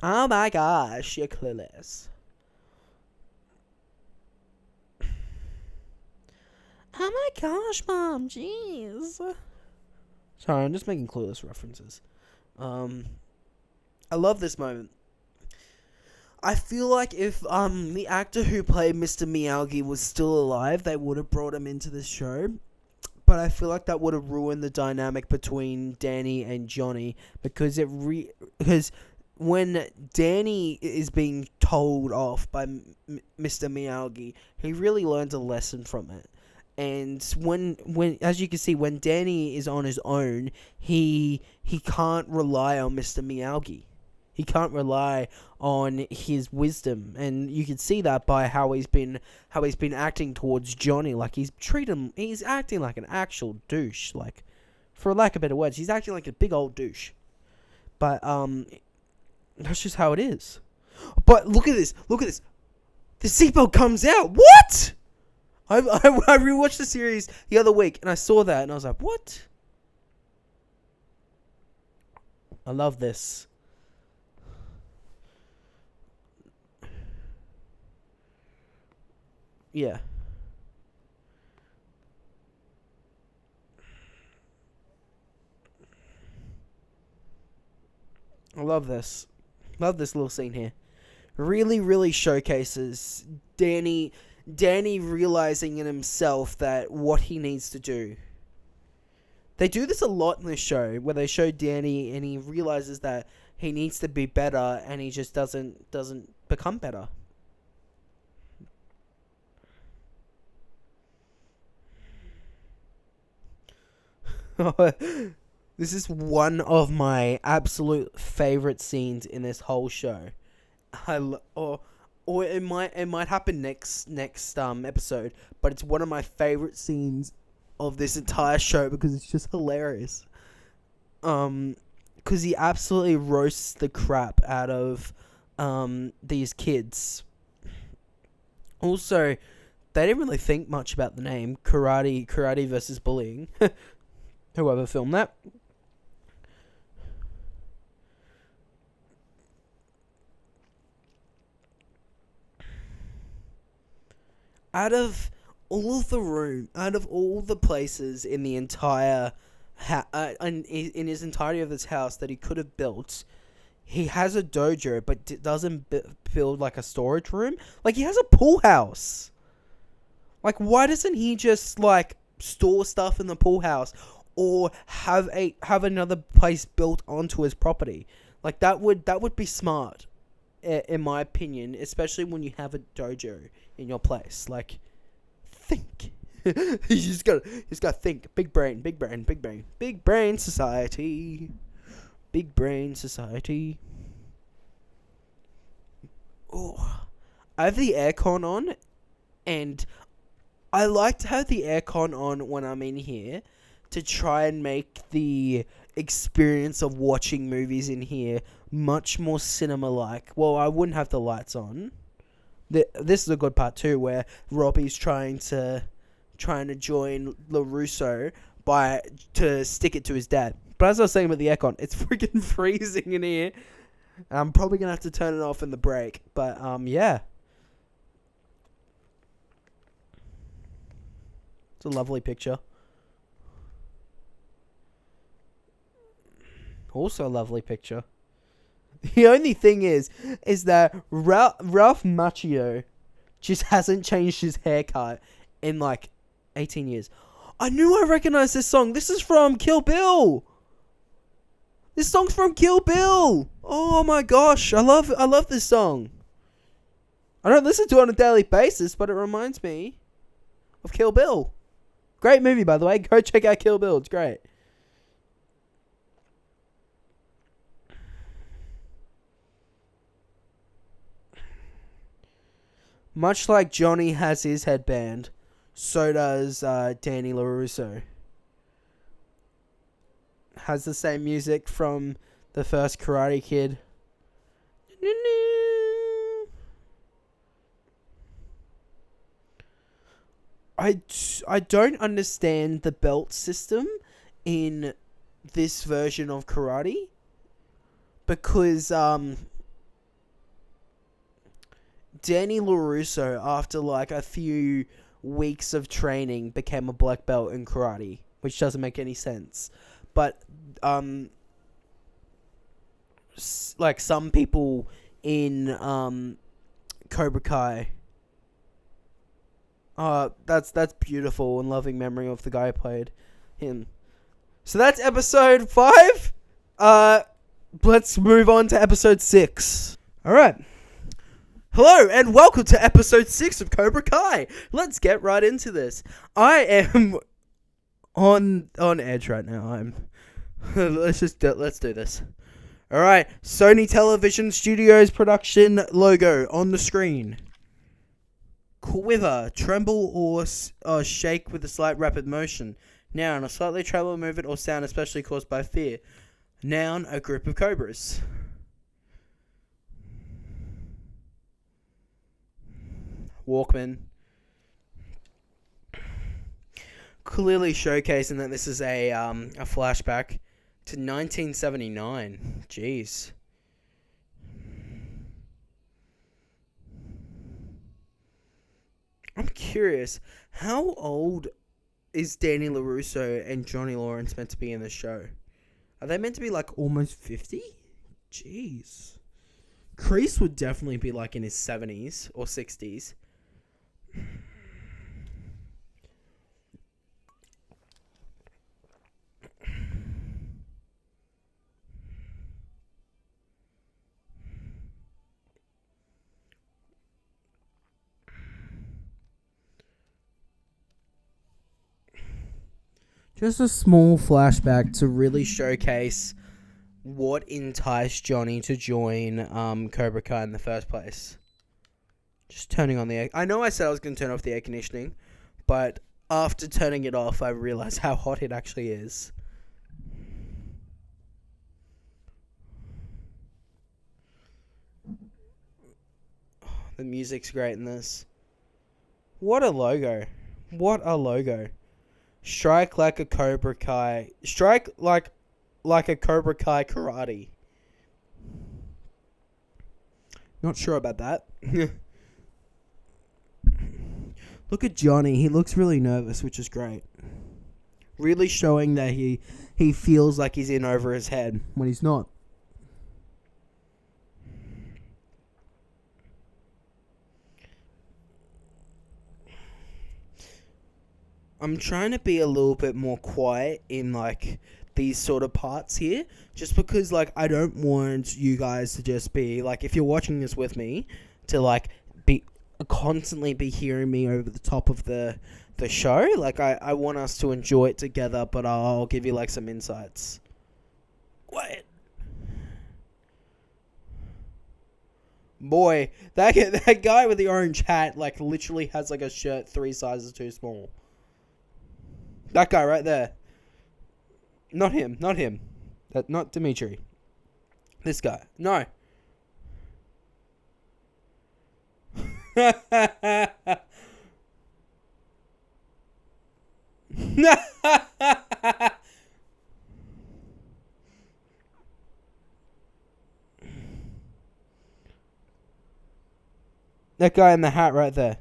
Oh my gosh, you're clueless. Oh my gosh, Mom, jeez. Sorry, I'm just making clueless references. I love this moment. I feel like if the actor who played Mr. Miyagi was still alive, they would have brought him into the show. But I feel like that would have ruined the dynamic between Danny and Johnny, because because when Danny is being told off by Mr. Miyagi, he really learns a lesson from it. And when as you can see, when Danny is on his own, he can't rely on Mr. Miyagi. He can't rely on his wisdom, and you can see that by how he's been acting towards Johnny. Like, he's acting like an actual douche. Like, for lack of better words, he's acting like a big old douche. But that's just how it is. But look at this. The seatbelt comes out. What? I rewatched the series the other week, and I saw that, and I was like, what? I love this. Yeah. I love this. Love this little scene here. Really, really showcases Danny realizing in himself that what he needs to do. They do this a lot in this show, where they show Danny and he realizes that he needs to be better, and he just doesn't become better. This is one of my absolute favorite scenes in this whole show. Or it might happen next episode, but it's one of my favorite scenes of this entire show because it's just hilarious. Because he absolutely roasts the crap out of these kids. Also, they didn't really think much about the name Karate versus Bullying. Whoever filmed that. Out of all the places in the entire in his entirety of this house that he could have built, he has a dojo, but doesn't build like a storage room. Like, he has a pool house. Like, why doesn't he just like store stuff in the pool house, or have another place built onto his property? Like, that would be smart, in my opinion, especially when you have a dojo in your place. Like, think. You just gotta think. Big brain society. Big brain society. Oh, I have the aircon on, and I like to have the aircon on when I'm in here to try and make the experience of watching movies in here much more cinema-like. Well, I wouldn't have the lights on. This is a good part too, where Robbie's trying to join LaRusso to stick it to his dad. But as I was saying with the aircon, it's freaking freezing in here. I'm probably gonna have to turn it off in the break. But yeah, it's a lovely picture. Also a lovely picture. The only thing is that Ralph Macchio just hasn't changed his haircut in like 18 years. I knew I recognized this song. This is from Kill Bill. This song's from Kill Bill. Oh my gosh, I love this song. I don't listen to it on a daily basis, but it reminds me of Kill Bill. Great movie, by the way. Go check out Kill Bill. It's great. Much like Johnny has his headband, so does Danny LaRusso. Has the same music from the first Karate Kid. I don't understand the belt system in this version of karate, because Danny LaRusso, after like a few weeks of training, became a black belt in karate, which doesn't make any sense. But like some people in Cobra Kai. That's beautiful and loving memory of the guy who played him. So that's episode 5. Let's move on to episode 6. All right. Hello and welcome to episode 6 of Cobra Kai. Let's get right into this. I am on edge right now. Let's do this. All right. Sony Television Studios production logo on the screen. Quiver, tremble or shake with a slight rapid motion. Noun, a slightly tremble movement or sound especially caused by fear. Noun, a group of cobras. Walkman. Clearly showcasing that this is a flashback to 1979. Jeez. I'm curious, how old is Danny LaRusso and Johnny Lawrence meant to be in the show? Are they meant to be like almost 50? Jeez. Kreese would definitely be like in his 70s or 60s. Just a small flashback to really showcase what enticed Johnny to join Cobra Kai in the first place. Just turning on the air. I know I said I was going to turn off the air conditioning, but after turning it off, I realized how hot it actually is. The music's great in this. What a logo. What a logo. Strike like a Cobra Kai. Strike like a Cobra Kai karate. Not sure about that. Look at Johnny. He looks really nervous, which is great. Really showing that he feels like he's in over his head when he's not. I'm trying to be a little bit more quiet in like these sort of parts here, just because like I don't want you guys to just be like, if you're watching this with me, to like be constantly be hearing me over the top of the show. Like I want us to enjoy it together, but I'll give you like some insights. Quiet. Boy, that guy with the orange hat like literally has like a shirt 3 sizes too small. That guy right there. Not him. Not Dimitri. This guy. No. That guy in the hat right there.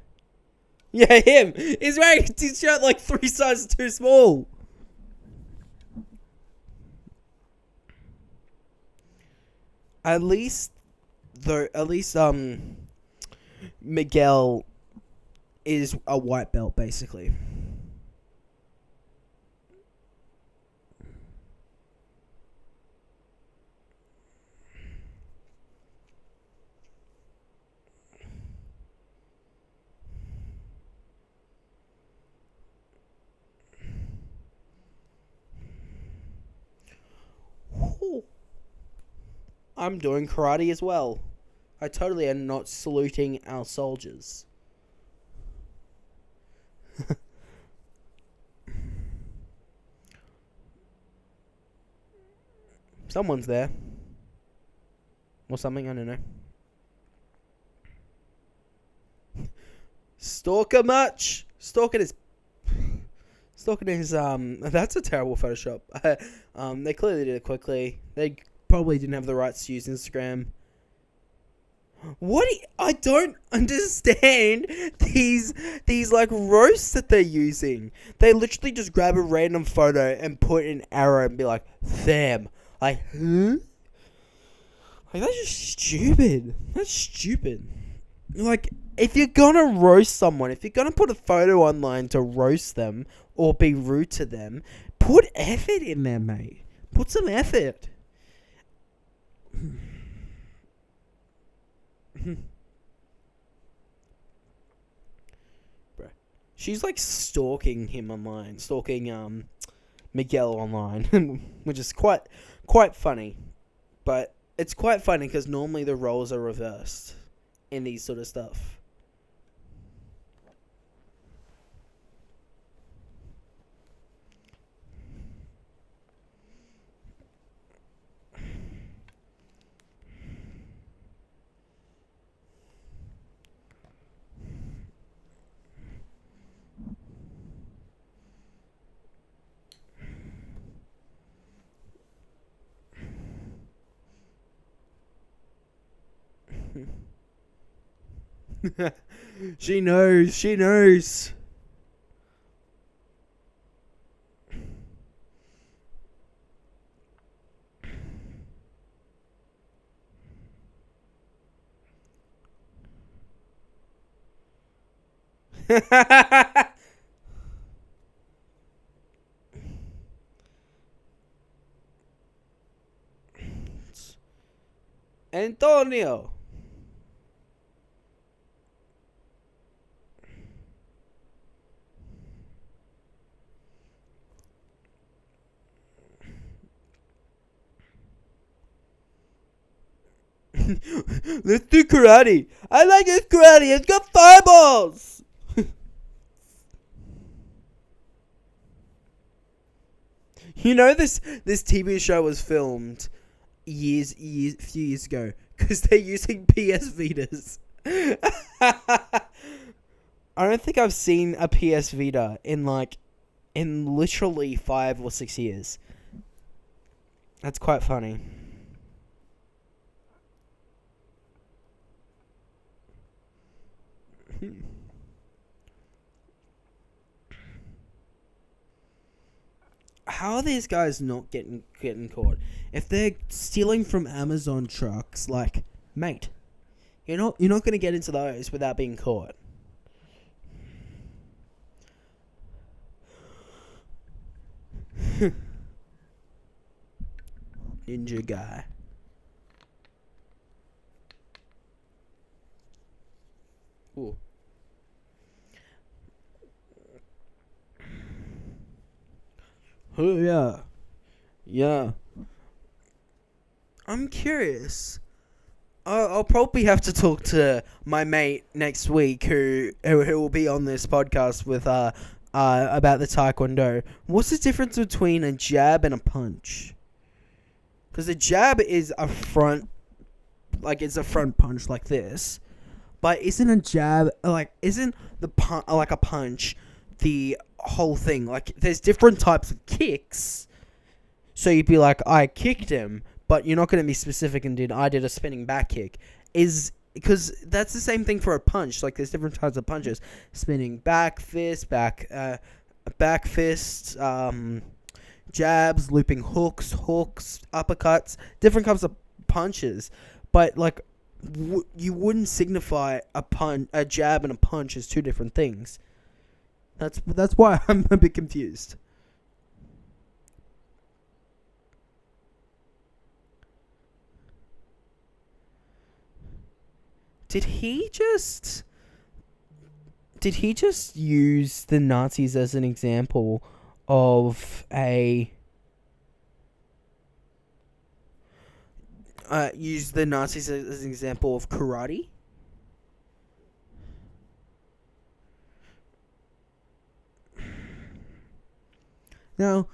Yeah, him. He's wearing his shirt like 3 sizes too small. At least Miguel is a white belt basically. I'm doing karate as well. I totally am not saluting our soldiers. Someone's there. Or something, I don't know. Stalker much? Stalking his Stalking is, that's a terrible Photoshop. They clearly did it quickly. They probably didn't have the rights to use Instagram. I don't understand these like roasts that they're using. They literally just grab a random photo and put an arrow and be like, "Them." Like, huh? Like, that's just stupid. That's stupid. Like, if you're gonna roast someone, if you're gonna put a photo online to roast them or be rude to them, put effort in there, mate. Put some effort. Bro, she's like stalking him online, stalking Miguel online, which is quite funny. But it's quite funny because normally the roles are reversed in these sort of stuff. She knows. Antonio. Let's do karate. I like this karate. It's got fireballs. You know, this TV show was filmed few years ago because they're using PS Vitas. I don't think I've seen a PS Vita in literally 5 or 6 years. That's quite funny. How are these guys not getting caught? If they're stealing from Amazon trucks, like, mate, you're not going to get into those without being caught. Ninja guy. Ooh. Oh, yeah. Yeah. I'm curious. I'll probably have to talk to my mate next week who will be on this podcast with about the Taekwondo. What's the difference between a jab and a punch? Because a jab is a front, like it's a front punch like this, but isn't a jab isn't the like a punch the whole thing? Like, there's different types of kicks. So you'd be like, I kicked him, but you're not going to be specific and I did a spinning back kick. Because that's the same thing for a punch. Like, there's different types of punches. Spinning back fist, back fist, jabs, looping hooks, uppercuts, different types of punches. But, like, you wouldn't signify a jab and a punch as two different things. That's why I'm a bit confused. Did he just use the Nazis as an example of use the Nazis as an example of karate? Now,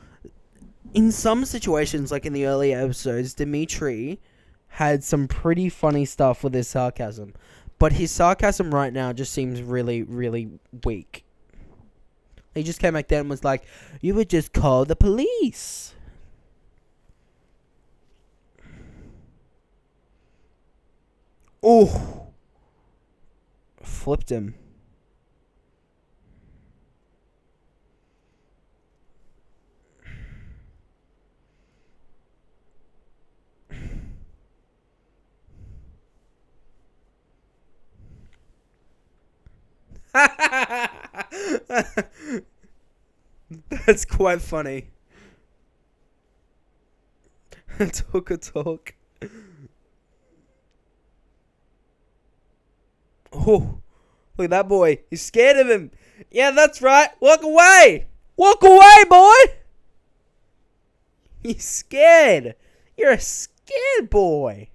in some situations, like in the early episodes, Dimitri had some pretty funny stuff with his sarcasm. But his sarcasm right now just seems really, really weak. He just came back down and was like, you would just call the police. Oh. Flipped him. That's quite funny. Talk a talk. Oh, look at that boy. He's scared of him. Yeah, that's right. Walk away. Walk away, boy. He's scared. You're a scared boy.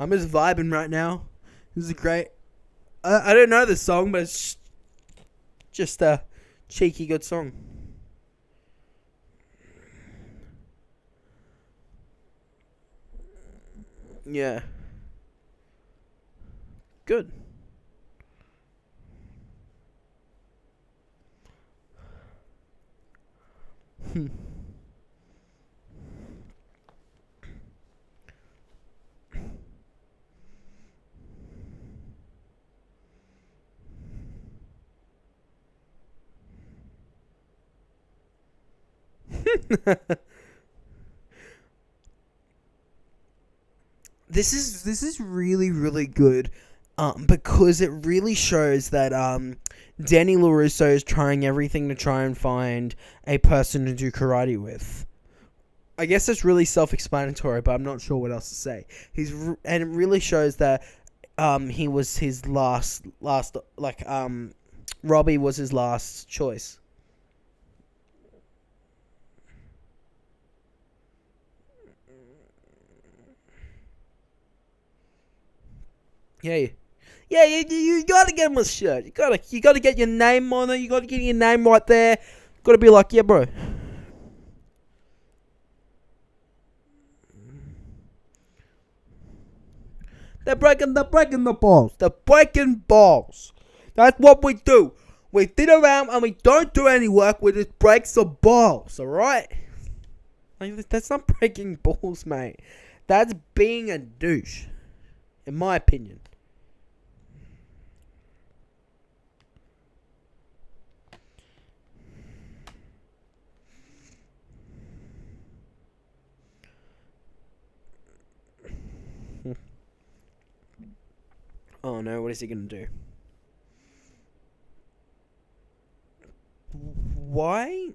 I'm just vibing right now. This is great. I don't know this song, but it's just a cheeky good song. Yeah. Good. This is really, really good, because it really shows that Danny LaRusso is trying everything to try and find a person to do karate with. I guess that's really self-explanatory, but I'm not sure what else to say. And it really shows that he was his last Robbie was his last choice. Yeah, you gotta get him a shirt. You gotta get your name on it. You gotta get your name right there. Gotta be like, yeah, bro. They're breaking the balls. They're breaking balls. That's what we do. We sit around and we don't do any work. We just break some balls, alright? Like, that's not breaking balls, mate. That's being a douche. In my opinion. Oh no, what is he gonna do? Why?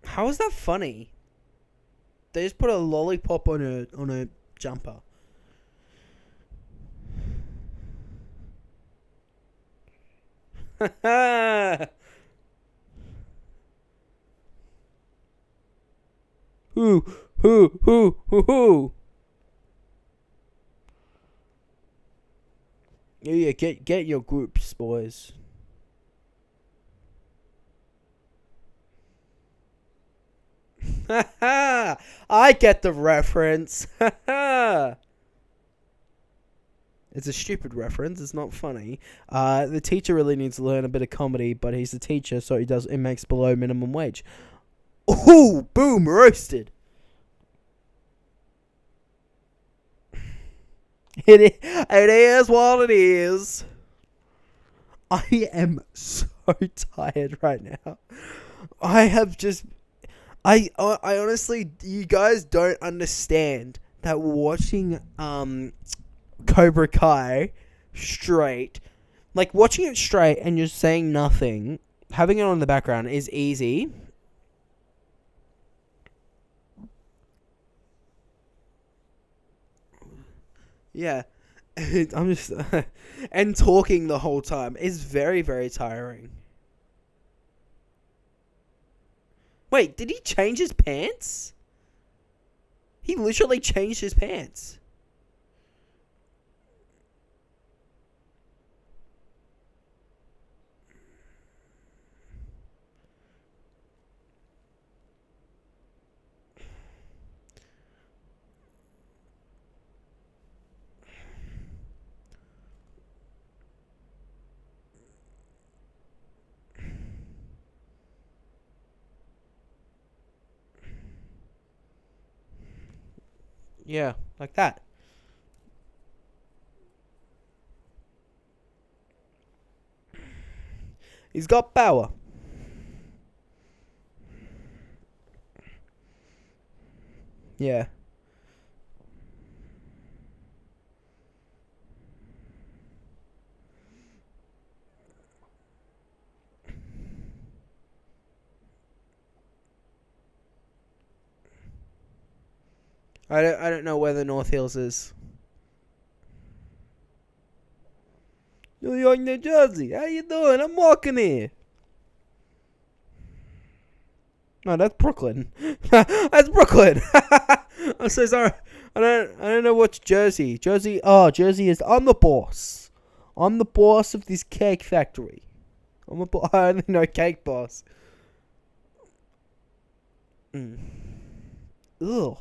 How is that funny? They just put a lollipop on a jumper. Who? Yeah, get your groups, boys. I get the reference. It's a stupid reference. It's not funny. The teacher really needs to learn a bit of comedy, but he's a teacher, so it makes below minimum wage. Ooh, boom, roasted. It is what it is. I am so tired right now. I honestly, you guys don't understand that watching Cobra Kai straight, like watching it straight and just saying nothing, having it on the background is easy. Yeah. I'm just and talking the whole time is very, very tiring. Wait, did he change his pants? He literally changed his pants. Yeah, like that. He's got power. Yeah. I don't know where the North Hills is. New York, New Jersey. How you doing? I'm walking here. No, that's Brooklyn. That's Brooklyn. I'm so sorry. I don't know what's Jersey. Jersey. Oh, Jersey is. I'm the boss. I'm the boss of this cake factory. I only know cake boss. Mm. Ugh.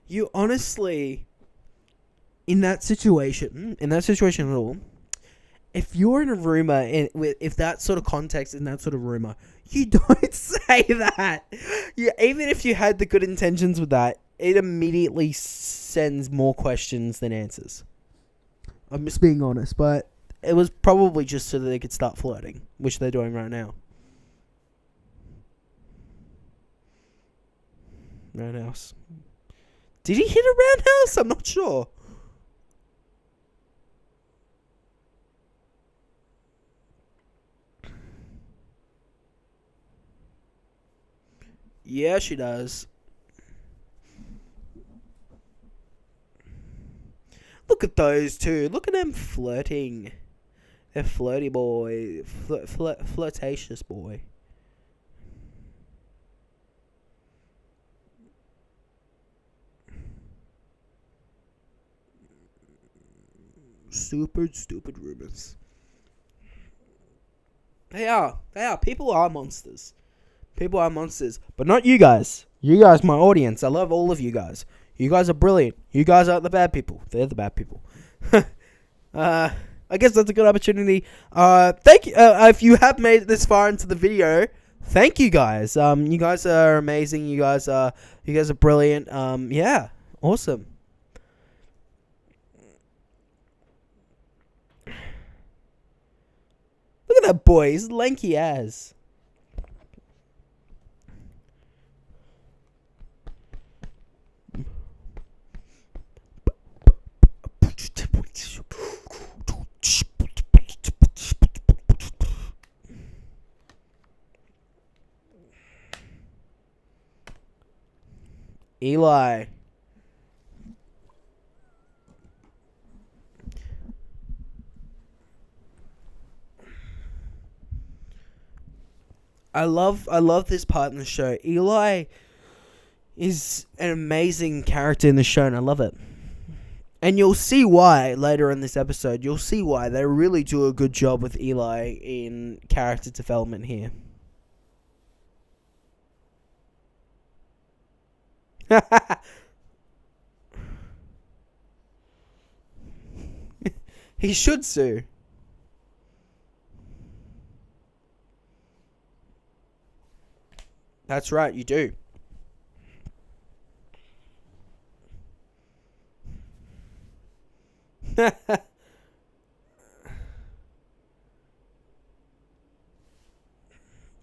You honestly, in that situation at all, if you're in a rumor, if that sort of context in that sort of rumor, you don't say that. Even if you had the good intentions with that, it immediately sends more questions than answers. I'm just being honest, but it was probably just so that they could start flirting, which they're doing right now. Roundhouse. Did he hit a roundhouse? I'm not sure. Yeah, she does. Look at those two. Look at them flirting. They're flirty boy. Flirtatious boy. Super stupid rumors. They are. They are. People are monsters. People are monsters. But not you guys. You guys, my audience. I love all of you guys. You guys are brilliant. You guys aren't the bad people. They're the bad people. I guess that's a good opportunity. Thank you. If you have made it this far into the video, thank you guys. You guys are amazing. You guys are brilliant. Yeah, awesome. Look at that boy. He's lanky as. Eli. I love this part in the show. Eli is an amazing character in the show, and I love it. And you'll see why later in this episode. You'll see why they really do a good job with Eli in character development here. He should sue. That's right, you do.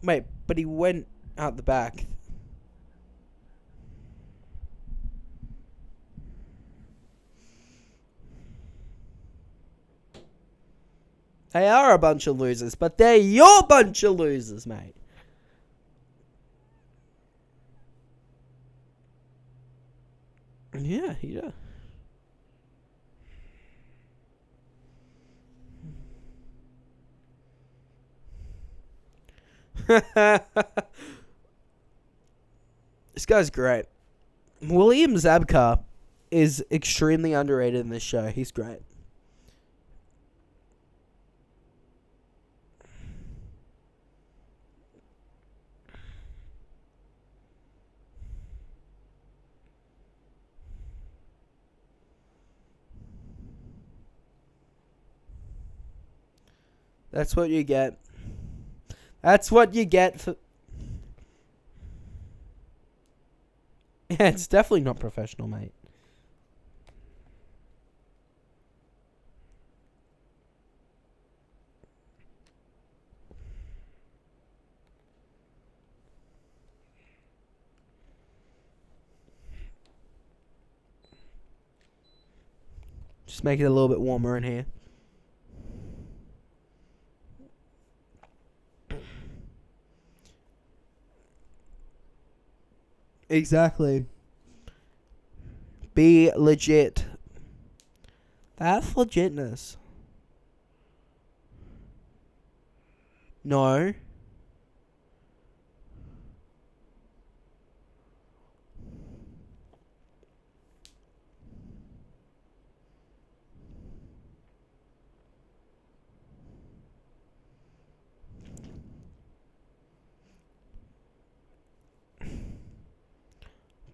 Wait, but he went out the back. They are a bunch of losers, but they're your bunch of losers, mate. Yeah, yeah. This guy's great. William Zabka is extremely underrated in this show. He's great. That's what you get. That's what you get for... Yeah, it's definitely not professional, mate. Just make it a little bit warmer in here. Exactly. Be legit. That's legitness. No.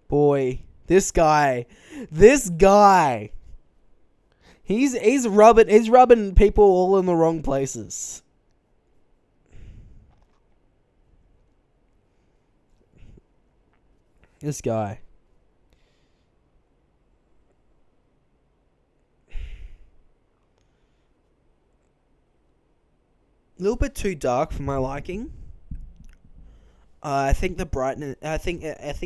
Boy, this guy. He's rubbing people all in the wrong places. This guy. A little bit too dark for my liking. I think the brightness. I think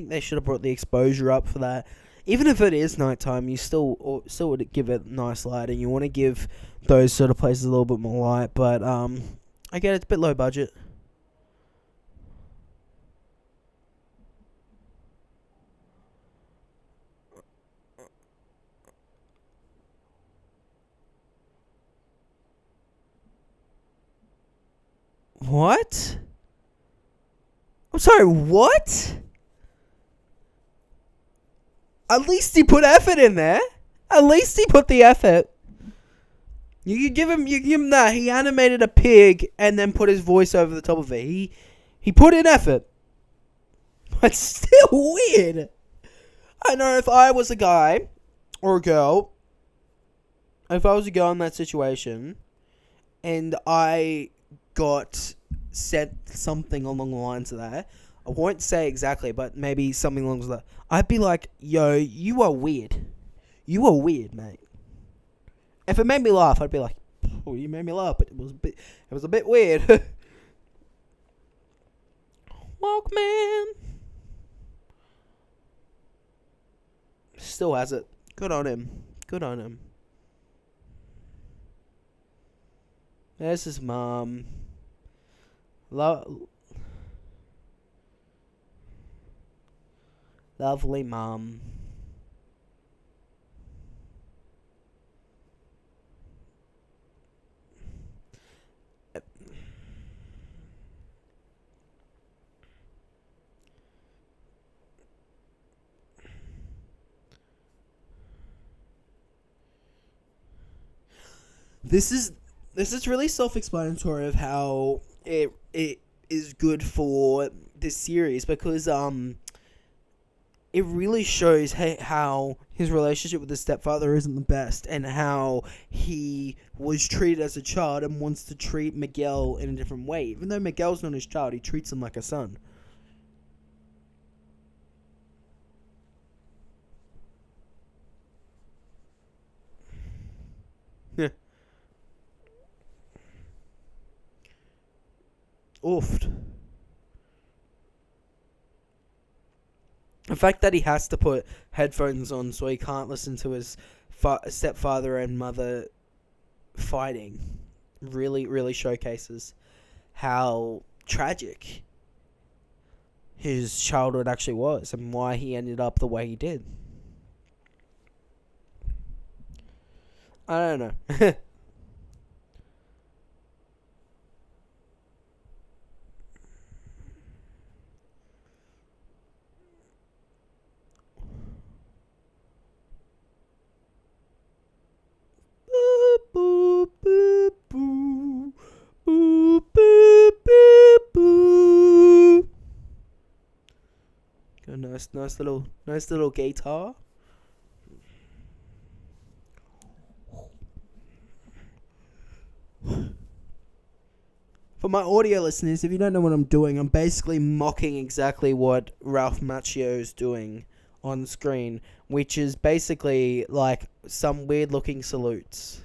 they should have brought the exposure up for that. Even if it is nighttime, you still would give it nice light, and you want to give those sort of places a little bit more light. But I get it's a bit low budget. What? I'm sorry, what? At least he put effort in there. At least he put the effort. You give him that. He animated a pig and then put his voice over the top of it. He put in effort. But still weird. I know if I was a guy or a girl, if I was a girl in that situation and I got said something along the lines of that, I won't say exactly, but maybe something along that, I'd be like, yo, you are weird. You are weird, mate. If it made me laugh, I'd be like, oh, you made me laugh, but it was a bit weird. Walkman. Still has it. Good on him. There's his mom. Lovely mom. This is really self-explanatory of how it is good for this series, because it really shows how his relationship with his stepfather isn't the best, and how he was treated as a child and wants to treat Miguel in a different way. Even though Miguel's not his child, he treats him like a son. Yeah. Oofed. The fact that he has to put headphones on so he can't listen to his stepfather and mother fighting really, really showcases how tragic his childhood actually was and why he ended up the way he did. I don't know. Boop, boop, boop, boop, boop, boop, boop. Got a nice little guitar. For my audio listeners, if you don't know what I'm doing, I'm basically mocking exactly what Ralph Macchio is doing on screen, which is basically like some weird looking salutes.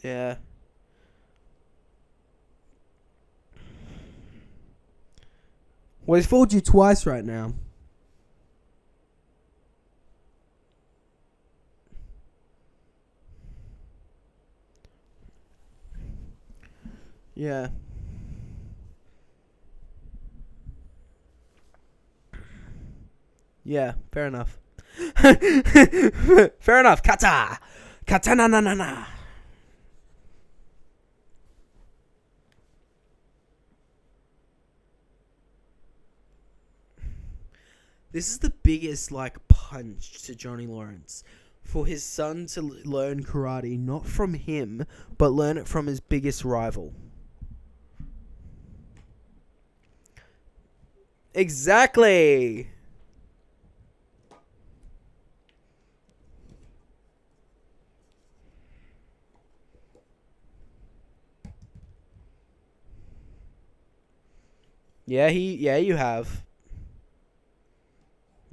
Yeah. Well, he's fooled you twice right now. Yeah. Yeah, fair enough. Fair enough. Kata! Katana na na na. This is the biggest, like, punch to Johnny Lawrence. For his son to learn karate, not from him, but learn it from his biggest rival. Exactly! Yeah, you have.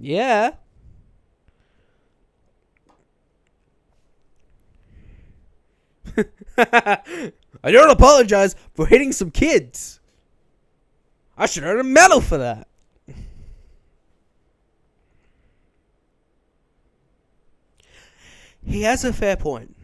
Yeah. I don't apologize for hitting some kids. I should earn a medal for that. He has a fair point.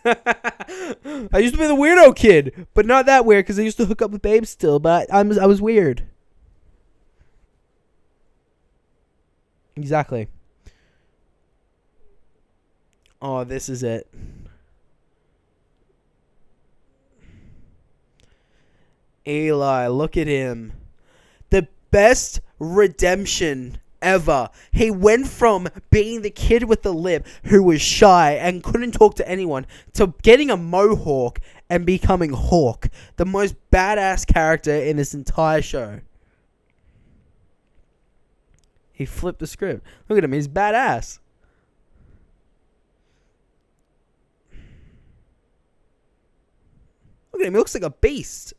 I used to be the weirdo kid, but not that weird because I used to hook up with babes still. But I was weird. Exactly. Oh, this is it. Eli, look at him. The best redemption ever. He went from being the kid with the lip who was shy and couldn't talk to anyone to getting a mohawk and becoming Hawk, the most badass character in this entire show. He flipped the script. Look at him, he's badass. Look at him, he looks like a beast.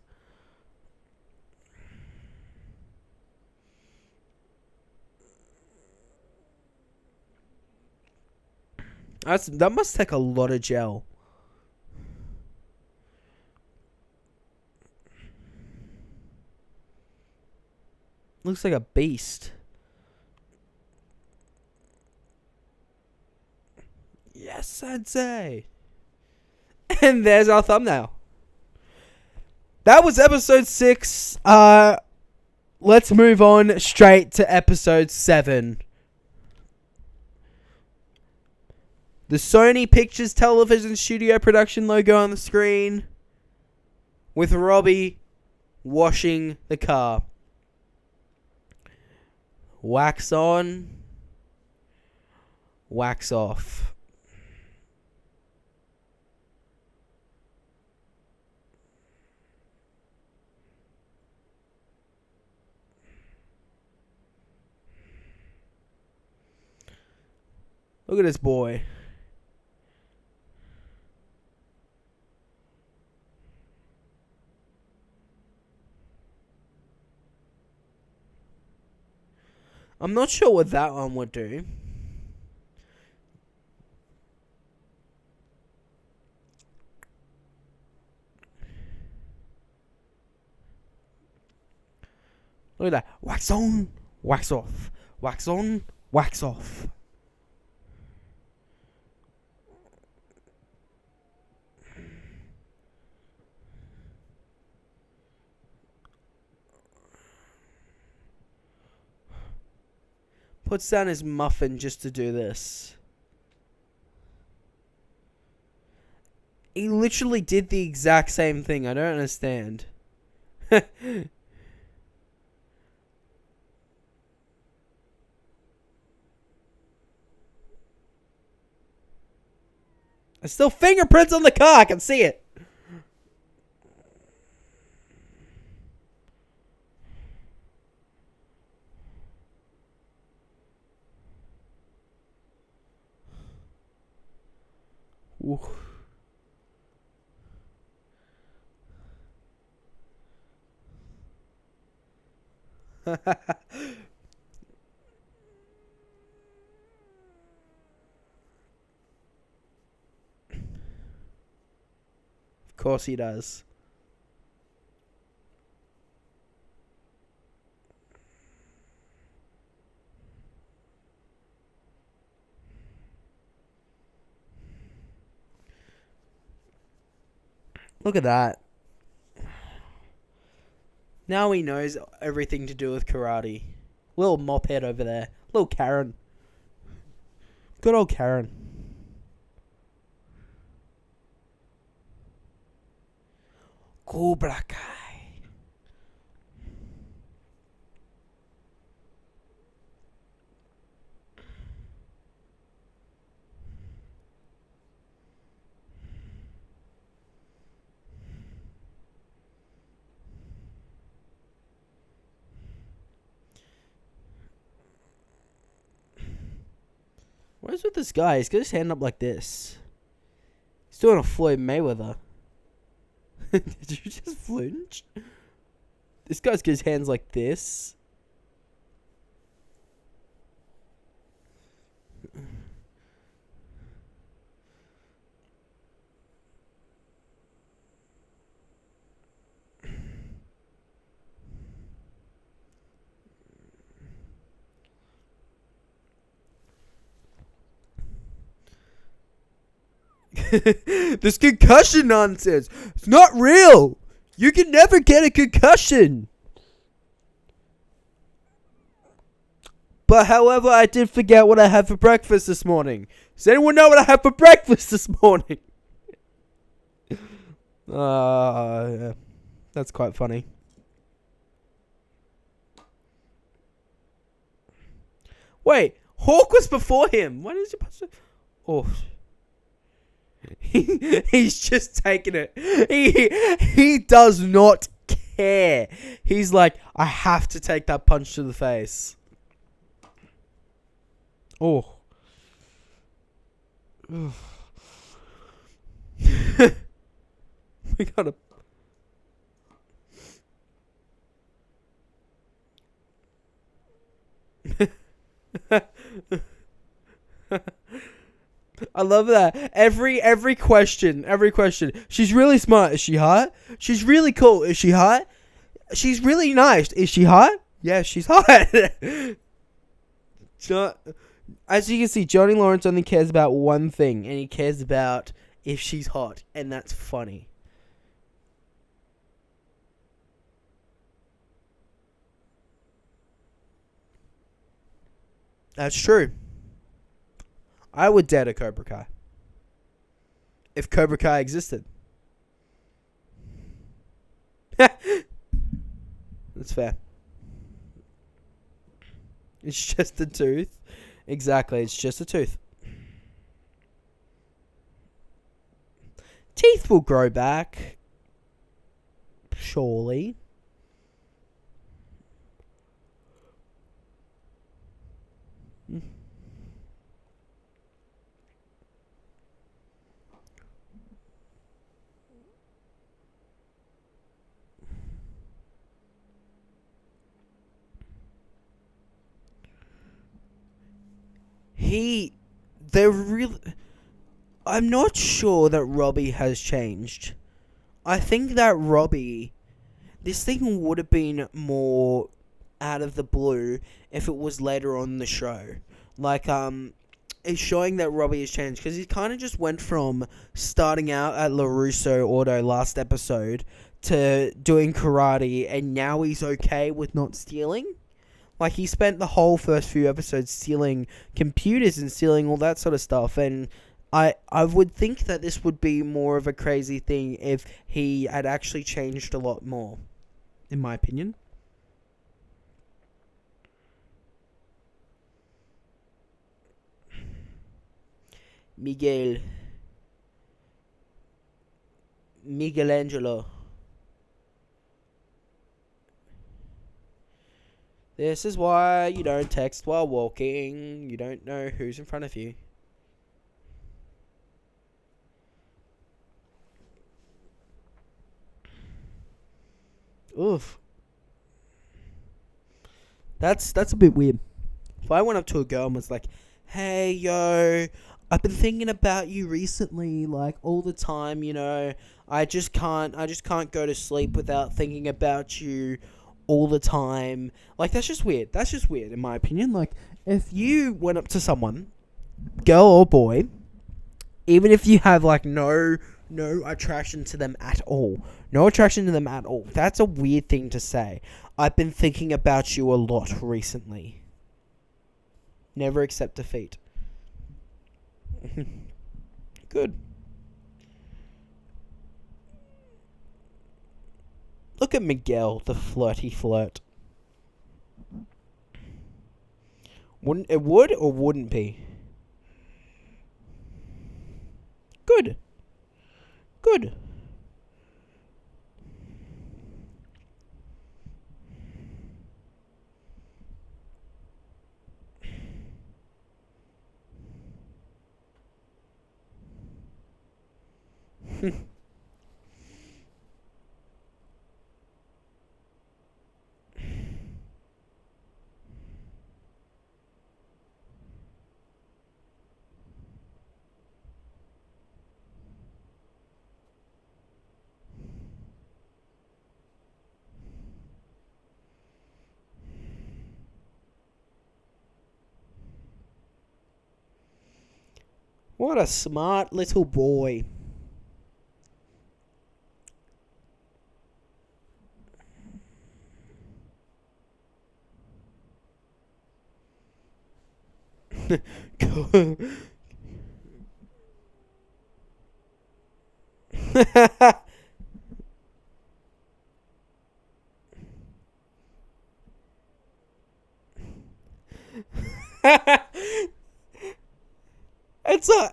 That must take a lot of gel. Looks like a beast. Yes, Sensei. And there's our thumbnail. That was episode 6. Let's move on straight to episode 7. The Sony Pictures Television Studio production logo on the screen, with Robbie washing the car. Wax on, wax off. Look at this boy. I'm not sure what that one would do. Look at that. Wax on, wax off. Wax on, wax off. puts down his muffin just to do this. He literally did the exact same thing. I don't understand. There's still fingerprints on the car. I can see it. Ooh. Of course he does. Look at that. Now he knows everything to do with karate. Little mophead over there. Little Karen. Good old Karen. Cobra Kai. What is with this guy? He's got his hand up like this. He's doing a Floyd Mayweather. Did you just flinch? This guy's got his hands like this. This concussion nonsense. It's not real. You can never get a concussion. But however, I did forget what I had for breakfast this morning. Does anyone know what I had for breakfast this morning? Yeah. That's quite funny. Wait, Hawk was before him. Why did you pass it? Oh. He's just taking it. He does not care. He's like, I have to take that punch to the face. Oh. We gotta. I love that. Every question. She's really smart. Is she hot? She's really cool. Is she hot? She's really nice. Is she hot? Yeah, she's hot. As you can see, Johnny Lawrence only cares about one thing, and he cares about if she's hot, and that's funny. That's true. I would date a Cobra Kai. If Cobra Kai existed. That's fair. It's just a tooth. Exactly, it's just a tooth. Teeth will grow back. Surely. I'm not sure that Robbie has changed. I think that this thing would have been more out of the blue if it was later on in the show. Like, it's showing that Robbie has changed, because he kind of just went from starting out at LaRusso Auto last episode to doing karate, and now he's okay with not stealing. Like, he spent the whole first few episodes stealing computers and stealing all that sort of stuff, and I would think that this would be more of a crazy thing if he had actually changed a lot more, in my opinion. Michelangelo. This is why you don't text while walking. You don't know who's in front of you. Oof. That's a bit weird. If I went up to a girl and was like, "Hey, yo, I've been thinking about you recently, like all the time, I just can't go to sleep without thinking about you all the time." Like, that's just weird. That's just weird, in my opinion. Like, if you went up to someone, girl or boy, even if you have, like, no attraction to them at all, that's a weird thing to say. I've been thinking about you a lot recently. Never accept defeat. Good. Look at Miguel, the flirty flirt. It would or wouldn't be? Good. Good. What a smart little boy.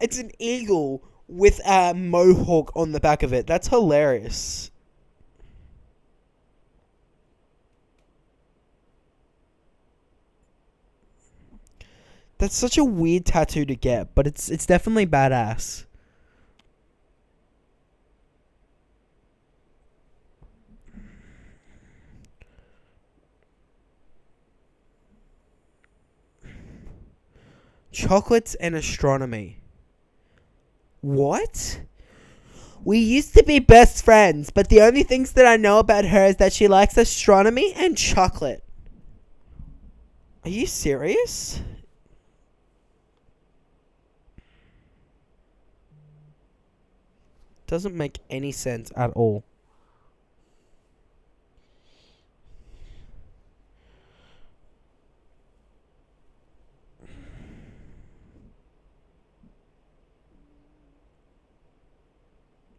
It's an eagle with a mohawk on the back of it. That's hilarious. That's such a weird tattoo to get, but it's definitely badass. Chocolates and astronomy. What? We used to be best friends, but the only things that I know about her is that she likes astronomy and chocolate. Are you serious? Doesn't make any sense at all.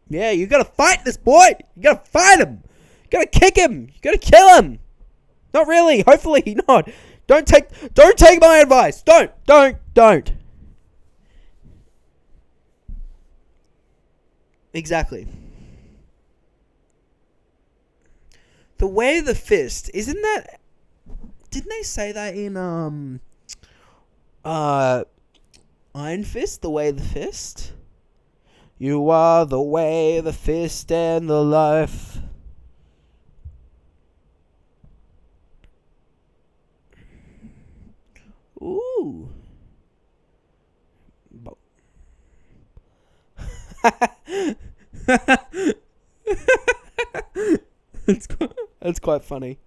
Yeah, you gotta fight this boy. You gotta fight him. You gotta kick him. You gotta kill him. Not really. Hopefully not. Don't take my advice. Don't. Exactly. The way of the fist, isn't that... Didn't they say that in Iron Fist, the way of the fist? You are the way, the fist, and the life. Ooh. That's quite funny.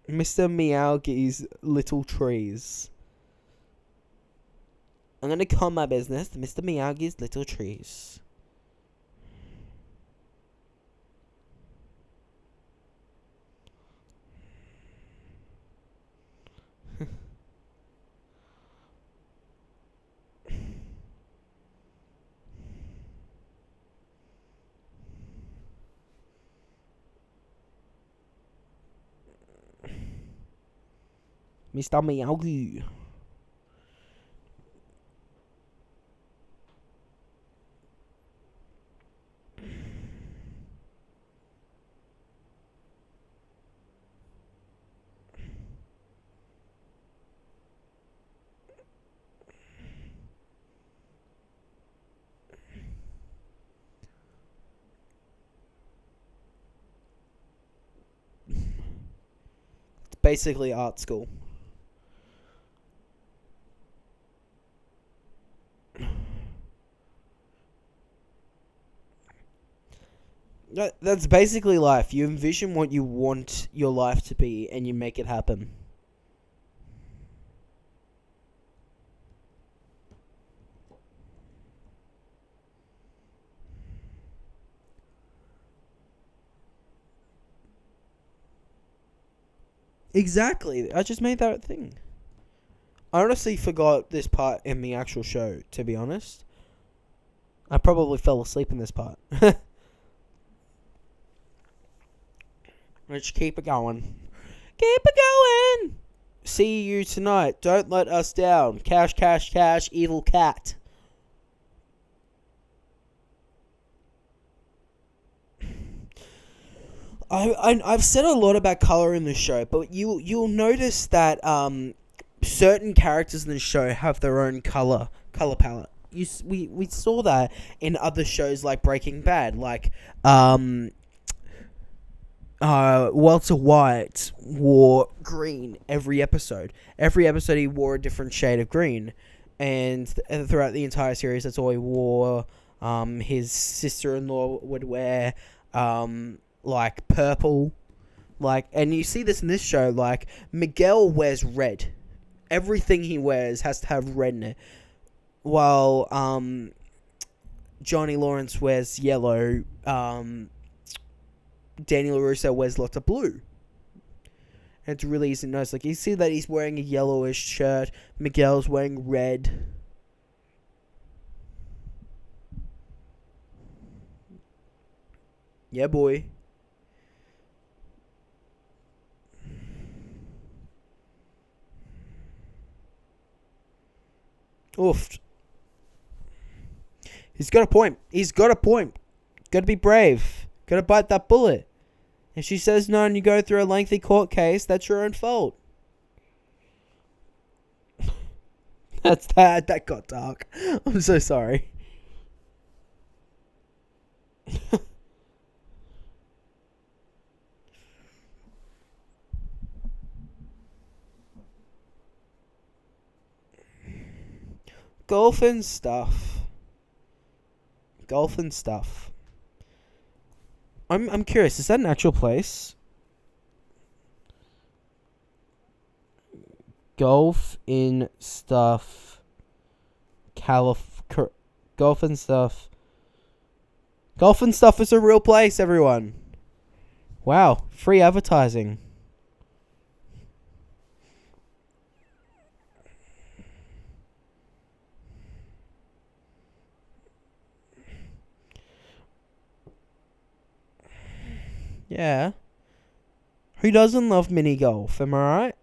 Mr. Miyagi's little trees. I'm gonna call my business Mr. Miyagi's little trees. Mr. Miyagi. It's basically art school. That's basically life. You envision what you want your life to be, and you make it happen. Exactly. I just made that thing. I honestly forgot this part in the actual show, to be honest. I probably fell asleep in this part. Let's keep it going. Keep it going! See you tonight. Don't let us down. Cash, cash, cash, evil cat. I've said a lot about color in the show, but you'll notice that certain characters in the show have their own color palette. We saw that in other shows like Breaking Bad, like Walter White wore green every episode. Every episode he wore a different shade of green, and throughout the entire series, that's all he wore. His sister-in-law would wear like purple, and you see this in this show. Like Miguel wears red. Everything he wears has to have red in it, while Johnny Lawrence wears yellow. Danny LaRusso wears lots of blue. And it's really easy to notice. Like, you see that he's wearing a yellowish shirt. Miguel's wearing red. Yeah, boy. Oof. He's got a point. Gotta be brave. Gotta bite that bullet. If she says no and you go through a lengthy court case, that's your own fault. That got dark. I'm so sorry. Golf and stuff. I'm curious, is that an actual place? Golf in stuff. Golf and stuff. Golf and stuff is a real place, everyone. Wow, free advertising. Yeah. Who doesn't love mini golf? Am I right?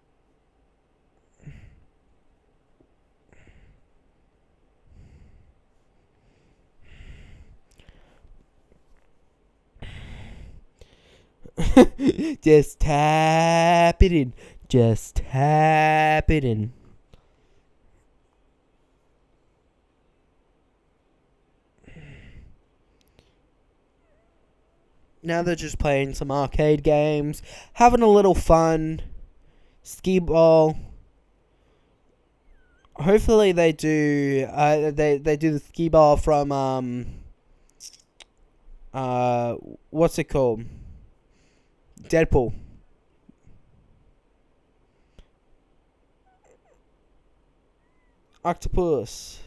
Just tap it in. Just tap it in. Now they're just playing some arcade games, having a little fun. Skee ball. Hopefully they do. They do the skee ball from what's it called? Deadpool. Octopus.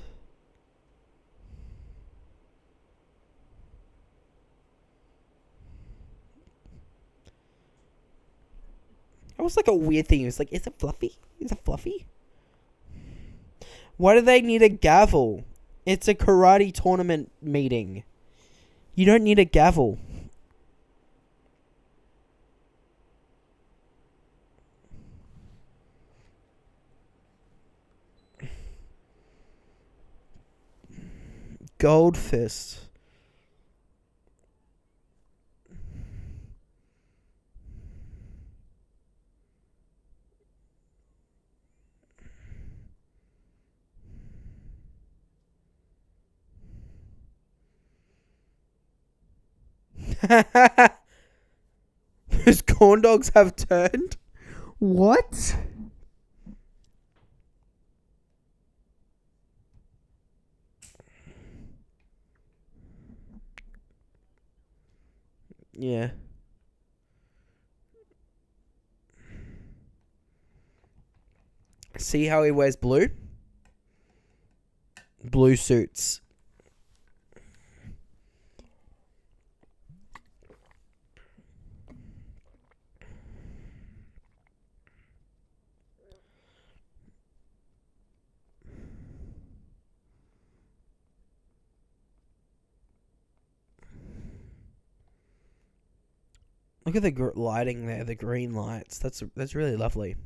It was like a weird thing. It was like, is it fluffy? Is it fluffy? Why do they need a gavel? It's a karate tournament meeting. You don't need a gavel. Goldfish. Whose corn dogs have turned? What? Yeah. See how he wears blue? Blue suits. Look at the lighting there, the green lights. That's really lovely.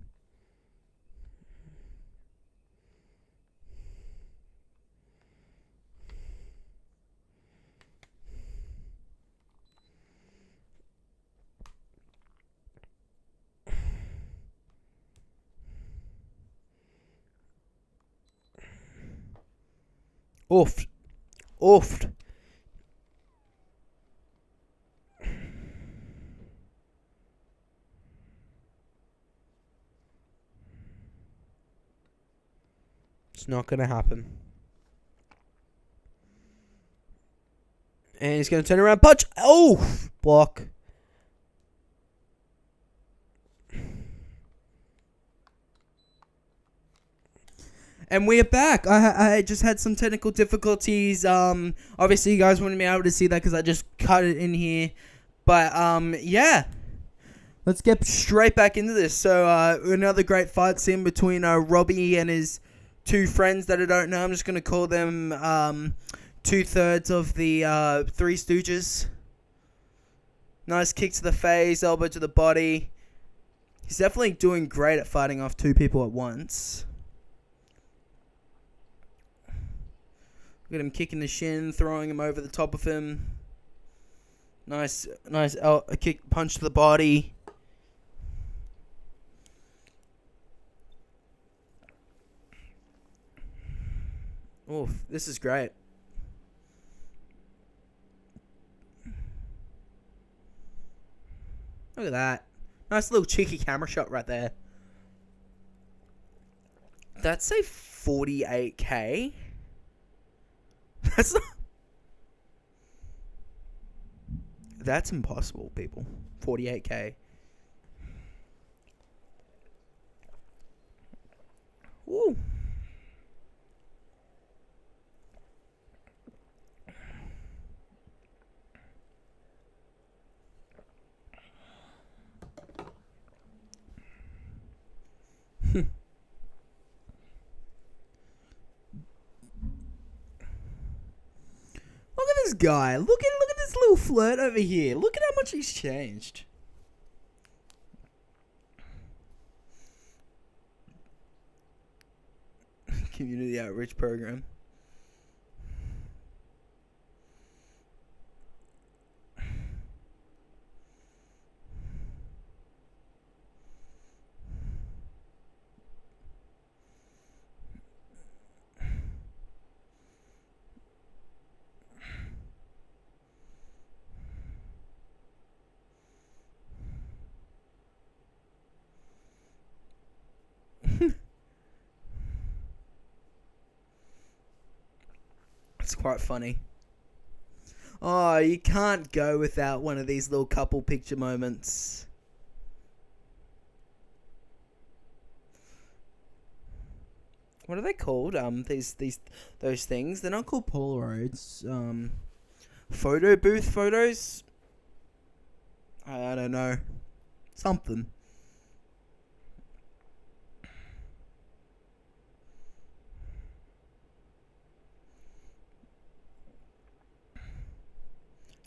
Oofed. Oofed. It's not going to happen. And he's going to turn around, punch. Oh, block. And we are back. I just had some technical difficulties. Obviously, you guys wouldn't be able to see that because I just cut it in here. But, yeah. Let's get straight back into this. So, another great fight scene between Robbie and his two friends that I don't know. I'm just going to call them 2/3 of the Three Stooges. Nice kick to the face, elbow to the body. He's definitely doing great at fighting off two people at once. Look at him kicking the shin, throwing him over the top of him. Nice kick, punch to the body. Oof, this is great. Look at that. Nice little cheeky camera shot right there. That's a 48K. That's impossible, people. 48K. Woo. Look at this guy. Look at this little flirt over here. Look at how much he's changed. Community outreach program. It's quite funny. Oh, you can't go without one of these little couple picture moments. What are they called? Those things. They're not called Polaroids. Photo booth photos. I don't know. Something.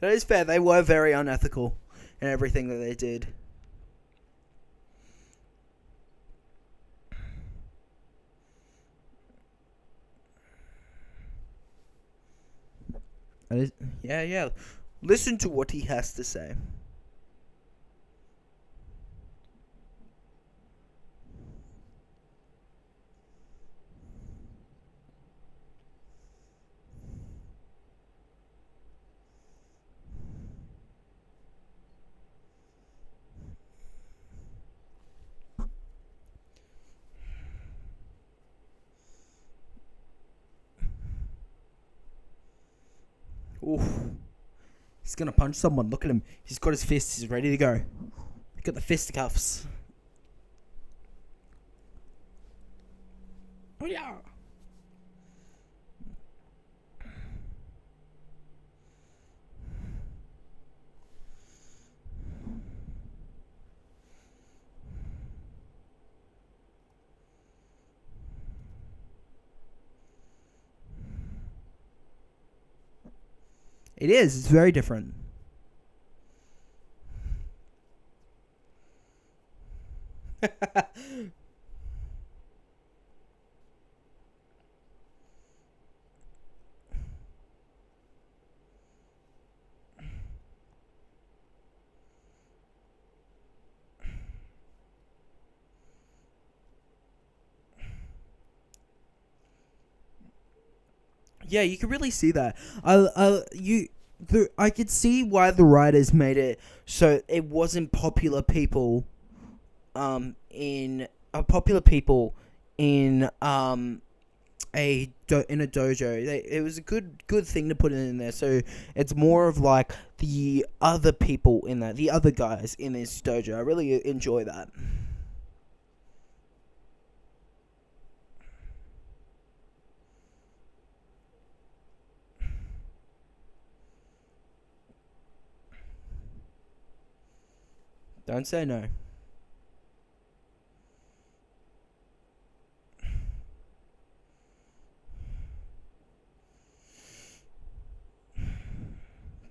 That is fair. They were very unethical in everything that they did. Yeah. Listen to what he has to say. Oof. He's gonna punch someone. Look at him. He's got his fists. He's ready to go. He's got the fisticuffs. Oh yeah. It is. It's very different. Yeah, you can really see that. I could see why the writers made it so it wasn't popular people, in in a dojo. It was a good thing to put it in there. So it's more of like the other people in that, the other guys in this dojo. I really enjoy that. Don't say no.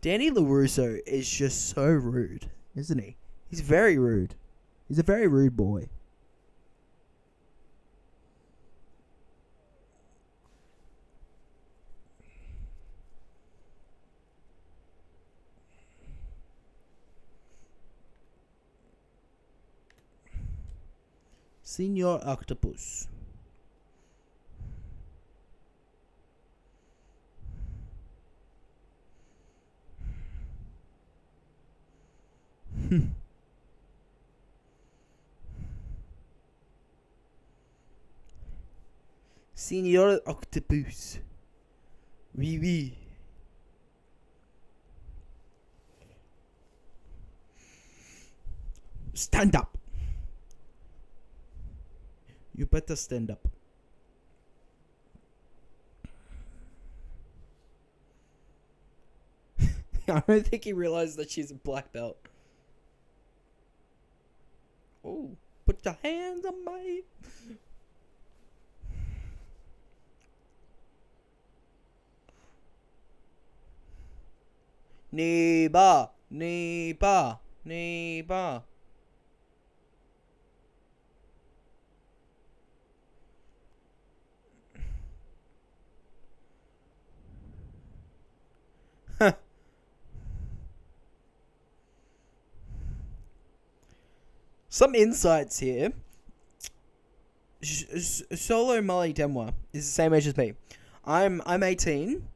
Danny LaRusso is just so rude, isn't he? He's very rude. He's a very rude boy. Senor Octopus. Senor Octopus. Oui, oui. Stand up. You better stand up. I don't think he realized that she's a black belt. Oh, put your hands on my... Neba. Some insights here. Solo Molly Demwa is the same age as me. I'm 18.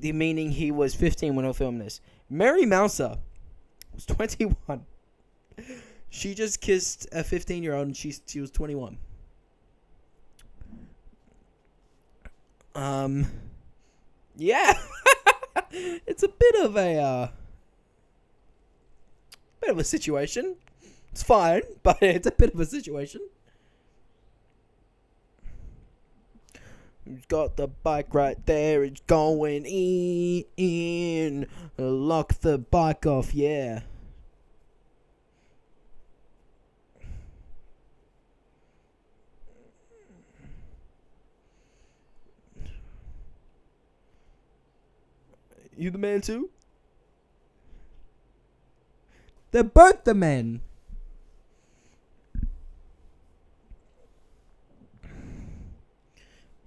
Meaning he was 15 when I filmed this. Mary Mouser was 21. She just kissed a 15-year-old and she was 21. Yeah. It's a bit of a situation. It's fine, but it's a bit of a situation. He's got the bike right there. It's going in. Lock the bike off, yeah. You the man too? They're both the men.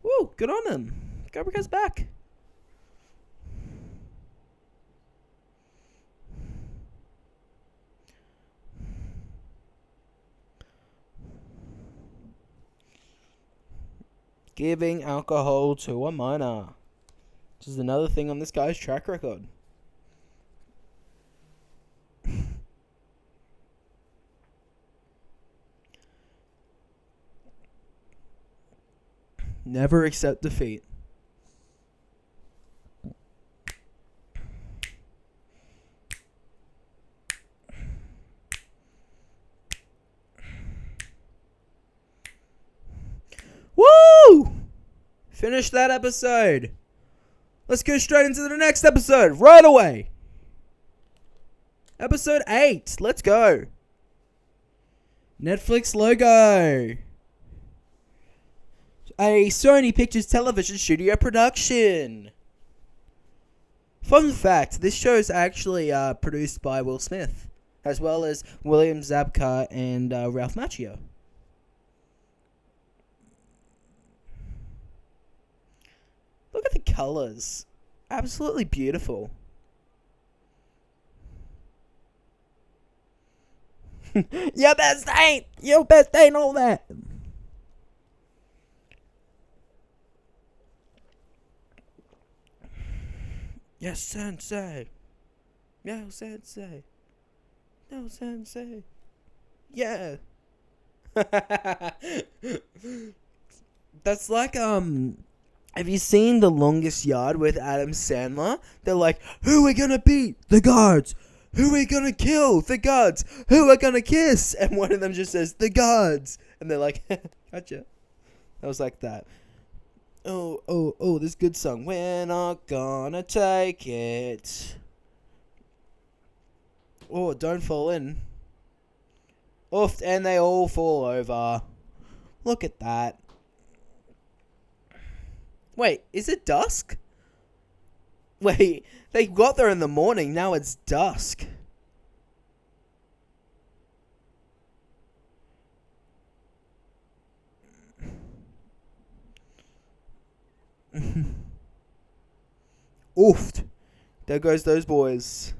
Woo, good on them. Cobra Kai's back. giving alcohol to a minor. Which is another thing on this guy's track record. Never accept defeat. Woo! Finish that episode. Let's go straight into the next episode right away. Episode 8. Let's go. Netflix logo. A Sony Pictures television studio production. Fun fact, this show is actually produced by Will Smith, as well as William Zabka and Ralph Macchio. Look at the colours. Absolutely beautiful. Your best ain't all that. Yes, sensei. No, sensei. No, sensei. Yeah. That's like, have you seen The Longest Yard with Adam Sandler? They're like, who are we gonna beat? The guards. Who are we gonna kill? The guards. Who are we gonna kiss? And one of them just says, the guards. And they're like, gotcha. That was like that. Oh, this good song. We're not gonna take it. Oh, don't fall in. Oof, and they all fall over. Look at that. Wait, is it dusk? Wait, they got there in the morning, now it's dusk. Oof. There goes those boys.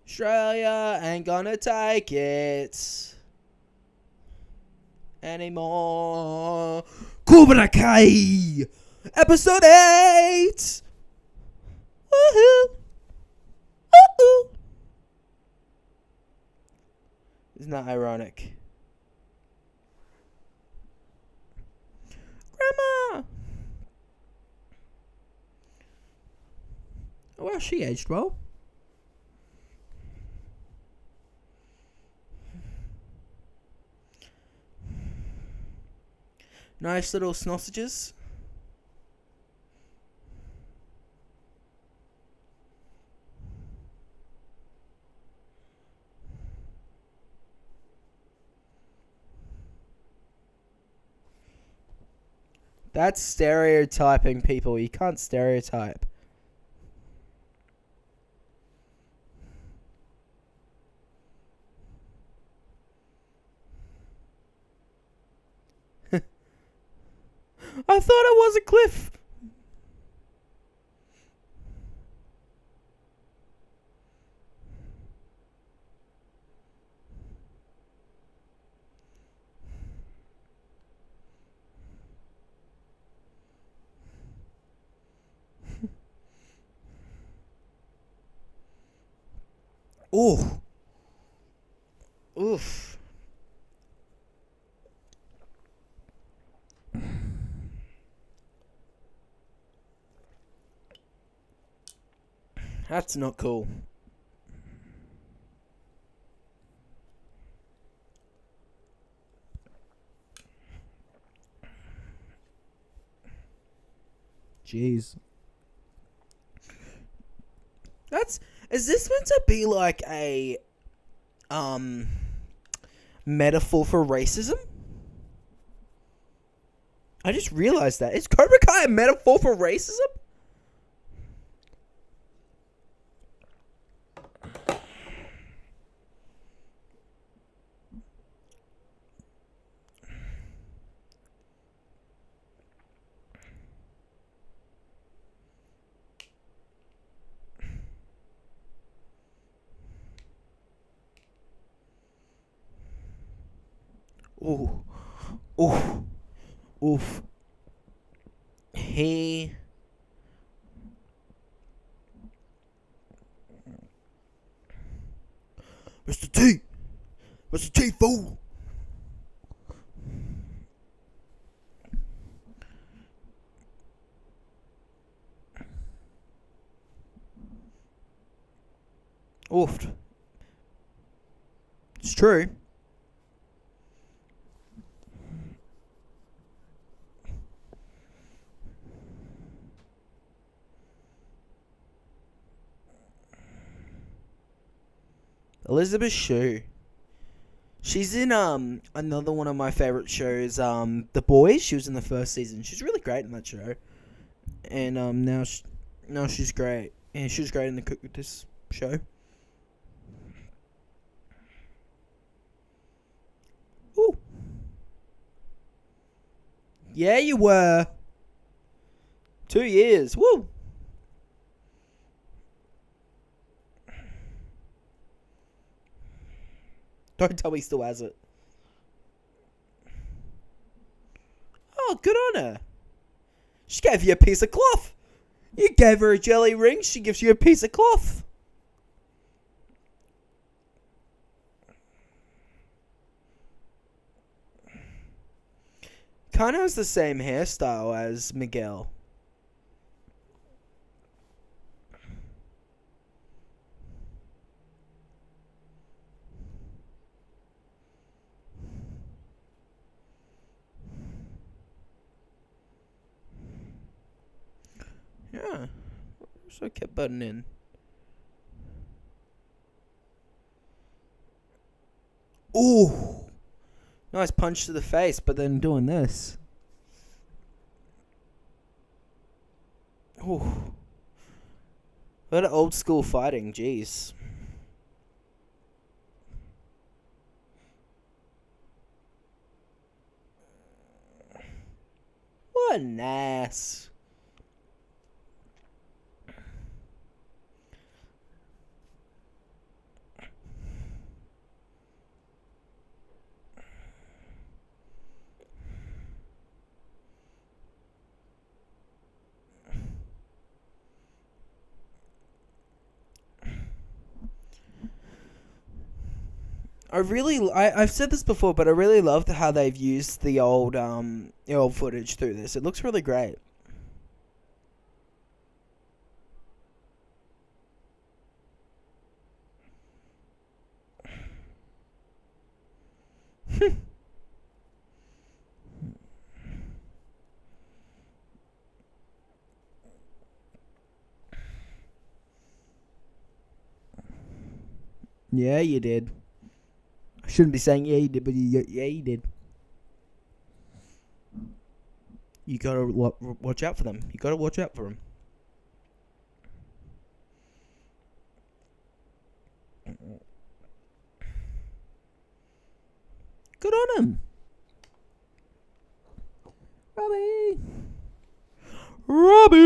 Australia ain't gonna take it anymore. Cobra Kai! Episode 8! Woohoo! Woohoo! Isn't that ironic? Grandma! Oh, well, she aged well. Nice little sausages. That's stereotyping people. You can't stereotype. I thought it was a cliff. Ooh. Oof. That's not cool. Jeez. Is this meant to be like a metaphor for racism? I just realized that. Is Cobra Kai a metaphor for racism? Ooh. Oof. Oof. He... Mr. T! Mr. T, fool! Oofed. It's true. Elizabeth Shue. She's in another one of my favorite shows, The Boys. She was in the first season. She's really great in that show. And now she's great. And she was great in this show. Ooh. Yeah, you were. 2 years. Woo. Don't tell me he still has it. Oh, good on her. She gave you a piece of cloth. You gave her a jelly ring. She gives you a piece of cloth. Kind of has the same hairstyle as Miguel. Yeah. So I kept butting in. Ooh. Nice punch to the face, but then doing this. Ooh. What old school fighting, jeez. What an ass. I've said this before, but I really love how they've used the old footage through this. It looks really great. Yeah, you did. I shouldn't be saying yeah, you did, but yeah, you did. You gotta watch out for them. You gotta watch out for them. Good on him. Robbie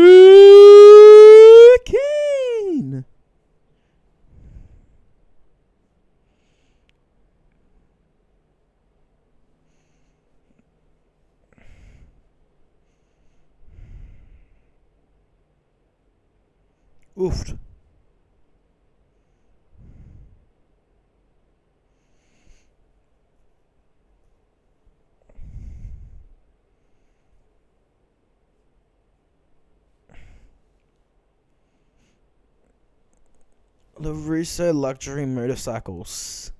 Keane. Oofed. LaRusso luxury motorcycles.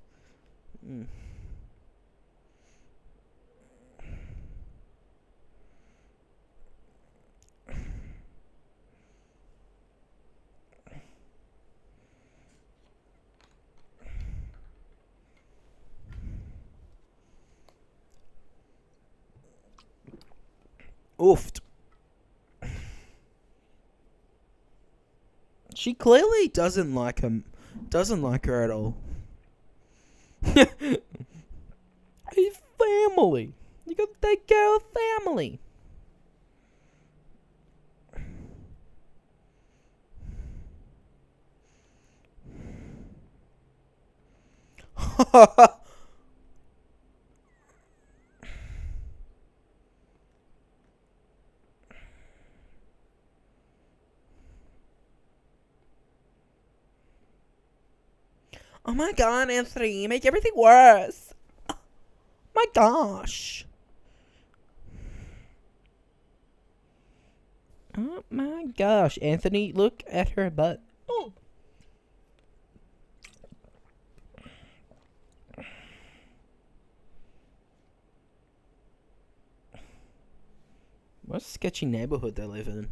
Oofed. She clearly doesn't like him. Doesn't like her at all. Hey, family. You gotta take care of family. Oh my god, Anthony, you make everything worse. My gosh. Oh my gosh, Anthony, look at her butt. Oh. What a sketchy neighborhood they live in.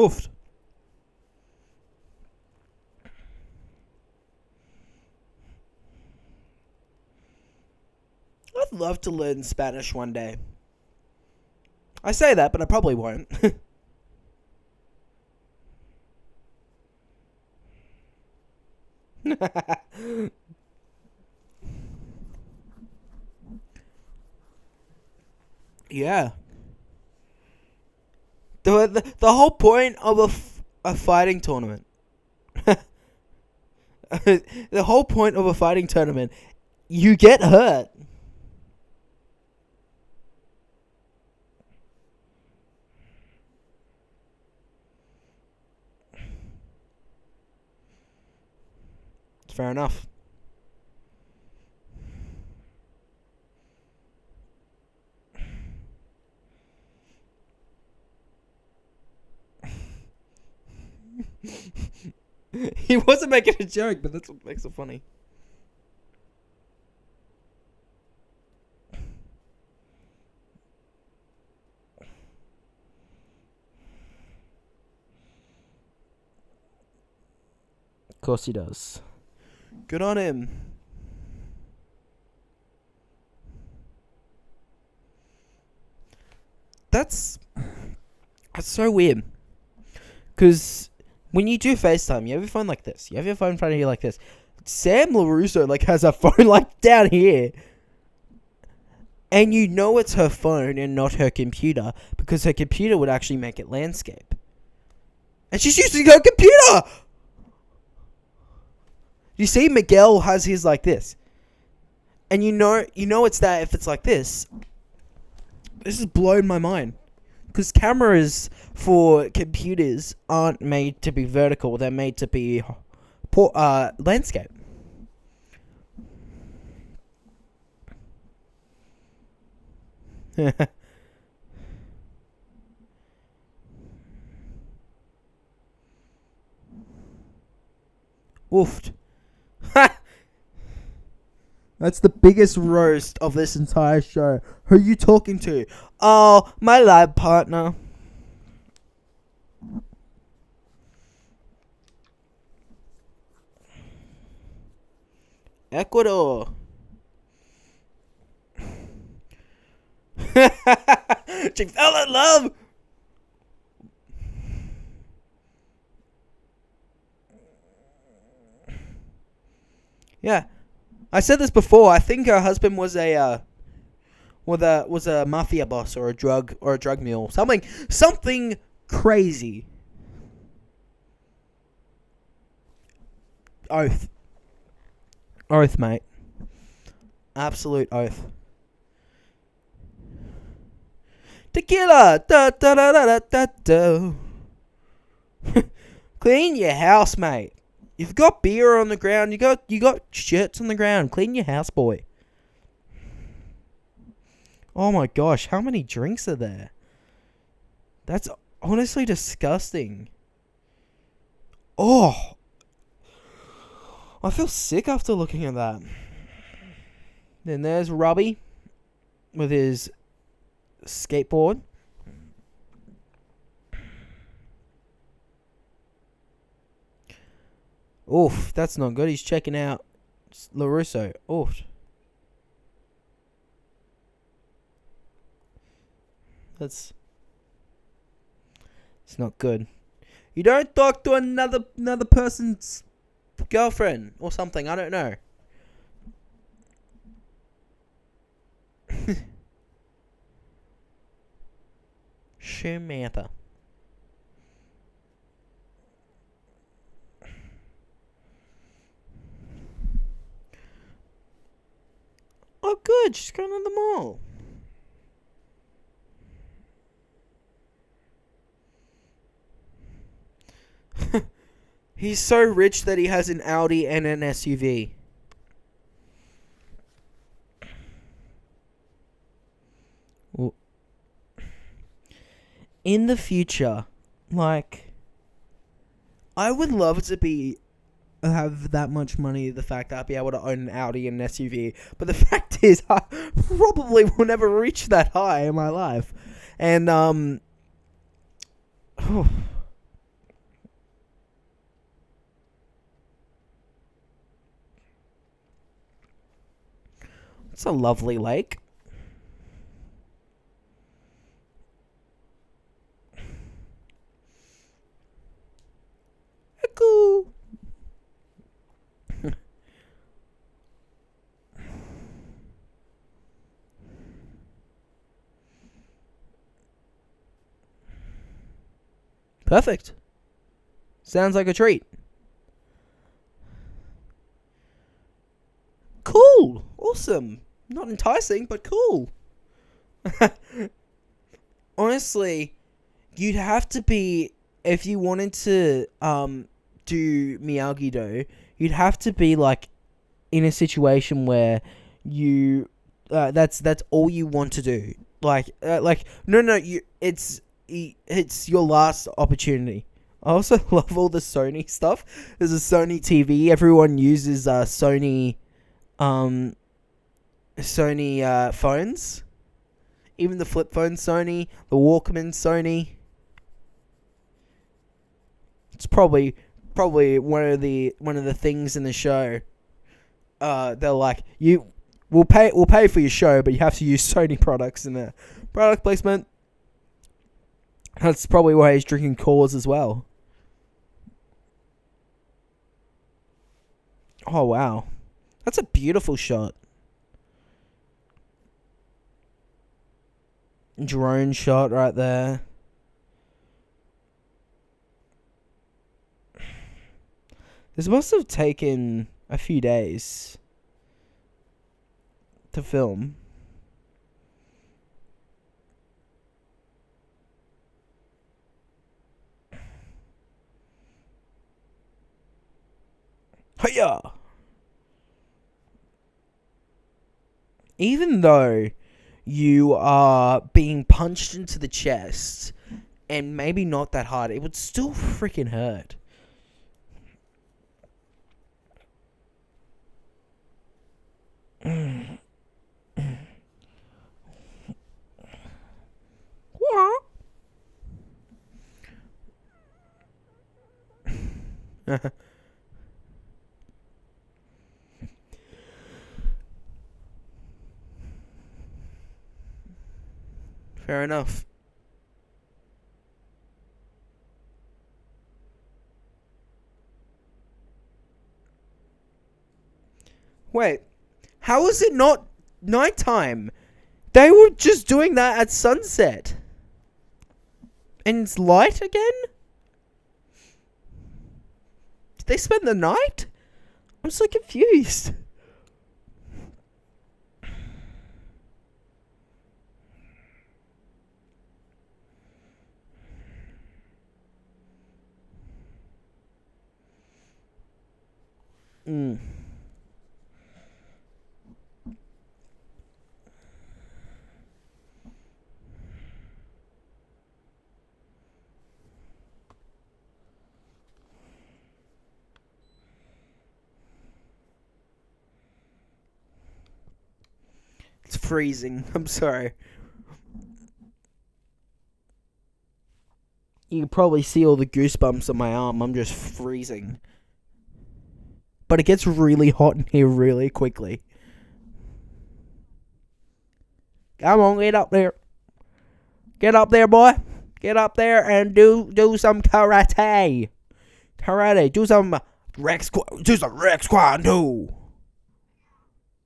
Oof. I'd love to learn Spanish one day. I say that, but I probably won't. Yeah. The whole point of a fighting tournament. The whole point of a fighting tournament, you get hurt. Fair enough. He wasn't making a joke, but that's what makes it funny. Of course he does. Good on him. That's so weird. Because when you do FaceTime, you have your phone like this. You have your phone in front of you like this. Sam LaRusso has a phone like down here. And you know it's her phone and not her computer, because her computer would actually make it landscape. And she's using her computer! You see, Miguel has his like this. And you know it's that if it's like this. This has blown my mind. Because cameras for computers aren't made to be vertical. They're made to be landscape. Oofed. That's the biggest roast of this entire show. Who are you talking to? Oh, my lab partner. Ecuador. Chick fell in love. Yeah. I said this before. I think her husband was a mafia boss or a drug mule. Something crazy. Oath, mate. Absolute oath. Tequila. Da da da da da da. Clean your house, mate. You've got beer on the ground. You got shirts on the ground. Clean your house, boy. Oh my gosh, how many drinks are there? That's honestly disgusting. Oh, I feel sick after looking at that. Then there's Robbie with his skateboard. Oof, that's not good. He's checking out LaRusso. Oof. It's not good. You don't talk to another person's girlfriend or something. I don't know. Samantha. just go to the mall. He's so rich that he has an Audi and an SUV. Well, in the future, like, I would love to have that much money, the fact that I'd be able to own an Audi and an SUV. But the fact is, I probably will never reach that high in my life. And, it's a lovely lake. Cool. Perfect. Sounds like a treat. Cool. Awesome. Not enticing, but cool. Honestly, you'd have to be, if you wanted to do Miyagi-Do, you'd have to be like in a situation where you that's all you want to do. It's your last opportunity. I also love all the Sony stuff. There's a Sony TV. Everyone uses Sony phones. Even the flip phone Sony, the Walkman Sony. It's probably one of the things in the show. They're like, we'll pay for your show, but you have to use Sony products in the product placement. That's probably why he's drinking Coors as well. Oh wow, that's a beautiful shot. Drone shot right there. This must have taken a few days to film. Hiya! Even though you are being punched into the chest, and maybe not that hard, it would still freaking hurt. What? Fair enough. Wait, how is it not nighttime? They were just doing that at sunset. And it's light again? Did they spend the night? I'm so confused. It's freezing. I'm sorry. You can probably see all the goosebumps on my arm. I'm just freezing. But it gets really hot in here really quickly. Come on, get up there. Get up there, boy. Get up there and do some karate. Karate. Do some Rex Kwon.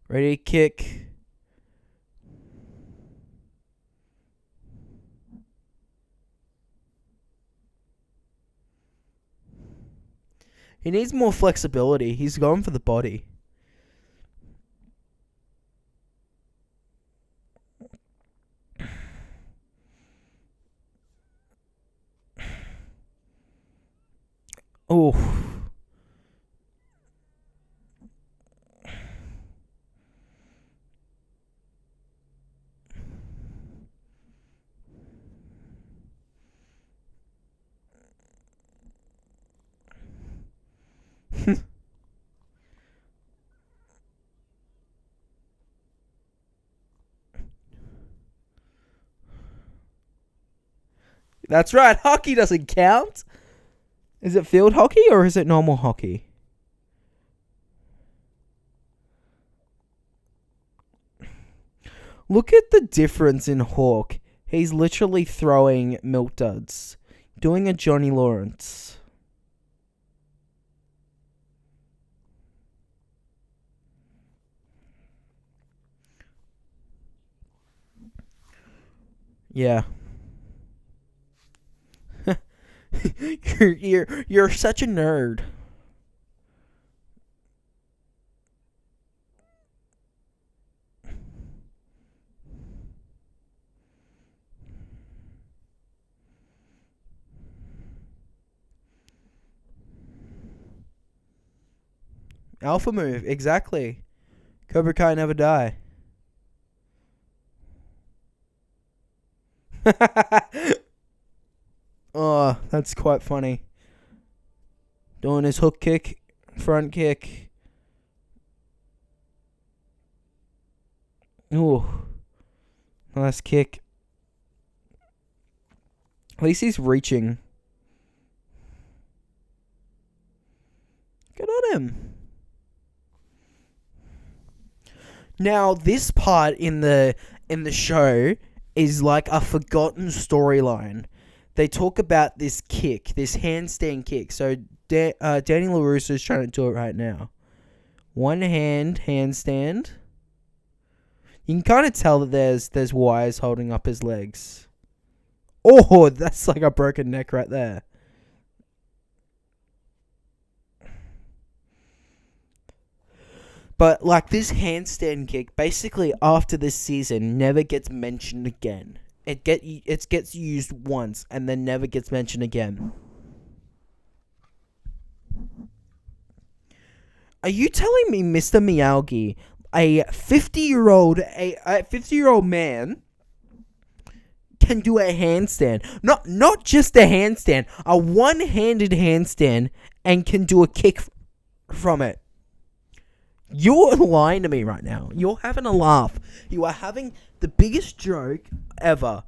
Ready, kick. He needs more flexibility. He's going for the body. Oh. That's right. Hockey doesn't count. Is it field hockey or is it normal hockey? Look at the difference in Hawk. He's literally throwing milk duds. Doing a Johnny Lawrence. Yeah. you're such a nerd. Alpha move, exactly. Cobra Kai never die. Oh, that's quite funny. Doing his hook kick, front kick. Ooh, nice kick. At least he's reaching. Good on him. Now, this part in the show is like a forgotten storyline. They talk about this kick, this handstand kick. So Danny LaRusso is trying to do it right now. One hand handstand. You can kind of tell that there's wires holding up his legs. Oh, that's like a broken neck right there. But like this handstand kick, basically after this season, never gets mentioned again. It gets used once and then never gets mentioned again. Are you telling me, Mr. Miyagi, a 50-year-old man can do a handstand? Not just a handstand, a one-handed handstand, and can do a kick from it. You're lying to me right now. You're having a laugh. You are having the biggest joke ever.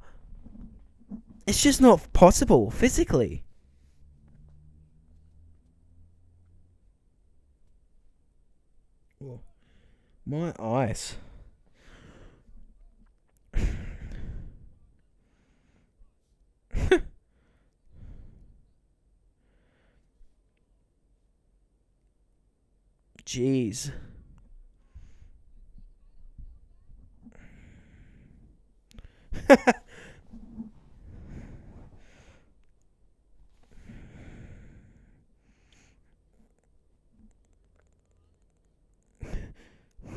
It's just not possible physically. My eyes. Jeez.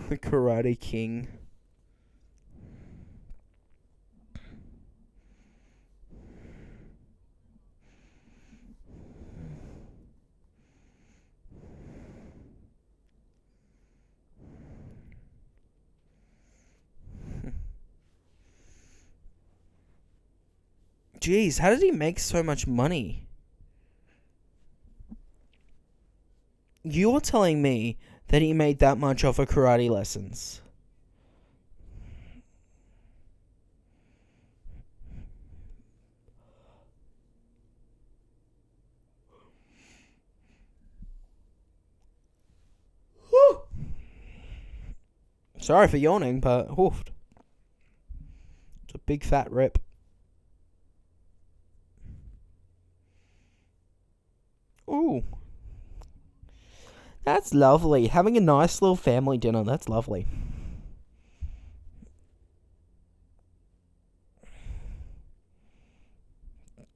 The Karate King. Jeez, how did he make so much money? You're telling me that he made that much off of karate lessons? Whew. Sorry for yawning, but oof. It's a big fat rip. Ooh. That's lovely. Having a nice little family dinner. That's lovely.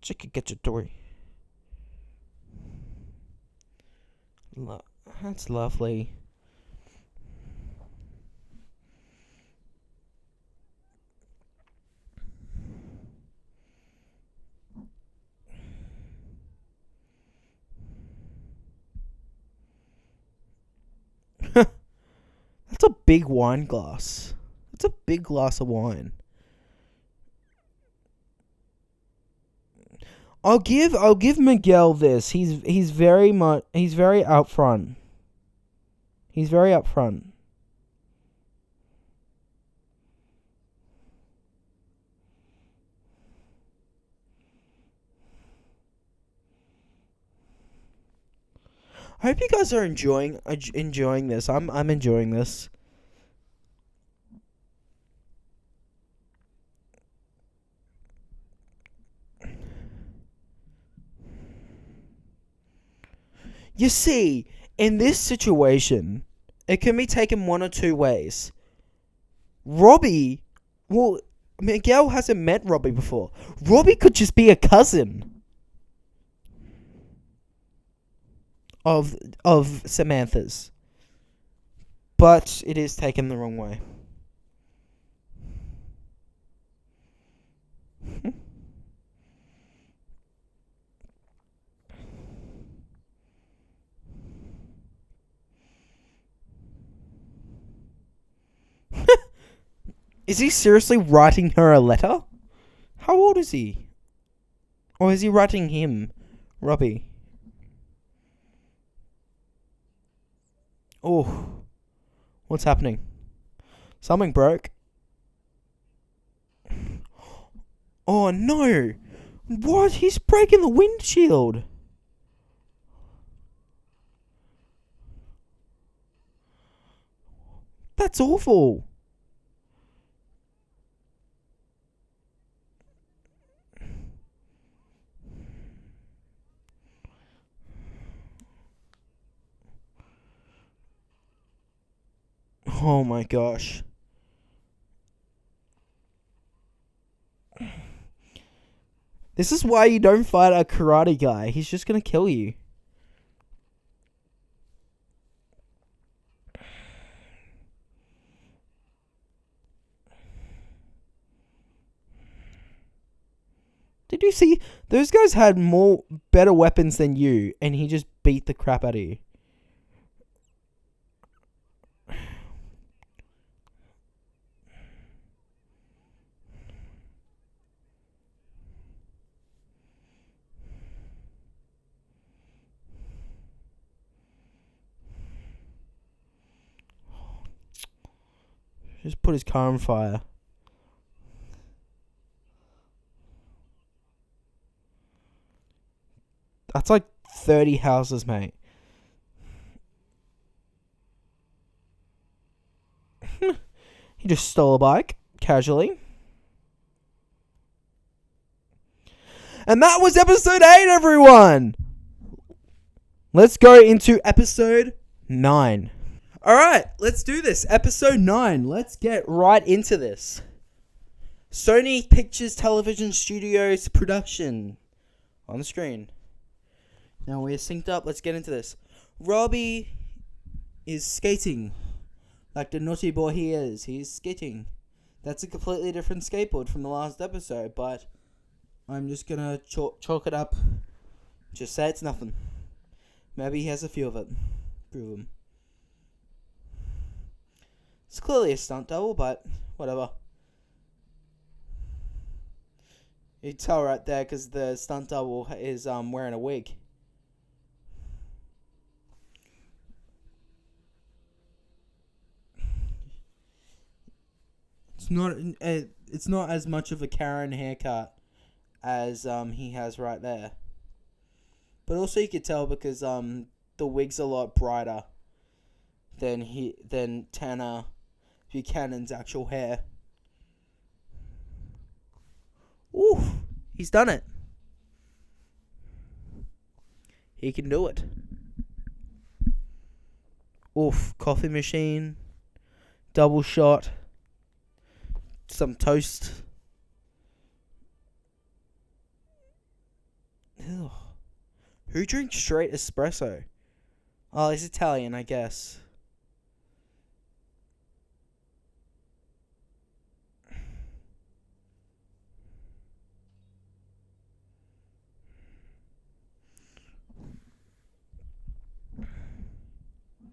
Chicken get your dory. That's lovely. That's a big wine glass. That's a big glass of wine. I'll give Miguel this. He's very upfront. He's very upfront. I hope you guys are enjoying this. I'm enjoying this. You see, in this situation, it can be taken one or two ways. Robbie, well, Miguel hasn't met Robbie before. Robbie could just be a cousin of Samantha's, but it is taken the wrong way. Is he seriously writing her a letter? How old is he? Or is he writing him, Robbie? Oh, what's happening? Something broke. Oh no! What? He's breaking the windshield. That's awful. Oh my gosh. This is why you don't fight a karate guy. He's just gonna kill you. Did you see? Those guys had better weapons than you, and he just beat the crap out of you. Just put his car on fire. That's like 30 houses, mate. He just stole a bike, casually. And that was episode 8, everyone! Let's go into episode 9. Alright, let's do this. Episode 9. Let's get right into this. Sony Pictures Television Studios production. On the screen. Now we're synced up. Let's get into this. Robbie is skating. Like the naughty boy he is. He's skating. That's a completely different skateboard from the last episode, but I'm just gonna chalk it up. Just say it's nothing. Maybe he has a few of it. Prove them. It's clearly a stunt double, but whatever. You can tell right there because the stunt double is wearing a wig. It's not as much of a Karen haircut as he has right there. But also you could tell because the wig's a lot brighter than Tanner Buchanan's actual hair. Ooh, he's done it. He can do it. Oof, coffee machine, double shot, some toast. Ew. Who drinks straight espresso? Oh, he's Italian, I guess.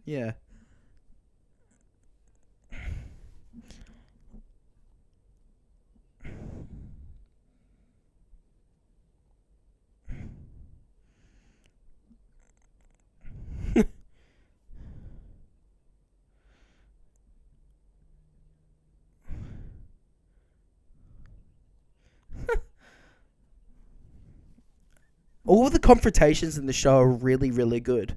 Yeah. All of the confrontations in the show are really, really good.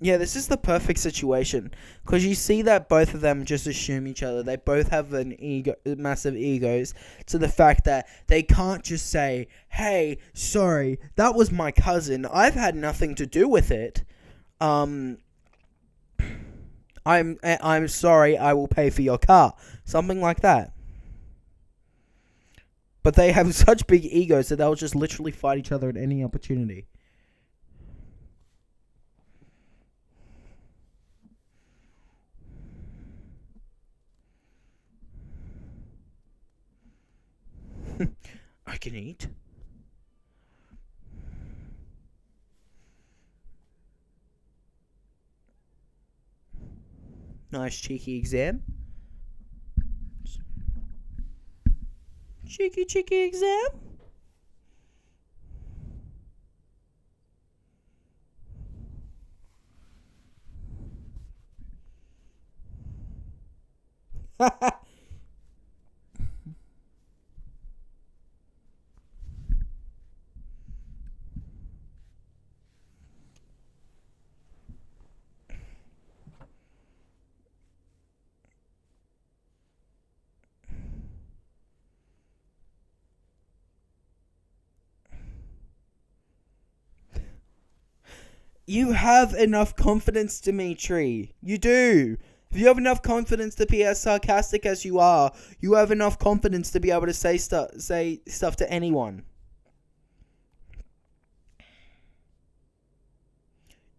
Yeah, this is the perfect situation because you see that both of them just assume each other. They both have massive egos, to the fact that they can't just say, "Hey, sorry, that was my cousin. I've had nothing to do with it. I'm sorry. I will pay for your car." Something like that. But they have such big egos that they'll just literally fight each other at any opportunity. I can eat. Nice cheeky exam. Cheeky exam. You have enough confidence, Dimitri. You do. If you have enough confidence to be as sarcastic as you are, you have enough confidence to be able to say stuff to anyone.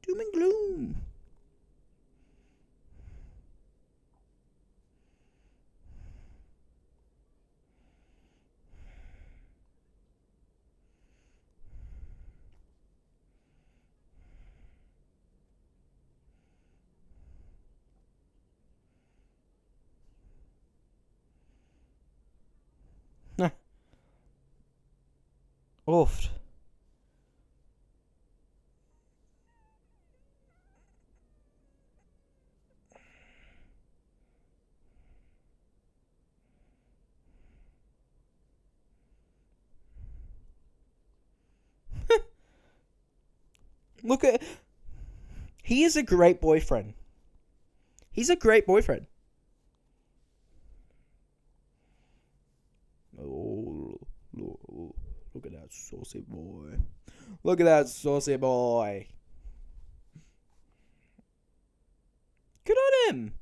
Doom and gloom. Oof. Look at... He is a great boyfriend. He's a great boyfriend. Oh, look at that saucy boy. Look at that saucy boy. Good on him.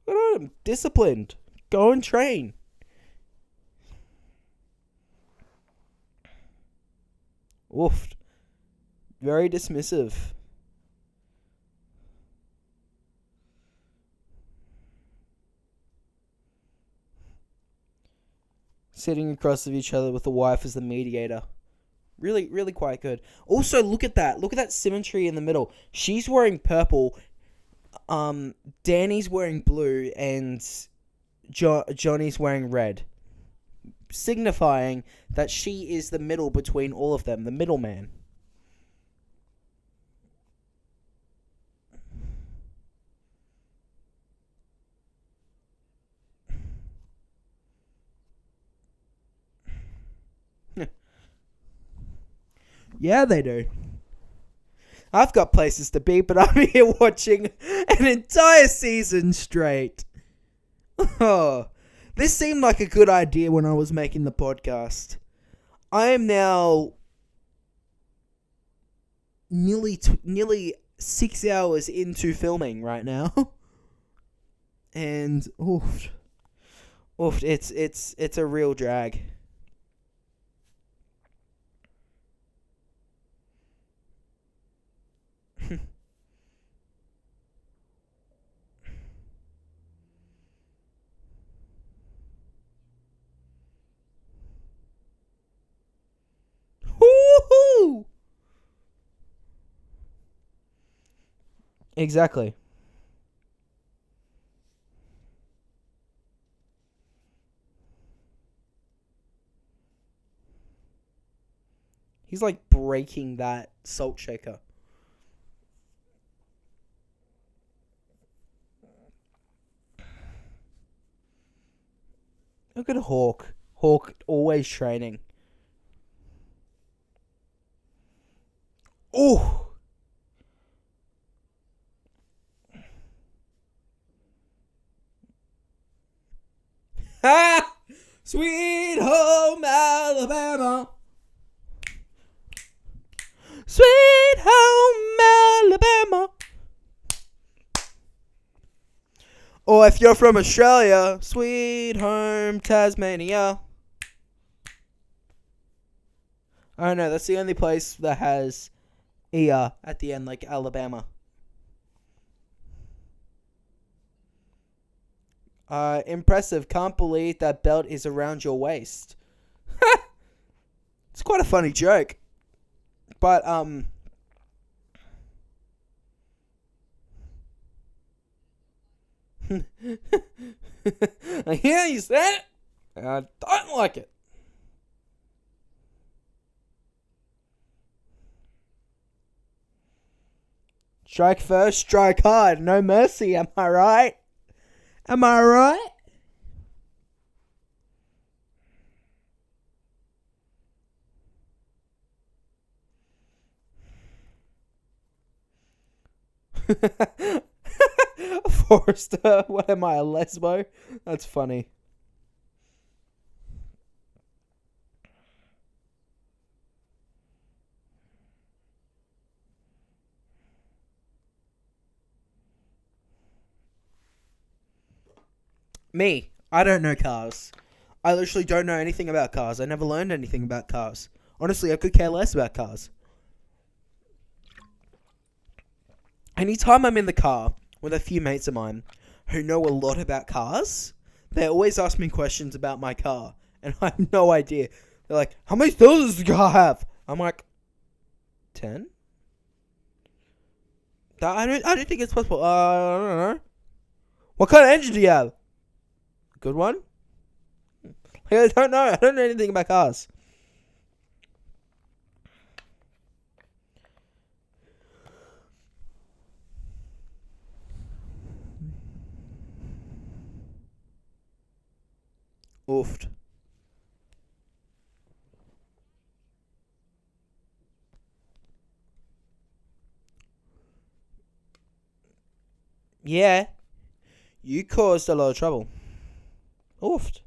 Good on him. Disciplined. Go and train. Oof. Very dismissive. Sitting across of each other with the wife as the mediator. Really, really quite good. Also, look at that. Look at that symmetry in the middle. She's wearing purple. Danny's wearing blue, and Johnny's wearing red, signifying that she is the middle between all of them, the middleman. Yeah, they do. I've got places to be, but I'm here watching an entire season straight. Oh, this seemed like a good idea when I was making the podcast. I am now nearly 6 hours into filming right now, and it's a real drag. Woohoo! Exactly. He's like breaking that salt shaker. Look at Hawk. Hawk always training. Oh! Ha! Sweet home Alabama. Sweet home Alabama. Or if you're from Australia, sweet home Tasmania. I don't know, that's the only place that has ER at the end, like Alabama. Impressive. Can't believe that belt is around your waist. It's quite a funny joke. But, I hear you said it, and I don't like it. Strike first, strike hard. No mercy, am I right? Am I right? Forrester, what am I, a lesbo? That's funny. Me, I don't know cars. I literally don't know anything about cars. I never learned anything about cars. Honestly, I could care less about cars. Anytime I'm in the car with a few mates of mine who know a lot about cars, they always ask me questions about my car, and I have no idea. They're like, how many cylinders does the car have? I'm like, 10? I don't think it's possible. I don't know. What kind of engine do you have? Good one? I don't know. I don't know anything about cars. Oofed. Yeah. You caused a lot of trouble. Oofed.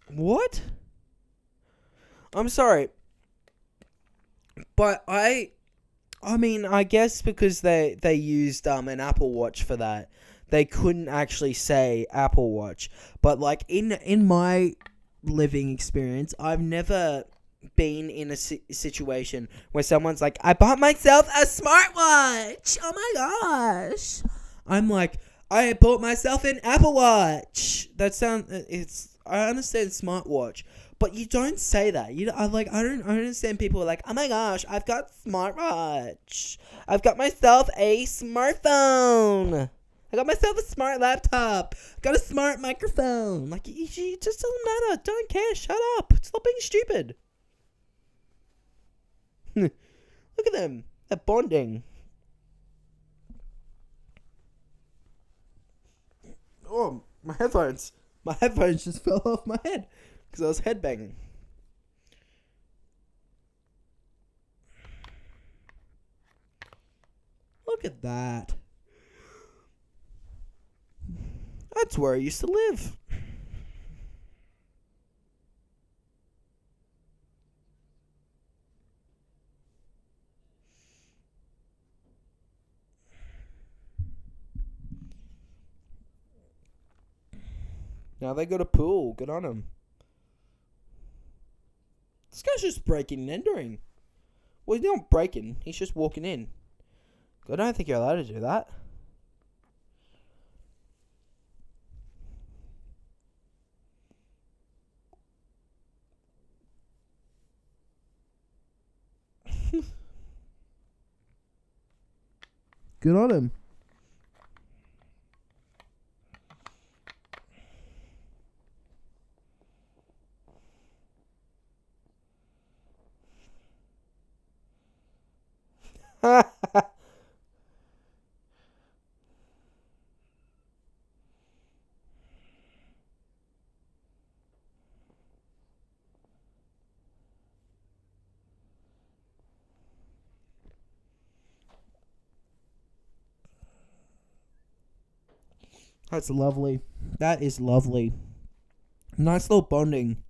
What? I'm sorry. But I mean, I guess because they used an Apple Watch for that, they couldn't actually say Apple Watch. But like in my living experience, I've never been in a situation where someone's like, I bought myself a smartwatch. Oh my gosh. I'm like, I bought myself an Apple Watch. That sounds I understand smartwatch, but you don't say that. I don't understand people are like, oh my gosh, I've got smartwatch. I've got myself a smartphone. I got myself a smart laptop. Got a smart microphone. Like, it just doesn't matter. Don't care. Shut up. Stop being stupid. Look at them. They're bonding. Oh, my headphones. My headphones just fell off my head because I was headbanging. Look at that. That's where I used to live. Now they got a pool. Good on them. This guy's just breaking and entering. Well, he's not breaking. He's just walking in. I don't think you're allowed to do that. Good on him. That's lovely. That is lovely. Nice little bonding.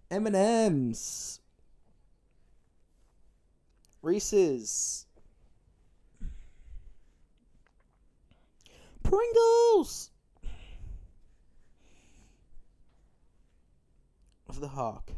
M&M's. Reese's. Pringles. Of the Hawk.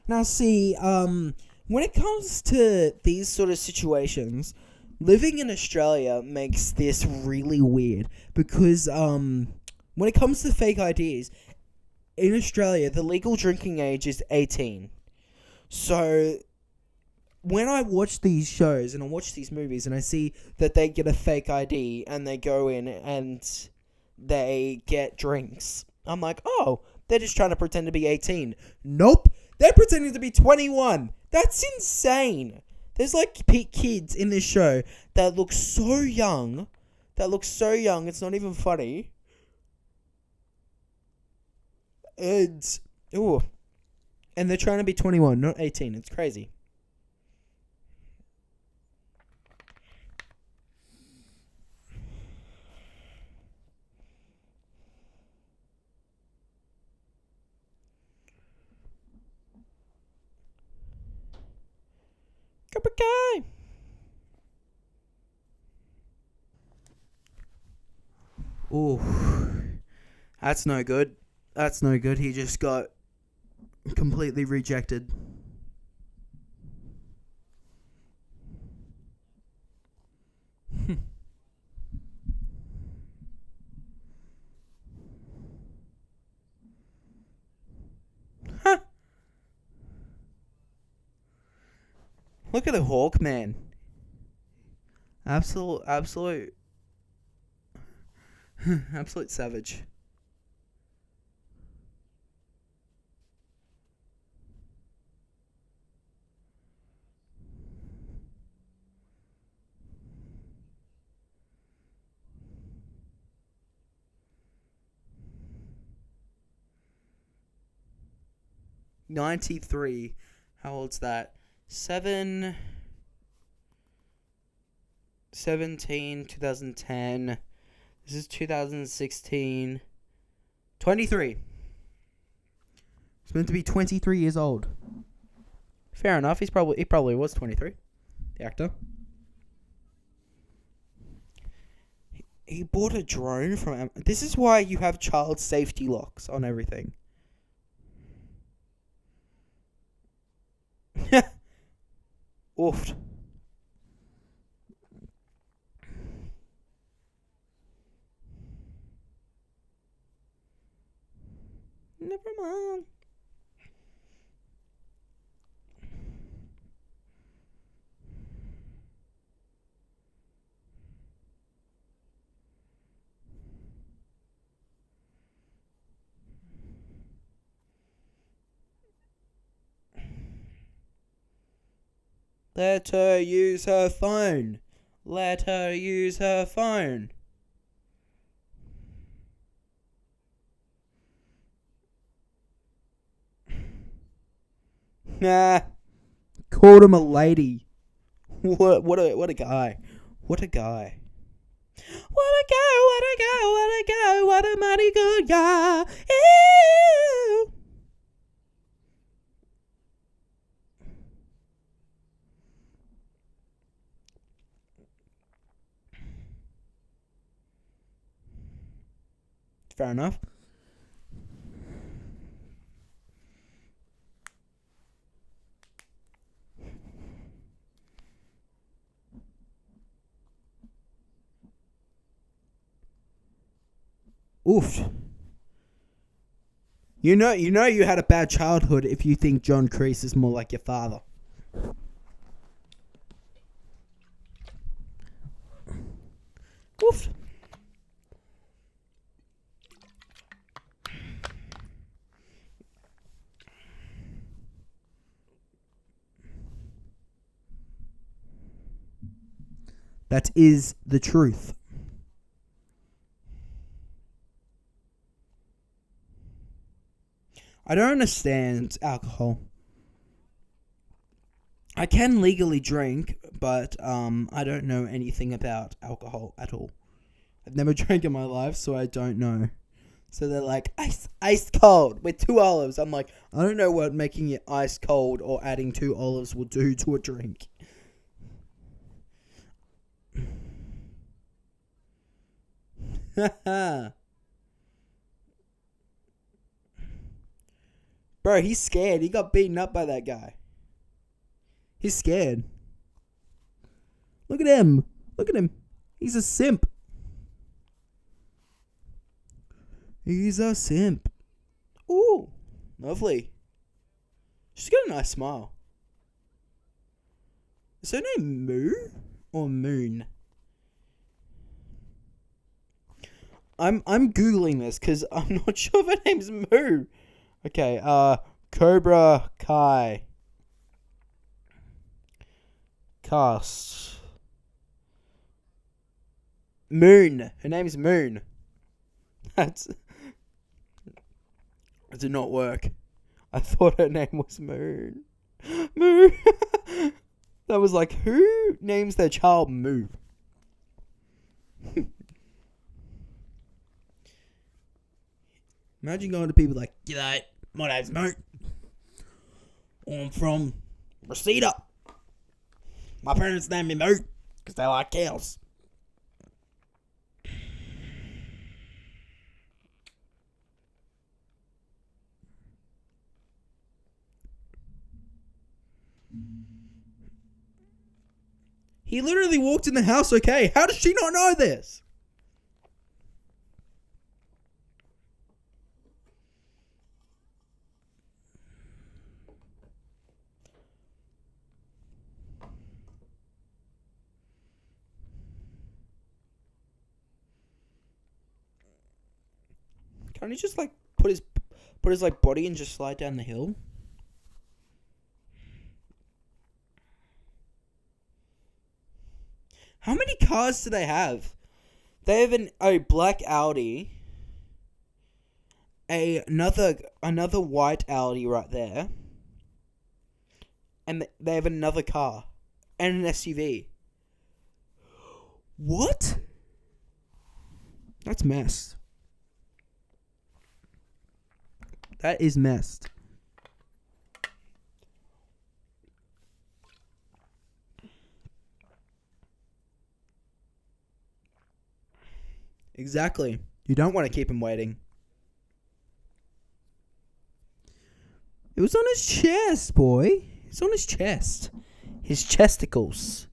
Now see, when it comes to these sort of situations, living in Australia makes this really weird because when it comes to fake IDs, in Australia the legal drinking age is 18. So when I watch these shows and I watch these movies and I see that they get a fake ID and they go in and they get drinks, I'm like, oh, they're just trying to pretend to be 18. Nope, they're pretending to be 21. That's insane. There's like kids in this show that look so young. It's not even funny. And they're trying to be 21, not 18. It's crazy. Cobra Kai. Ooh, that's no good. He just got completely rejected. Look at the Hawkman. Absolute savage. '93. How old's that? 2010. This is 2016. 23. He's meant to be 23 years old. Fair enough. He probably was 23. The actor. He bought a drone from. This is why you have child safety locks on everything. Oofed. Never mind. Let her use her phone. Let her use her phone. Nah. Called him a lady. What a guy. What a guy. What a guy, what a mighty good guy. Ew. Fair enough. Oof. You know you had a bad childhood if you think John Kreese is more like your father. Oof. That is the truth. I don't understand alcohol. I can legally drink, but I don't know anything about alcohol at all. I've never drank in my life, so I don't know. So they're like, ice cold with 2 olives. I'm like, I don't know what making it ice cold or adding 2 olives will do to a drink. Bro, he's scared. He got beaten up by that guy. He's scared. Look at him. Look at him. He's a simp. He's a simp. Ooh, lovely. She's got a nice smile. Is her name Moo or Moon? I'm Googling this because I'm not sure if her name's Moo. Okay, Cobra Kai. Cast. Moon. Her name's Moon. That did not work. I thought her name was Moon. Moo. That was like, who names their child Moo? Imagine going to people like, g'day, my name's Moo. I'm from Reseda. My parents named me Moo because they like cows. He literally walked in the house okay. How does she not know this? Can't he just like put his like body and just slide down the hill? How many cars do they have? They have a black Audi, another white Audi right there, and they have another car and an SUV. What? That's messed. That is messed. Exactly. You don't want to keep him waiting. It was on his chest, boy. It's on his chest. His chesticles.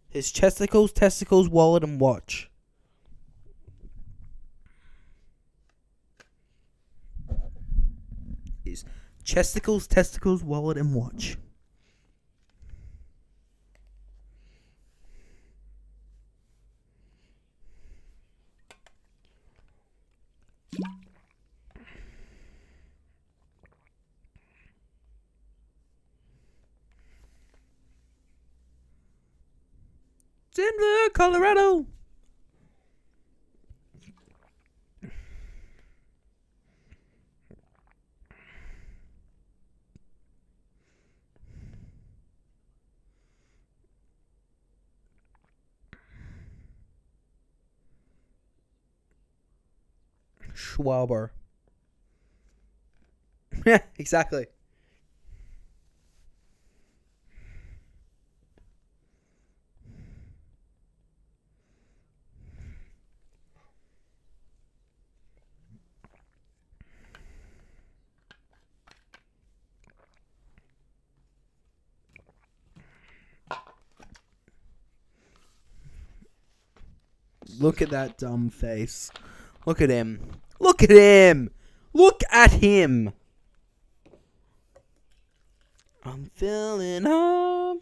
His chesticles, testicles, wallet, and watch. His chesticles, testicles, wallet, and watch. Denver, Colorado. Schwaber. Yeah, exactly. Look at that dumb face. Look at him. Look at him. Look at him. I'm feeling home.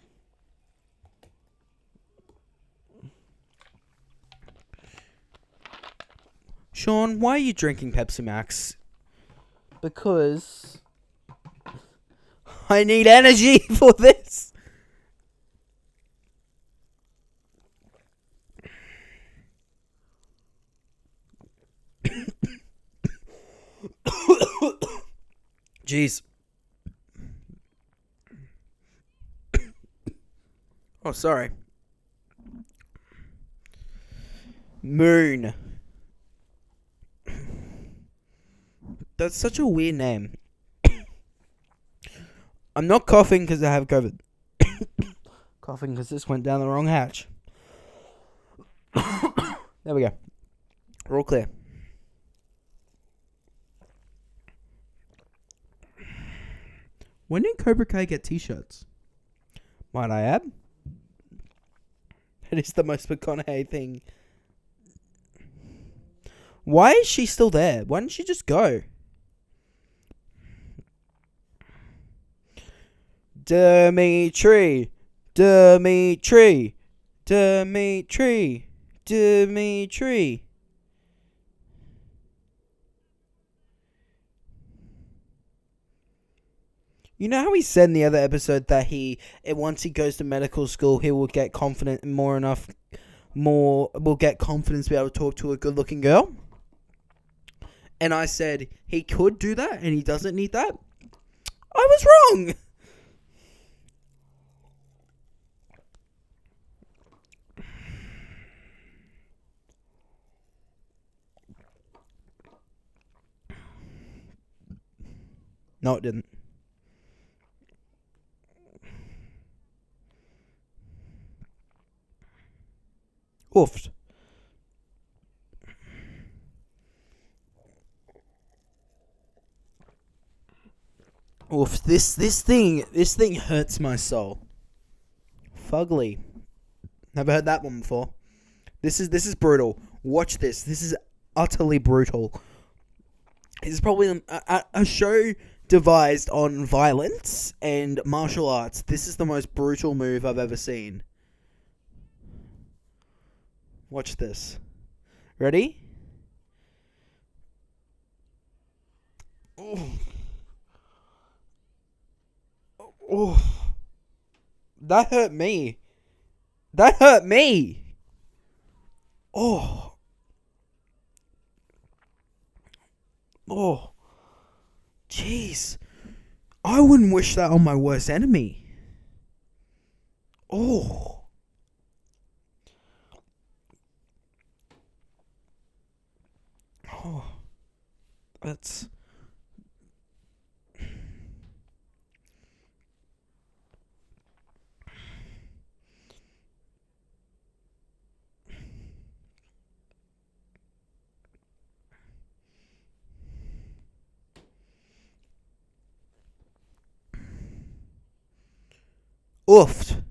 Sean, why are you drinking Pepsi Max? Because I need energy for this. Jeez. Oh, sorry. Moon. That's such a weird name. I'm not coughing because I have COVID. Coughing because this went down the wrong hatch. There we go. We're all clear. When did Cobra Kai get t-shirts? Might I add? It is the most McConaughey thing. Why is she still there? Why didn't she just go? Dimitri. Dimitri. Dimitri. Dimitri. You know how he said in the other episode that once he goes to medical school, he will get confident will get confidence to be able to talk to a good-looking girl? And I said he could do that and he doesn't need that? I was wrong! No, it didn't. Oofed. Oof, this thing hurts my soul. Fugly. Never heard that one before. This is brutal. Watch this. This is utterly brutal. This is probably a show devised on violence and martial arts. This is the most brutal move I've ever seen. Watch this. Ready? Oh. Oh. That hurt me. That hurt me. Oh. Oh. Jeez. I wouldn't wish that on my worst enemy. Oh. Oh. That's... Oofed.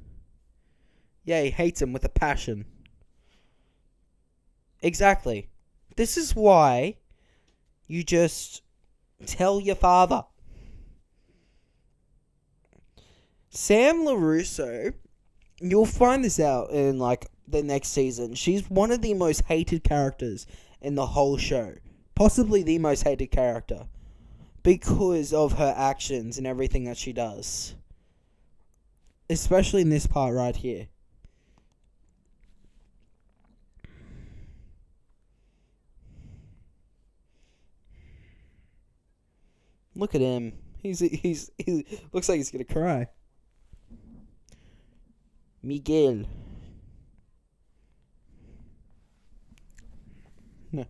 Yeah, he hates him with a passion. Exactly. This is why you just tell your father. Sam LaRusso, you'll find this out in the next season. She's one of the most hated characters in the whole show. Possibly the most hated character. Because of her actions and everything that she does. Especially in this part right here. Look at him. He looks like he's gonna cry. Miguel. No.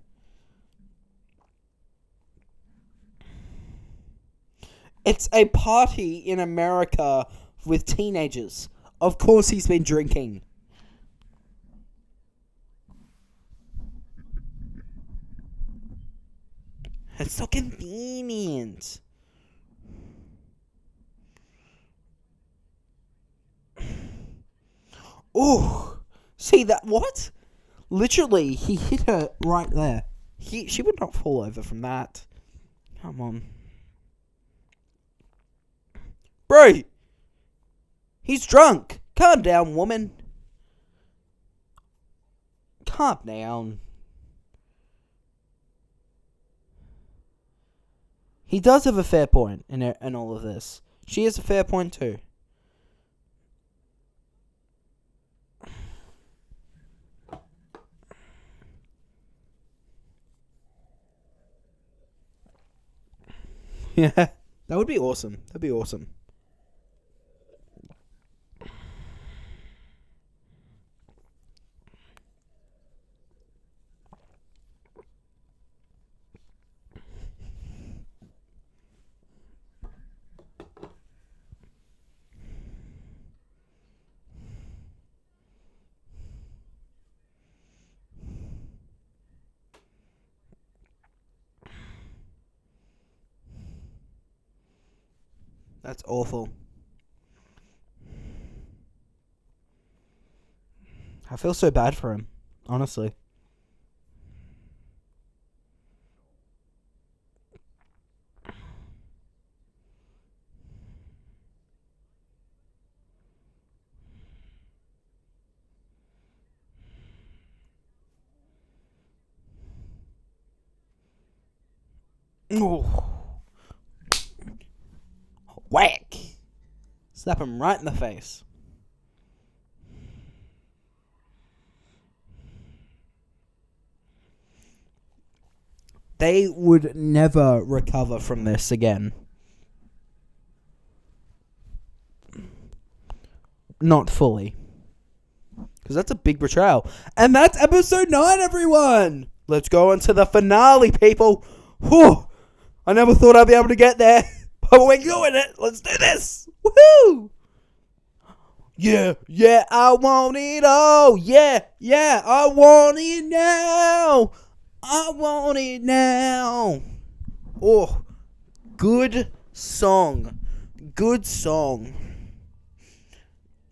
It's a party in America with teenagers. Of course he's been drinking. It's so convenient. Oh, see that? What? Literally, he hit her right there. She would not fall over from that. Come on. Bro! He's drunk! Calm down, woman. Calm down. He does have a fair point in all of this. She has a fair point too. Yeah, that would be awesome. That'd be awesome. That's awful. I feel so bad for him, honestly. Oh. Whack! Slap him right in the face. They would never recover from this again. Not fully. Because that's a big betrayal. And that's episode 9, everyone! Let's go on to the finale, people! Whew! I never thought I'd be able to get there. But we're doing it! Let's do this! Woohoo! Yeah, yeah, I want it all! Yeah, yeah, I want it now! I want it now! Oh, good song. Good song.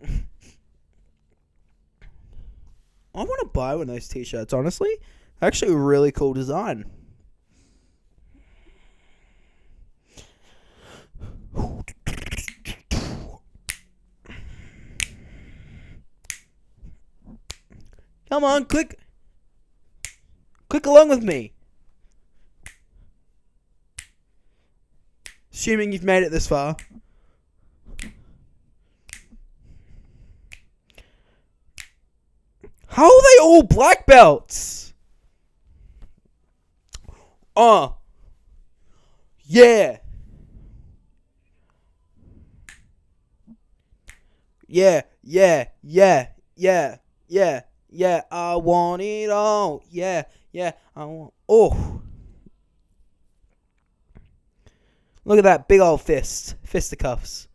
I want to buy one of those t-shirts, honestly. Actually, a really cool design. Come on, click along with me. Assuming you've made it this far. How are they all black belts? Yeah. Yeah, yeah, yeah, yeah, yeah, yeah, I want it all. Yeah, yeah, I want... Oh. Look at that big old fist. Fisticuffs.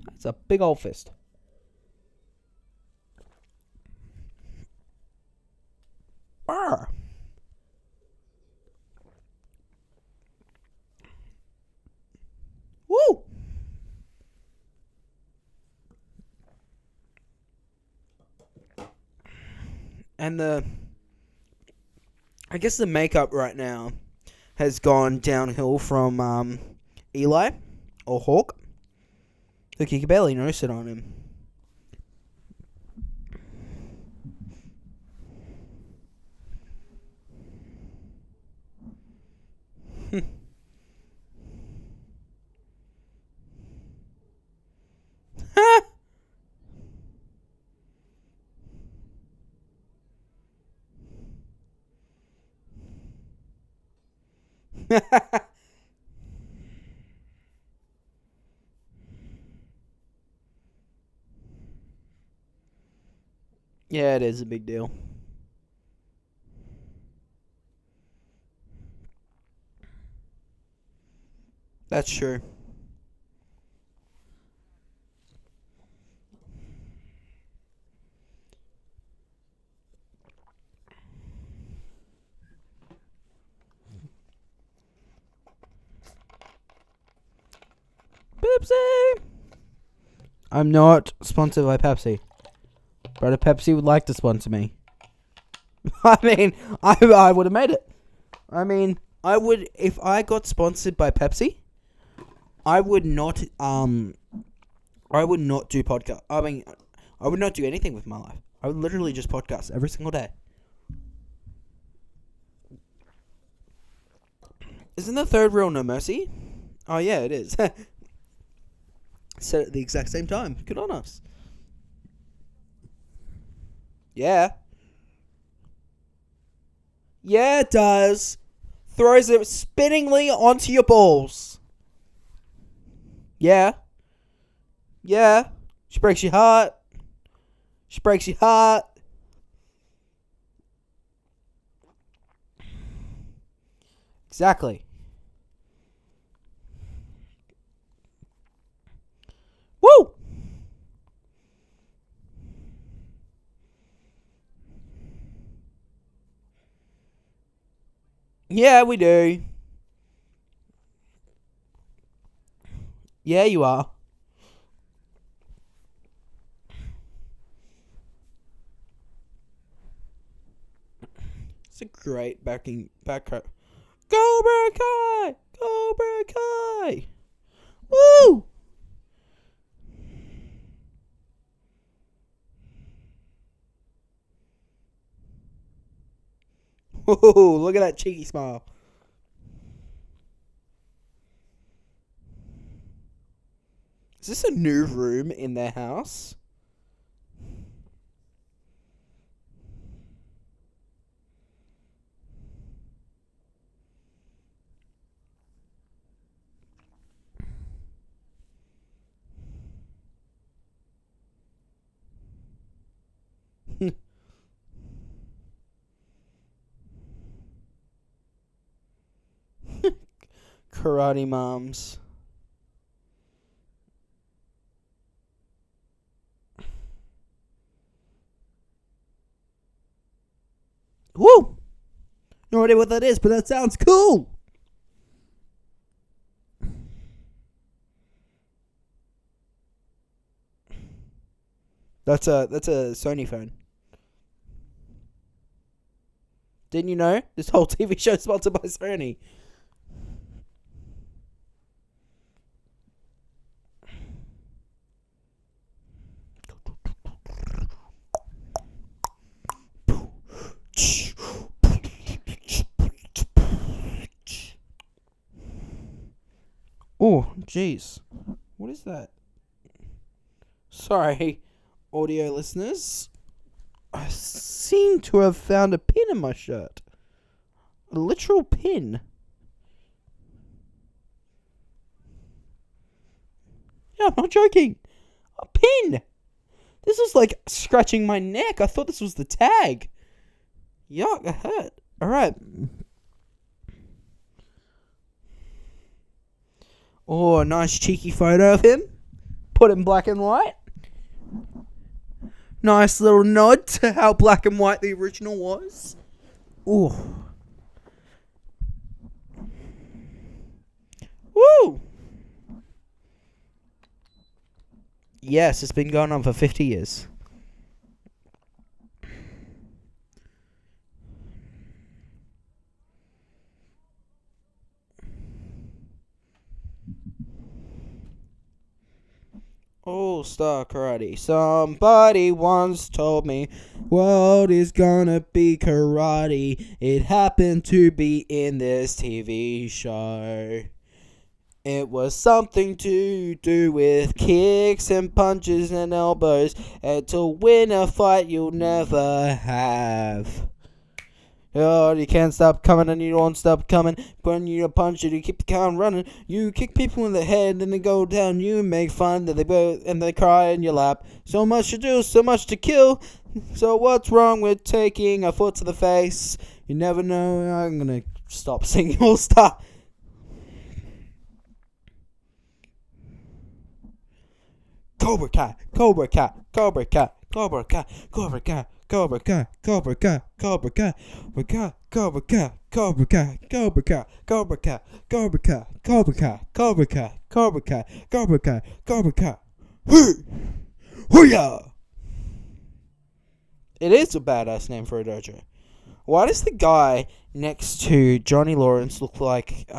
That's a big old fist. Arr. Woo! And I guess the makeup right now has gone downhill from Eli or Hawk. Look, you can barely notice it on him. Yeah, it is a big deal. That's true. Pepsi! I'm not sponsored by Pepsi. But if Pepsi would like to sponsor me. I mean, I would have made it. I mean, I would, if I got sponsored by Pepsi, I would not do podcast. I mean, I would not do anything with my life. I would literally just podcast every single day. Isn't the third rule no mercy? Oh yeah, it is. Said it at the exact same time. Good on us. Yeah. Yeah, it does. Throws it spinningly onto your balls. Yeah. Yeah. She breaks your heart. She breaks your heart. Exactly. Woo! Yeah, we do. Yeah, you are. It's a great back. Cobra Kai! Cobra Kai! Woo! Whoa, look at that cheeky smile. Is this a new room in their house? Karate moms. Woo! No idea what that is, but that sounds cool. That's a Sony phone. Didn't you know? This whole TV show is sponsored by Sony. Oh, jeez. What is that? Sorry, audio listeners. I seem to have found a pin in my shirt. A literal pin. Yeah, I'm not joking. A pin. This is like scratching my neck. I thought this was the tag. Yuck, it hurt. Alright. Oh, a nice cheeky photo of him. Put in black and white. Nice little nod to how black and white the original was. Ooh. Woo! Yes, it's been going on for 50 years. All-star karate. Somebody once told me, world is gonna be karate. It happened to be in this TV show. It was something to do with kicks and punches and elbows. And to win a fight you'll never have. Oh, you can't stop coming and you won't stop coming. When you punch it, you keep the count running. You kick people in the head and they go down. You make fun that they both and they cry in your lap. So much to do, so much to kill. So what's wrong with taking a foot to the face? You never know. I'm gonna stop singing All Star. Cobra Kai, Cobra Kai, Cobra Kai, Cobra Kai, Cobra Kai. Cobra Kai, Cobra Kai, Cobra Kai, Cobra Kai, Cobra Kai, Cobra Kai, Cobra Kai, Cobra Kai, Cobra Kai, Cobra Kai, Cobra Kai, Cobra Kai, Cobra Kai, Cobra Kai. Hey! Hoo-yah! It is a badass name for a dojo. Why does the guy next to Johnny Lawrence look like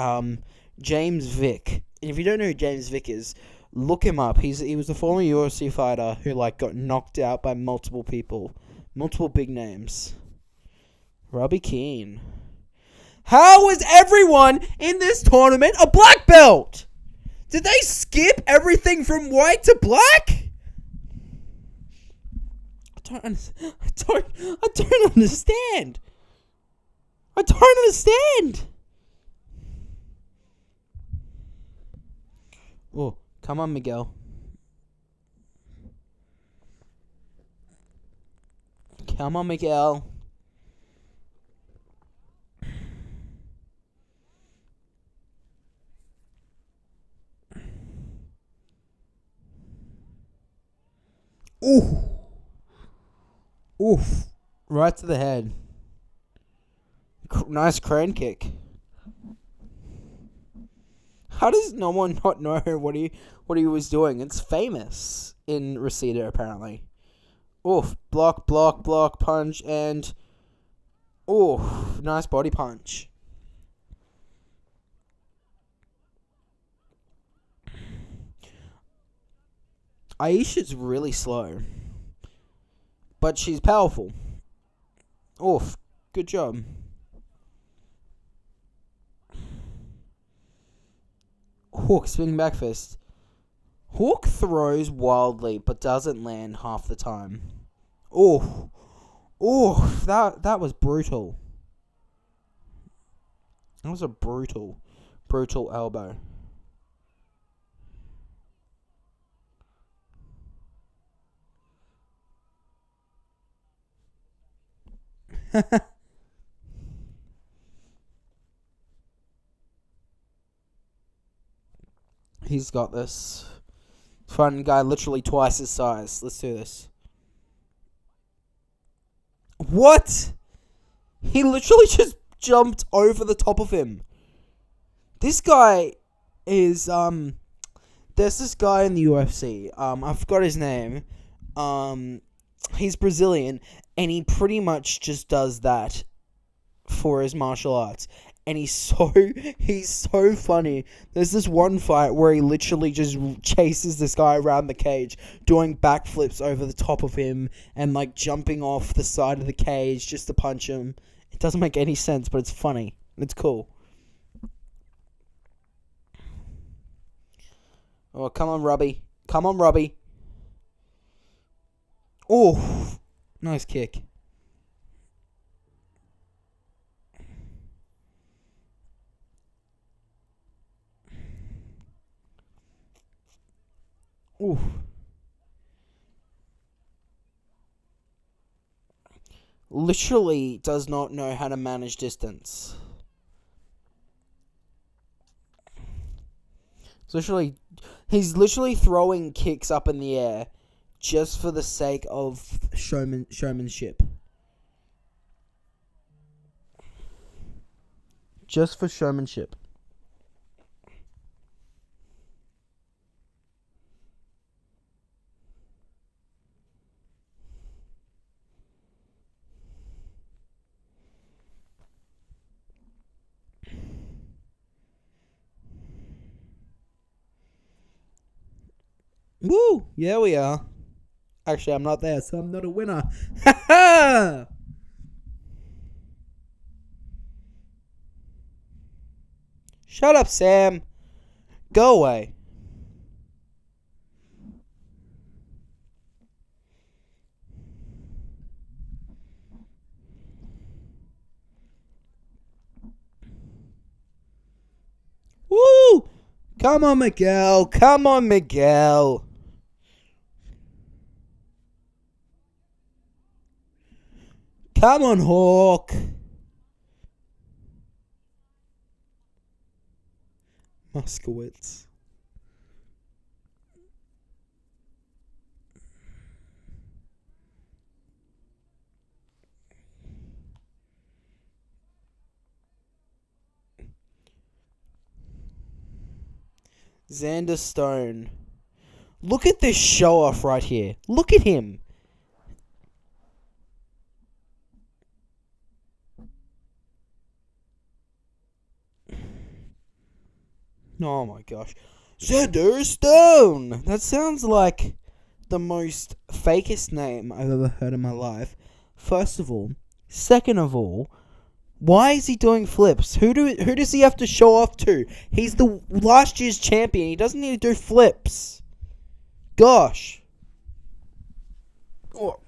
James Vick? And if you don't know who James Vick is, look him up. He was a former UFC fighter who got knocked out by multiple people, multiple big names. Robbie Keane. How was everyone in this tournament a black belt? Did they skip everything from white to black? I don't understand. I don't understand. Oh, come on, Miguel. Come on, Miguel. Ooh. Oof. Right to the head. Nice crane kick. How does no one not know what he was doing? It's famous in Reseda, apparently. Oof. Block, punch, and... oof. Nice body punch. Aisha's really slow. But she's powerful. Oof. Good job. Hook, spinning back fist. Hook throws wildly, but doesn't land half the time. Oof. Oof. That was brutal. That was a brutal elbow. He's got this. Fun guy, literally twice his size. Let's do this. What? He literally just jumped over the top of him. This guy is there's this guy in the UFC. I forgot his name. He's Brazilian, and he pretty much just does that for his martial arts. And he's so funny. There's this one fight where he literally just chases this guy around the cage, doing backflips over the top of him and jumping off the side of the cage just to punch him. It doesn't make any sense, but it's funny. It's cool. Oh, come on, Robbie. Come on, Robbie. Oh, nice kick. Ooh. Literally does not know how to manage distance. He's literally throwing kicks up in the air just for the sake of showmanship. Just for showmanship. Woo! Yeah, we are. Actually, I'm not there, so I'm not a winner. Ha ha! Shut up, Sam. Go away. Woo! Come on, Miguel. Come on, Miguel. Come on, Hawk. Moskowitz. Xander Stone. Look at this show off right here. Look at him. Oh my gosh. Xander Stone! That sounds like the most fakest name I've ever heard in my life. First of all. Second of all, why is he doing flips? Who does he have to show off to? He's the last year's champion. He doesn't need to do flips. Gosh. Oh.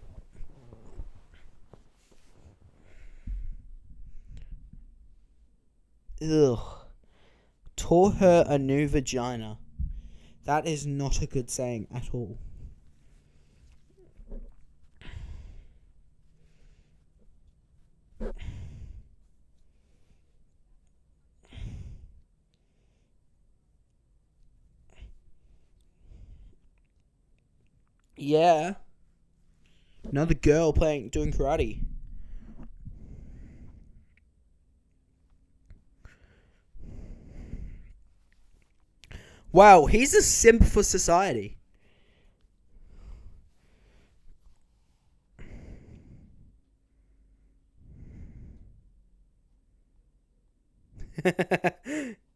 Ugh. Tore her a new vagina. That is not a good saying at all. Yeah. Another girl doing karate. Wow, he's a simp for society.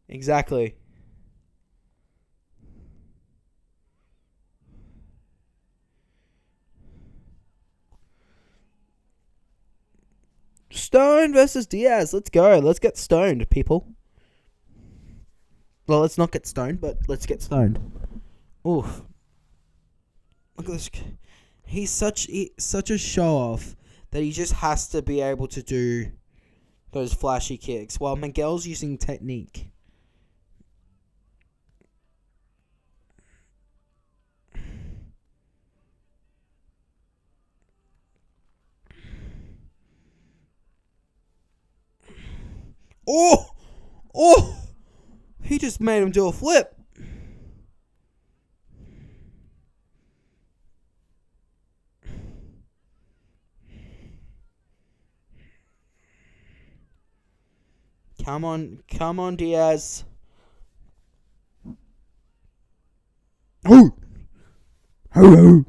Exactly. Stone versus Diaz. Let's go. Let's get stoned, people. Well, let's not get stoned, but let's get stoned. Oof. Look at this. He's such a show off that he just has to be able to do those flashy kicks while Miguel's using technique. Oh! Oh! He just made him do a flip. Come on, Diaz. Oh! Hello.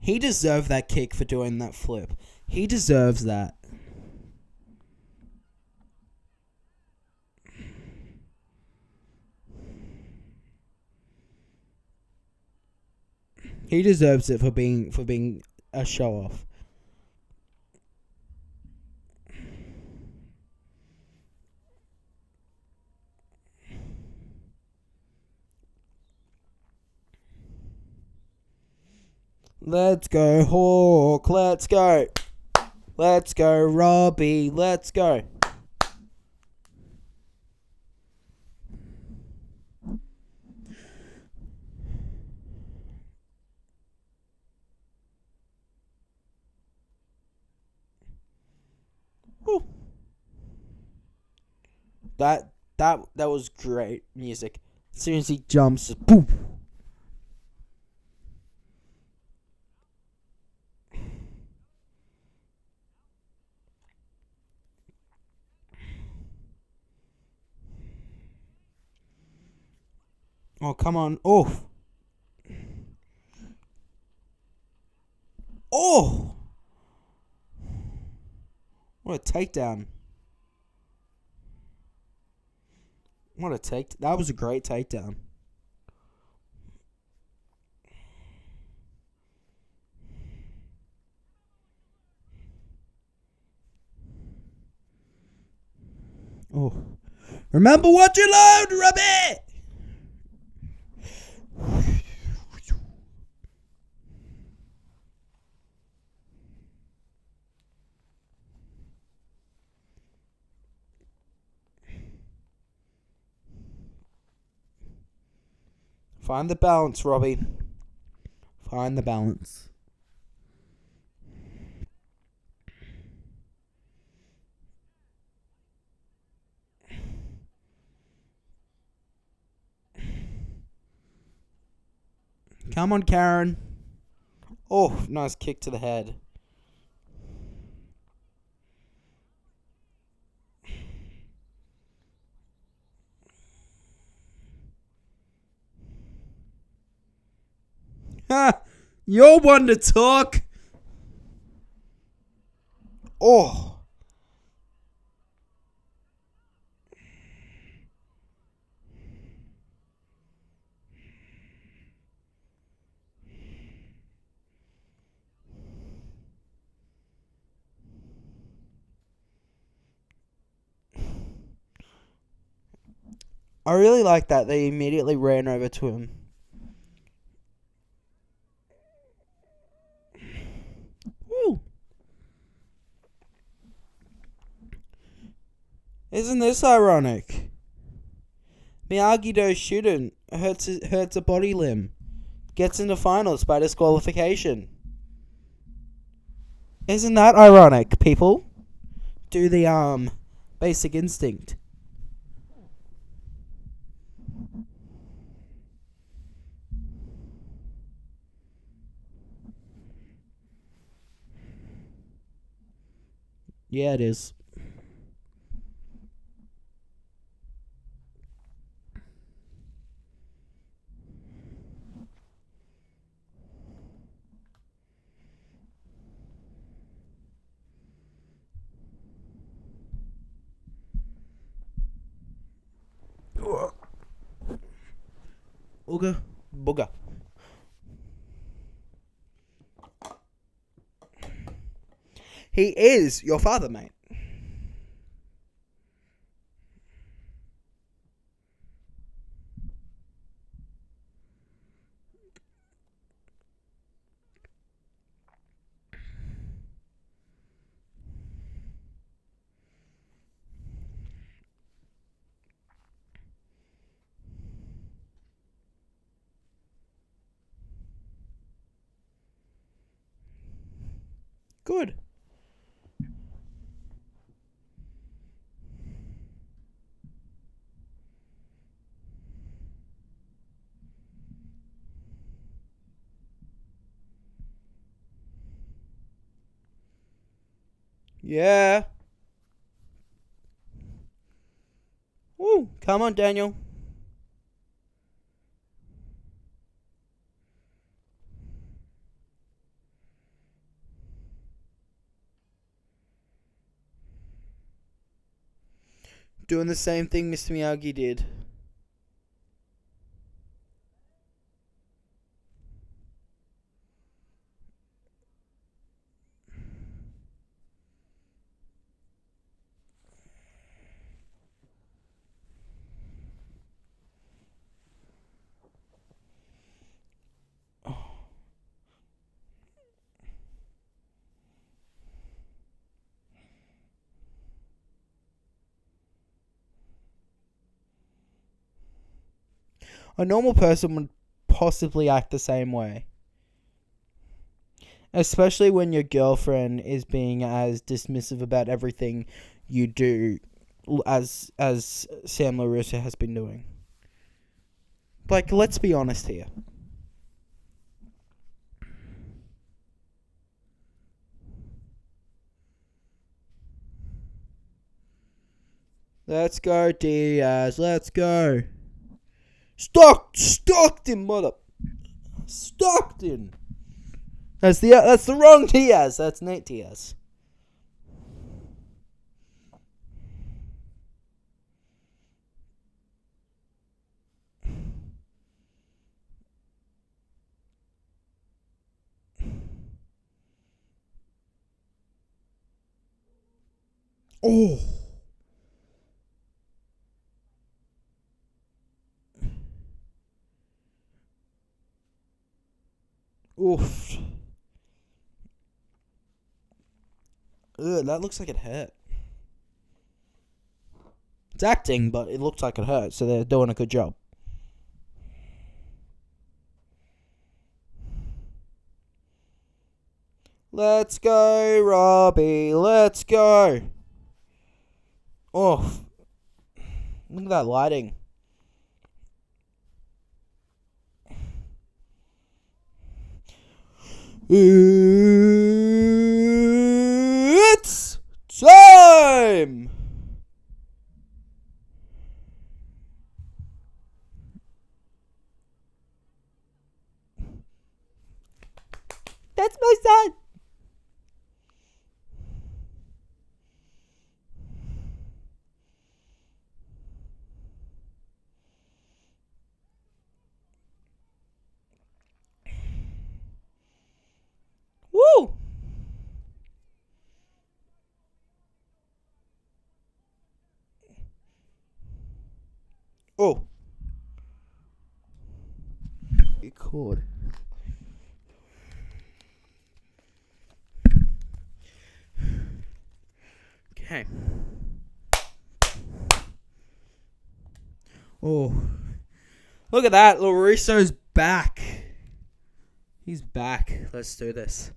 He deserved that kick for doing that flip. He deserves that. He deserves it for being a show off. Let's go, Hawk. Let's go. Let's go, Robbie. Let's go. Woo. That was great music. As soon as he jumps, boom. Oh, come on. Oh. Oh. What a takedown. That was a great takedown. Oh. Remember what you learned, Robbie! Find the balance, Robbie. Find the balance. Come on, Karen. Oh, nice kick to the head. Ha! You're one to talk. Oh. I really like that. They immediately ran over to him. Woo. Isn't this ironic? Miyagi-Do student hurts a body limb. Gets into finals by disqualification. Isn't that ironic, people? Do the Basic Instinct. Yeah, it is. Ooga booga. He is your father, mate. Good. Yeah. Woo. Come on, Daniel. Doing the same thing Mr. Miyagi did. A normal person would possibly act the same way. Especially when your girlfriend is being as dismissive about everything you do as Sam LaRusso has been doing. Like, let's be honest here. Let's go, Diaz. Let's go. Stockton, mother. Stockton. That's the wrong Diaz. That's Nate Diaz. Oh. Oof. Ugh, that looks like it hurt. It's acting, but it looks like it hurt, so they're doing a good job. Let's go, Robbie. Let's go. Oh, look at that lighting. It's time! That's my son. Woo! Oh. Record. Okay. Oh. Look at that. Larisso's back. He's back. Let's do this.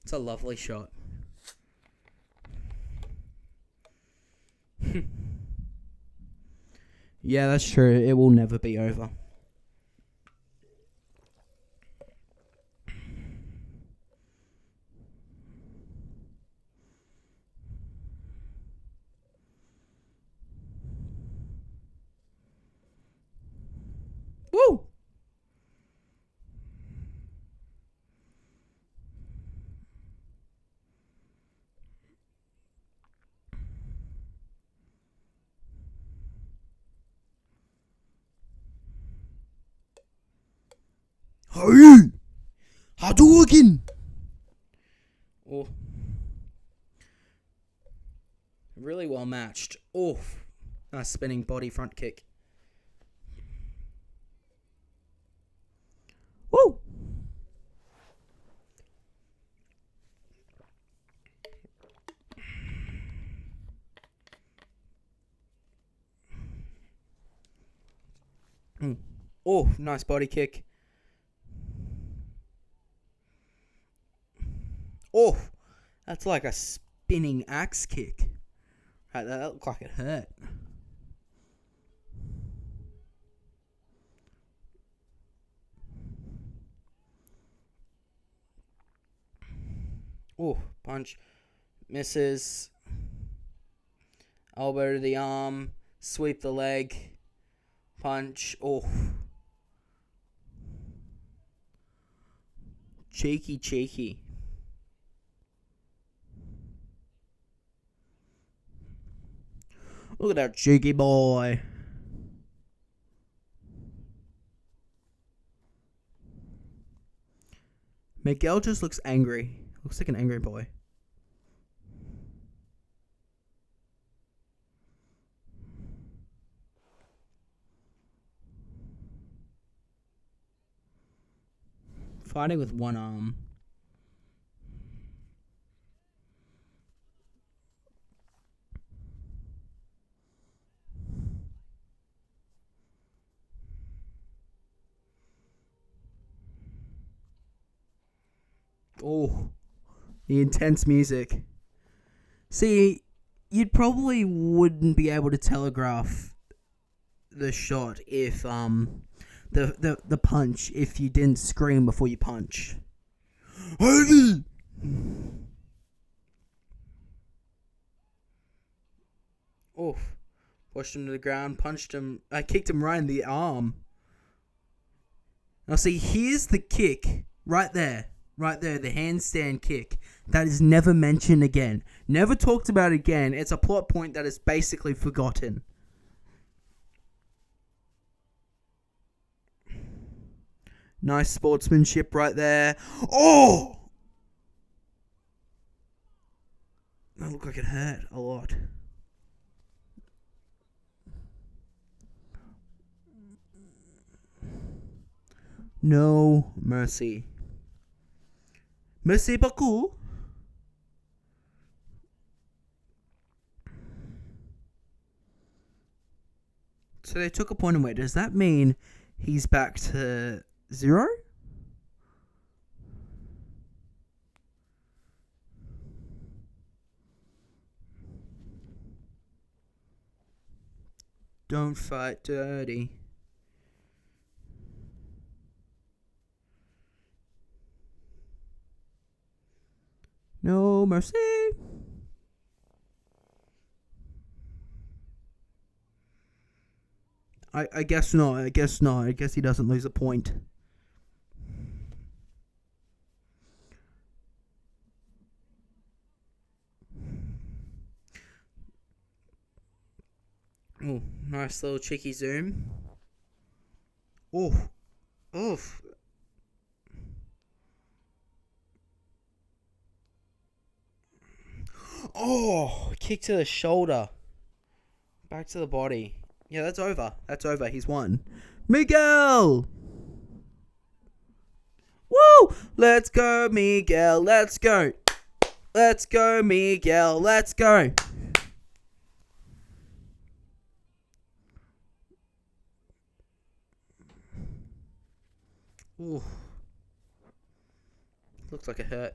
It's a lovely shot. Yeah, that's true. It will never be over. Woo! Hey! Hadouken! Oh. Really well matched. Oh. Nice spinning body front kick. Woo! Oh, nice body kick. Oh, that's like a spinning axe kick. Right, that looked like it hurt. Oh, punch. Misses. Elbow to the arm. Sweep the leg. Punch. Oh. Cheeky. Look at that cheeky boy. Miguel just looks angry. Looks like an angry boy. Fighting with one arm. Oh, the intense music. See, you probably wouldn't be able to telegraph the shot if the punch if you didn't scream before you punch. Hey! Oh, pushed him to the ground, punched him. I kicked him right in the arm. Now see, here's the kick right there, the handstand kick that is never mentioned again, never talked about again. It's a plot point that is basically forgotten. Nice sportsmanship right there. Oh! That looked like it hurt a lot. No mercy. Merci beaucoup. So they took a point away. Does that mean he's back to 0? Don't fight dirty. No mercy. I guess not. I guess not. I guess he doesn't lose a point. Oh, nice little cheeky zoom. Oh, oof. Oh, kick to the shoulder. Back to the body. Yeah, that's over. That's over. He's won. Miguel! Woo! Let's go, Miguel. Let's go. Let's go, Miguel. Let's go. Ooh. Looks like it hurt.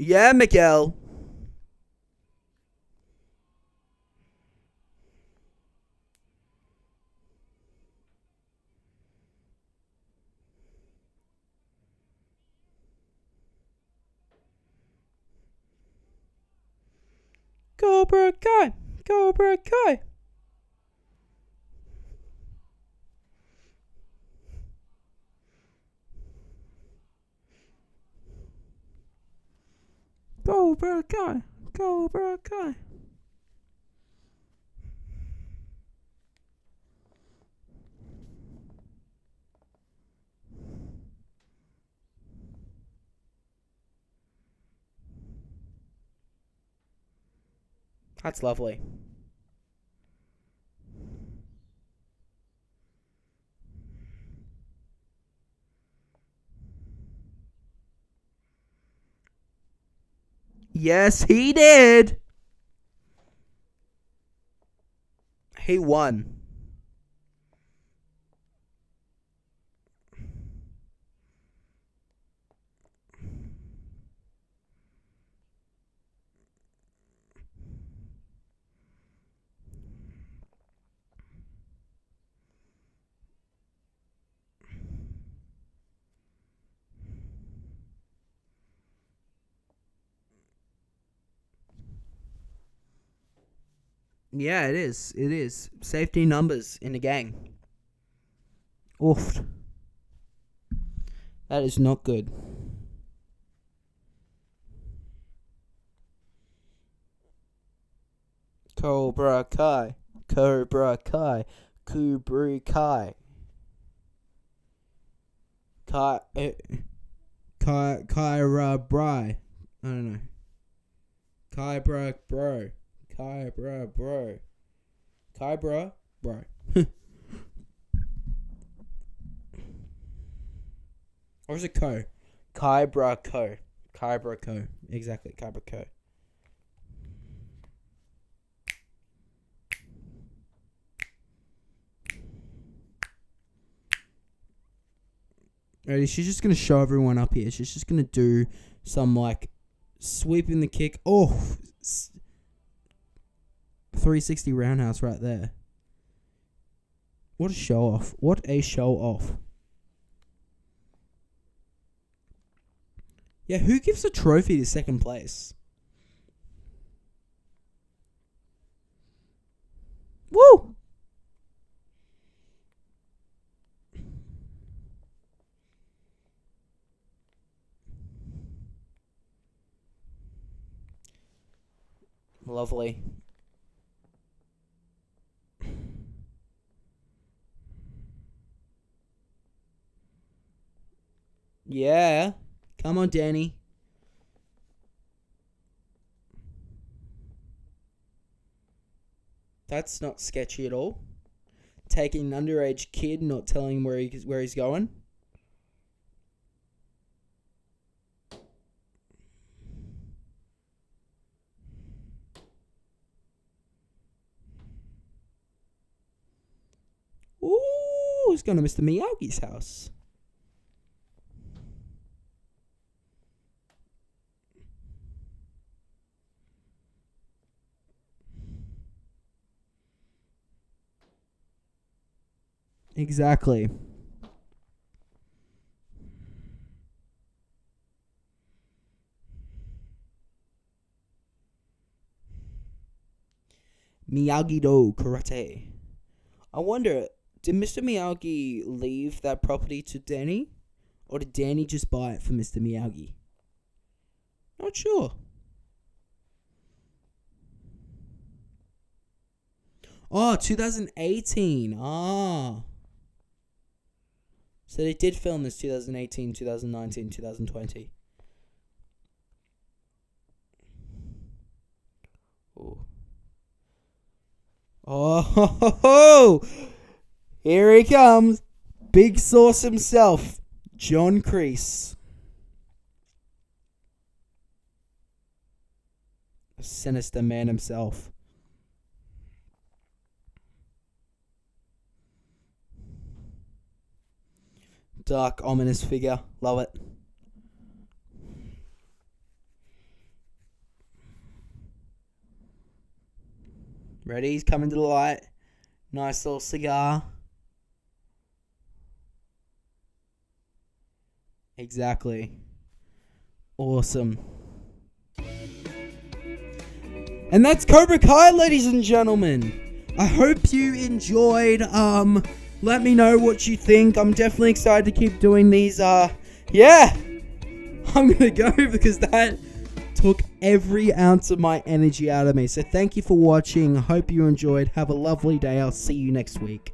Yeah, Miguel. Cobra Kai. Cobra Kai. Cobra Kai. Cobra Kai. That's lovely. Yes, he did. He won. Yeah, it is. It is. Safety numbers in the gang. Oof. That is not good. Cobra Kai. Cobra Kai. Cobra Kai. Kyra Bry. I don't know. Kybra Bro. Kybra Bro. Kybra Bro. Or is it Co? Kybra Co. Kybra Co. Exactly, Kybra Co. Ready? She's just going to show everyone up here. She's just going to do some, like, sweeping the kick. Oh! 360 roundhouse right there. What a show off. What a show off. Yeah, who gives a trophy to second place? Woo! Lovely. Yeah. Come on, Danny. That's not sketchy at all. Taking an underage kid, not telling him where he's going. Ooh, he's going to Mr. Miyagi's house. Exactly. Miyagi-Do Karate. I wonder, did Mr. Miyagi leave that property to Danny? Or did Danny just buy it for Mr. Miyagi? Not sure. Oh, 2018. Ah. So they did film this 2018, 2019, 2020. Oh. Oh, here he comes. Big Sauce himself, John Kreese. A sinister man himself. Dark, ominous figure. Love it. Ready? He's coming to the light. Nice little cigar. Exactly. Awesome. And that's Cobra Kai, ladies and gentlemen. I hope you enjoyed. Let me know what you think. I'm definitely excited to keep doing these. Yeah. I'm gonna go because that took every ounce of my energy out of me. So thank you for watching. I hope you enjoyed. Have a lovely day. I'll see you next week.